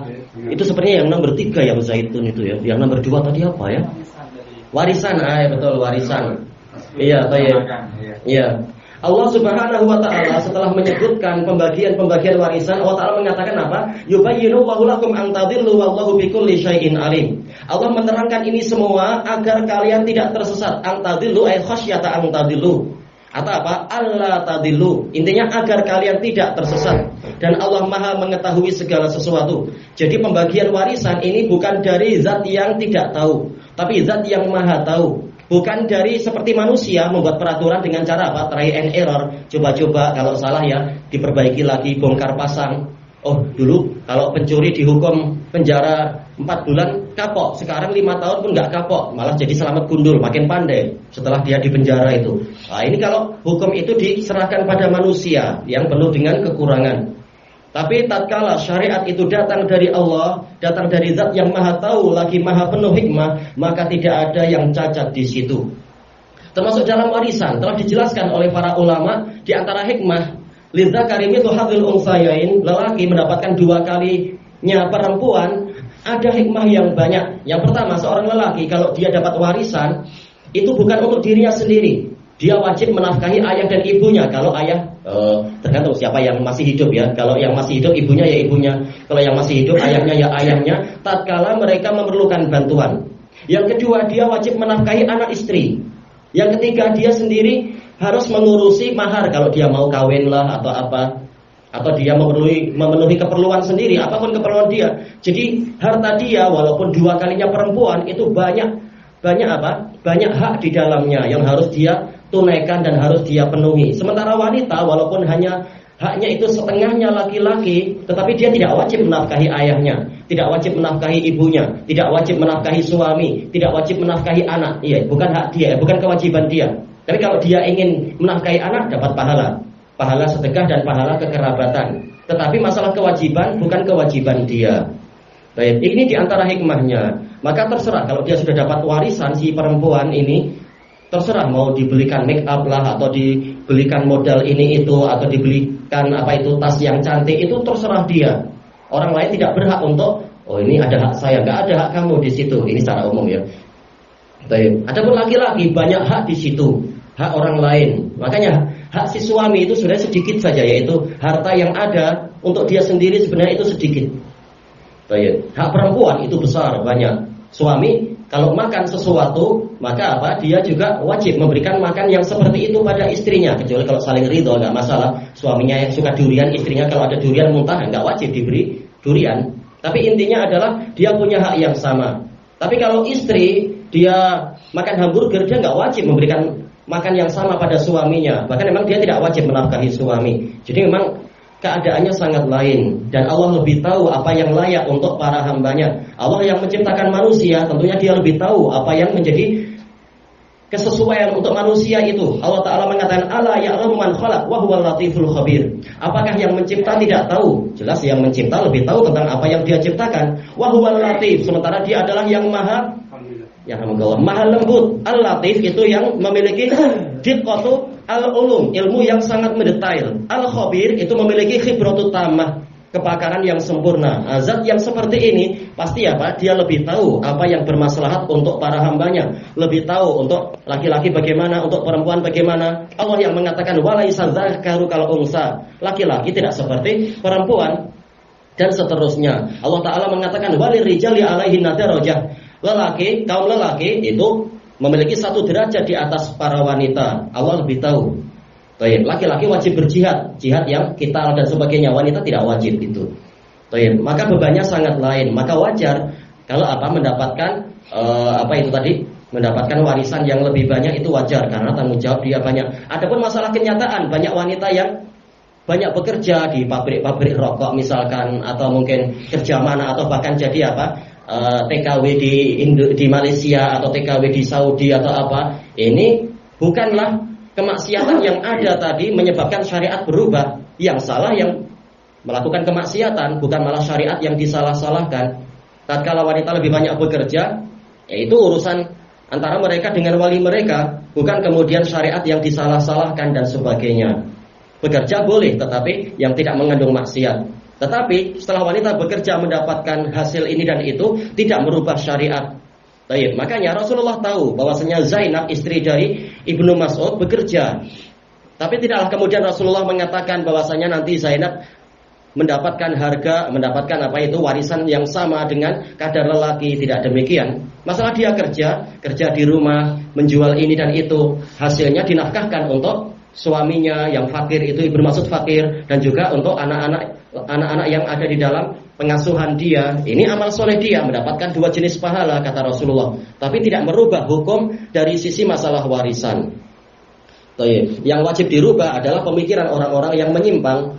itu sebenarnya yang nomor 3 ya Zaitun itu ya. Yang nomor 2 tadi apa ya? Warisan, betul warisan. Iya, baik. Iya. Allah Subhanahu wa taala setelah menyebutkan pembagian warisan, Allah Taala mengatakan apa? Yubayyinu Allahu lakum an tadillu wallahu bikulli syai'in alim. Allah menerangkan ini semua agar kalian tidak tersesat. An tadillu ay khasyata an tadillu. Atau apa? Allah tadillu. Intinya agar kalian tidak tersesat. Dan Allah Maha mengetahui segala sesuatu. Jadi pembagian warisan ini bukan dari zat yang tidak tahu, tapi zat yang Maha tahu. Bukan dari seperti manusia membuat peraturan dengan cara apa? Try and error. Coba-coba, kalau salah ya diperbaiki lagi, bongkar pasang. Oh dulu kalau pencuri dihukum penjara 4 bulan kapok, sekarang 5 tahun pun nggak kapok, malah jadi selamat gundul, makin pandai setelah dia di penjara itu. Nah ini kalau hukum itu diserahkan pada manusia yang penuh dengan kekurangan. Tapi tatkala syariat itu datang dari Allah, datang dari zat yang Maha tahu lagi Maha penuh hikmah, maka tidak ada yang cacat di situ. Termasuk dalam warisan telah dijelaskan oleh para ulama, di antara hikmah lidzakari mithlu hadzil unthayain, lelaki mendapatkan 2 kalinya perempuan, ada hikmah yang banyak. Yang pertama, seorang lelaki kalau dia dapat warisan itu bukan untuk dirinya sendiri. Dia wajib menafkahi ayah dan ibunya. Kalau ayah tergantung siapa yang masih hidup ya. Kalau yang masih hidup ibunya ya ibunya. Kalau yang masih hidup ayahnya ya ayahnya. Tatkala mereka memerlukan bantuan. Yang kedua, dia wajib menafkahi anak istri. Yang ketiga, dia sendiri harus mengurusi mahar kalau dia mau kawin lah atau apa. Atau dia memenuhi keperluan sendiri, apapun keperluan dia. Jadi harta dia walaupun 2 kalinya perempuan itu banyak apa? Banyak hak di dalamnya yang harus dia tunaikan dan harus dia penuhi. Sementara wanita walaupun hanya haknya itu setengahnya laki-laki, tetapi dia tidak wajib menafkahi ayahnya, tidak wajib menafkahi ibunya, tidak wajib menafkahi suami, tidak wajib menafkahi anak. Iya, bukan hak dia, bukan kewajiban dia. Tapi kalau dia ingin menafkahi anak dapat pahala sedekah dan pahala kekerabatan. Tetapi masalah kewajiban bukan kewajiban dia. Baik, ini diantara hikmahnya. Maka terserah kalau dia sudah dapat warisan si perempuan ini, terserah mau dibelikan make up lah, atau dibelikan modal ini itu, atau dibelikan tas yang cantik, itu terserah dia. Orang lain tidak berhak untuk, oh ini ada hak saya, nggak ada hak kamu di situ. Ini secara umum ya. Adapun laki-laki banyak hak di situ, hak orang lain. Makanya hak si suami itu sebenarnya sedikit saja, yaitu harta yang ada untuk dia sendiri sebenarnya itu sedikit. Hak perempuan itu besar, banyak. Suami kalau makan sesuatu, maka dia juga wajib memberikan makan yang seperti itu pada istrinya, kecuali kalau saling ridho, nggak masalah. Suaminya yang suka durian, istrinya kalau ada durian muntah, nggak wajib diberi durian. Tapi intinya adalah dia punya hak yang sama. Tapi kalau istri dia makan hamburger, dia nggak wajib memberikan makan yang sama pada suaminya. Bahkan memang dia tidak wajib menafkahi suami. Jadi memang keadaannya sangat lain, dan Allah lebih tahu apa yang layak untuk para hambanya. Allah yang menciptakan manusia, tentunya dia lebih tahu apa yang menjadi kesesuaian untuk manusia itu. Allah Ta'ala mengatakan, ala ya'lamu man khalaq wa huwal latiful khabir. Apakah yang mencipta tidak tahu? Jelas yang mencipta lebih tahu tentang apa yang dia ciptakan. Wa huwal latif, sementara dia adalah yang maha maha lembut. Al-latif itu yang memiliki diqqatu al-ulum, ilmu yang sangat mendetail. Al-khabir itu memiliki khibratut tamah, kepakaran yang sempurna. Zat yang seperti ini pasti dia lebih tahu apa yang bermaslahat untuk para hambanya, lebih tahu untuk laki-laki bagaimana, untuk perempuan bagaimana. Allah yang mengatakan walaisa dzakaru kal unsa, laki-laki tidak seperti perempuan, dan seterusnya. Allah Ta'ala mengatakan walirijali alaihin darajah, kaum lelaki itu memiliki satu derajat di atas para wanita. Allah lebih tahu. Laki-laki wajib berjihad, jihad yang qital dan sebagainya. Wanita tidak wajib itu. Maka bebannya sangat lain. Maka wajar kalau mendapatkan mendapatkan warisan yang lebih banyak, itu wajar karena tanggung jawab dia banyak. Adapun masalah kenyataan, banyak wanita yang banyak bekerja di pabrik rokok misalkan, atau mungkin kerja mana, atau bahkan jadi TKW di Malaysia, atau TKW di Saudi atau ini bukanlah kemaksiatan yang ada tadi menyebabkan syariat berubah. Yang salah yang melakukan kemaksiatan, bukan malah syariat yang disalah-salahkan. Tatkala wanita lebih banyak bekerja, yaitu urusan antara mereka dengan wali mereka, bukan kemudian syariat yang disalah-salahkan dan sebagainya. Bekerja boleh, tetapi yang tidak mengandung maksiat. Tetapi setelah wanita bekerja mendapatkan hasil ini dan itu, tidak merubah syariat. Makanya Rasulullah tahu bahwasanya Zainab, istri dari Ibnu Mas'ud, bekerja. Tapi tidaklah kemudian Rasulullah mengatakan bahwasanya nanti Zainab mendapatkan warisan yang sama dengan kadar lelaki. Tidak demikian. Masalah dia kerja di rumah, menjual ini dan itu, hasilnya dinafkahkan untuk suaminya yang fakir, itu bermaksud fakir, dan juga untuk anak-anak yang ada di dalam pengasuhan dia. Ini amal soleh dia, mendapatkan 2 jenis pahala kata Rasulullah. Tapi tidak merubah hukum dari sisi masalah warisan. Yang wajib dirubah adalah pemikiran orang-orang yang menyimpang.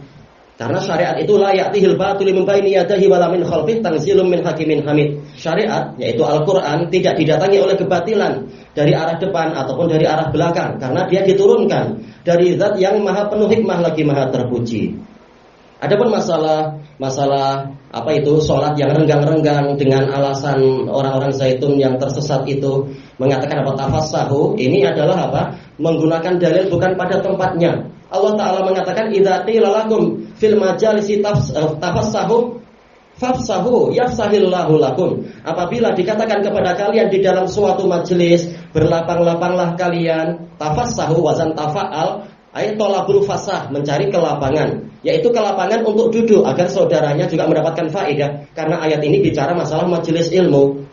Karena syariat itu la ya'tihil batil min baini yadayhi wala min khalfihi tanzilun min hakimin hamid. Syariat yaitu Al-Qur'an tidak didatangi oleh kebatilan dari arah depan ataupun dari arah belakang, karena dia diturunkan dari zat yang maha penuh hikmah lagi maha terpuji. Adapun masalah sholat yang renggang-renggang dengan alasan orang-orang zaitun yang tersesat itu mengatakan tafassahu, ini adalah menggunakan dalil bukan pada tempatnya. Allah Ta'ala mengatakan idza qila lakum fil majalisi tafassahu fafsahu yafsahillahu lakum. Apabila dikatakan kepada kalian di dalam suatu majelis, berlapang-lapanglah kalian. Tafassahu wazan tafa'al ayat tolabul fasah, mencari kelapangan, yaitu kelapangan untuk duduk agar saudaranya juga mendapatkan faedah. Karena ayat ini bicara masalah majelis ilmu.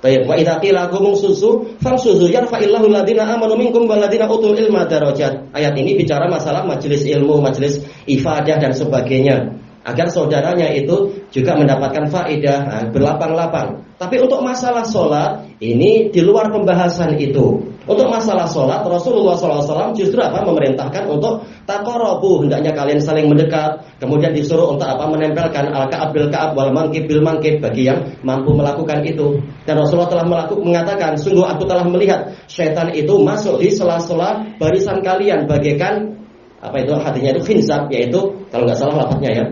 Wa idza qila lakum susu famsuzu yarfa'illahu alladziina aamanu minkum walladziina utul ilma darajat. Ayat ini bicara masalah majelis ilmu, majelis ifadah dan sebagainya, agar saudaranya itu juga mendapatkan faedah, berlapang-lapang. Tapi untuk masalah sholat, ini di luar pembahasan itu. Untuk masalah sholat, Rasulullah SAW justru memerintahkan untuk taqarabu, hendaknya kalian saling mendekat. Kemudian disuruh untuk menempelkan al-ka'ab bil ka'ab wal mankib bil mankib bagi yang mampu melakukan itu. Dan Rasulullah telah mengatakan, sungguh aku telah melihat syaitan itu masuk di sela-sela barisan kalian bagaikan hatinya itu khinzab, yaitu kalau nggak salah lafadznya ya,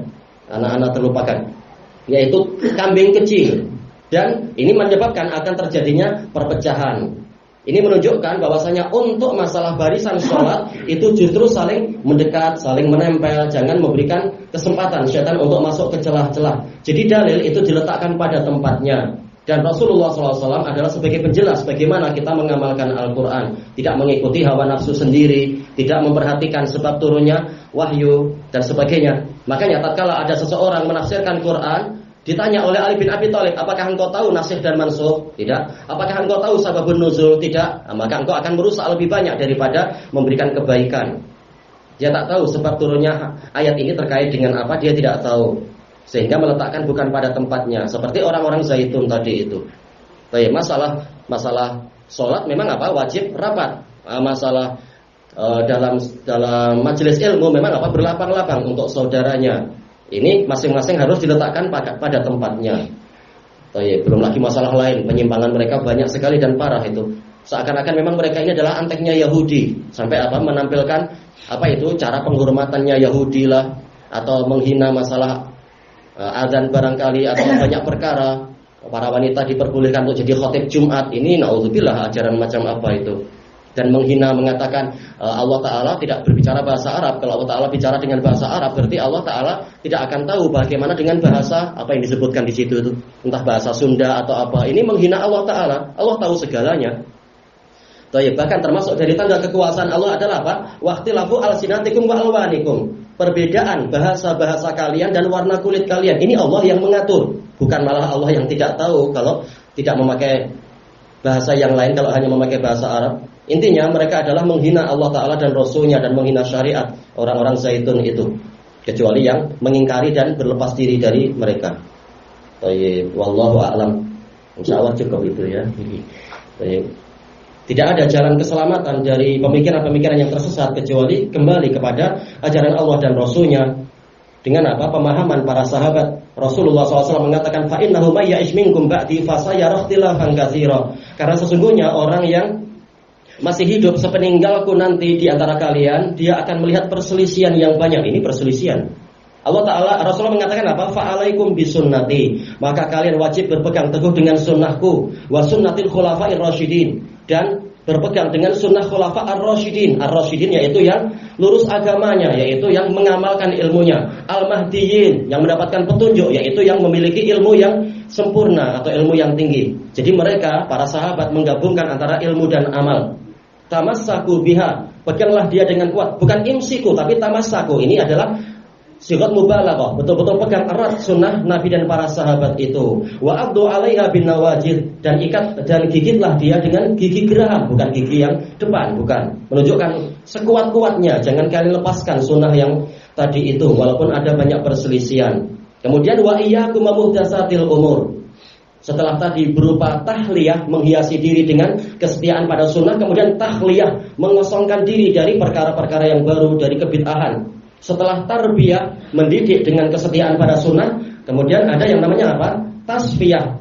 anak-anak terlupakan, yaitu kambing kecil. Dan ini menyebabkan akan terjadinya perpecahan. Ini menunjukkan bahwasanya untuk masalah barisan sholat itu justru saling mendekat, saling menempel, jangan memberikan kesempatan syaitan untuk masuk ke celah-celah. Jadi dalil itu diletakkan pada tempatnya. Dan Rasulullah SAW adalah sebagai penjelas bagaimana kita mengamalkan Al-Quran, tidak mengikuti hawa nafsu sendiri, tidak memperhatikan sebab turunnya wahyu dan sebagainya. Makanya tatkala ada seseorang menafsirkan Quran, ditanya oleh Ali bin Abi Thalib, apakah engkau tahu nasikh dan mansukh? Tidak. Apakah engkau tahu sababun nuzul? Tidak. Maka engkau akan merusak lebih banyak daripada memberikan kebaikan. Dia tak tahu sebab turunnya ayat ini terkait dengan apa, dia tidak tahu. Sehingga meletakkan bukan pada tempatnya. Seperti orang-orang Zaitun tadi itu. Baik, masalah sholat memang apa? Wajib rapat. Masalah dalam majelis ilmu memang apa? Berlapang-lapang untuk saudaranya. Ini masing-masing harus diletakkan pada tempatnya. Belum lagi masalah lain, penyimpangan mereka banyak sekali dan parah itu. Seakan-akan memang mereka ini adalah anteknya Yahudi, sampai apa menampilkan apa itu cara penghormatannya Yahudi lah, atau menghina masalah azan barangkali, atau banyak perkara. Para wanita diperbolehkan untuk jadi khotib Jumat. Ini naudzubillah ajaran macam apa itu. Dan menghina, mengatakan Allah Ta'ala tidak berbicara bahasa Arab. Kalau Allah Ta'ala bicara dengan bahasa Arab, berarti Allah Ta'ala tidak akan tahu bagaimana dengan bahasa apa yang disebutkan di situ itu, entah bahasa Sunda atau apa. Ini menghina Allah Ta'ala. Allah tahu segalanya. Bahkan termasuk dari tanda kekuasaan Allah adalah apa? Waqtilafu alsinatikum wa alwanikum. Perbedaan bahasa-bahasa kalian dan warna kulit kalian. Ini Allah yang mengatur, bukan malah Allah yang tidak tahu kalau tidak memakai bahasa yang lain, kalau hanya memakai bahasa Arab. Intinya mereka adalah menghina Allah Ta'ala dan Rasulnya, dan menghina syariat orang-orang Zaitun itu, kecuali yang mengingkari dan berlepas diri dari mereka. Wallahu a'lam. Insyaallah cukup itu ya. Tidak ada jalan keselamatan dari pemikiran-pemikiran yang tersesat kecuali kembali kepada ajaran Allah dan Rasulnya. Dengan apa? Pemahaman para sahabat. Rasulullah SAW mengatakan, fa innahu may ya'ish minkum ba'di fa sayara ikhtilafan katsira. Karena sesungguhnya orang yang masih hidup sepeninggalku nanti di antara kalian, dia akan melihat perselisihan yang banyak. Ini perselisihan. Allah Ta'ala, Rasulullah mengatakan apa? Fa'alaikum bisunnati. Maka kalian wajib berpegang teguh dengan sunnahku, wa sunnatil khulafa'ir rasyidin, dan berpegang dengan sunnah khulafa ar-rasyidin. Ar-rasyidin yaitu yang lurus agamanya, yaitu yang mengamalkan ilmunya. Al-mahdiyin, yang mendapatkan petunjuk, yaitu yang memiliki ilmu yang sempurna atau ilmu yang tinggi. Jadi mereka, para sahabat, menggabungkan antara ilmu dan amal. Tamassaku biha, peganglah dia dengan kuat. Bukan imsiku, tapi tamassaku. Ini adalah sigat mubalaghah, betul-betul pegang erat sunnah Nabi dan para sahabat itu. Wa abdu 'alaiha bin nawajid, dan ikat dan gigitlah dia dengan gigi geraham, bukan gigi yang depan, bukan. Menunjukkan sekuat-kuatnya, jangan kalian lepaskan sunnah yang tadi itu walaupun ada banyak perselisihan. Kemudian wa iyyakum muhdatsatil umur. Setelah tadi berupa tahliyah, menghiasi diri dengan kesetiaan pada sunnah, kemudian tahliyah, mengosongkan diri dari perkara-perkara yang baru, dari kebid'ahan. Setelah tarbiyah, mendidik dengan kesetiaan pada sunnah, kemudian ada yang namanya apa? Tasfiyah,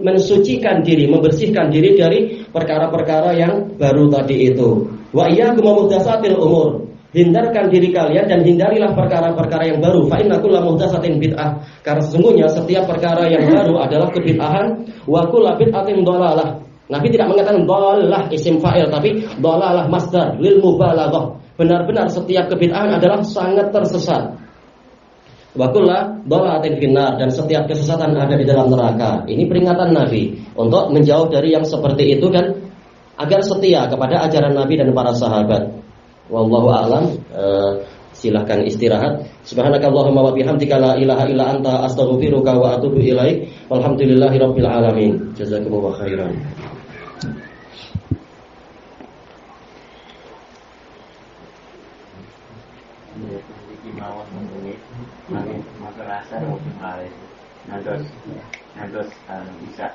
mensucikan diri, membersihkan diri dari perkara-perkara yang baru tadi itu. Wa iyyakum muhdatsatil umur. Hindarkan diri kalian dan hindarilah perkara-perkara yang baru. Fa inna kulla muhdatsatin bid'ah. Karena sesungguhnya setiap perkara yang baru adalah kebid'ahan. Wa kullu bid'atin dhalalah. Nabi tidak mengatakan dhalalah isim fa'il, tapi dhalalah masdar lil mubalaghah. Benar-benar setiap kebid'ahan adalah sangat tersesat. Wa kullu dhalalatin finnar, dan setiap kesesatan ada di dalam neraka. Ini peringatan Nabi untuk menjauh dari yang seperti itu dan agar setia kepada ajaran Nabi dan para sahabat. Wallahu a'lam. Silahkan istirahat. Subhanakallahumma wa bihamdika la ilaha illa anta astaghfiruka wa atubu ilaik. Walhamdulillahirabbil alamin. Jazakumullahu khairan. Nanti bisa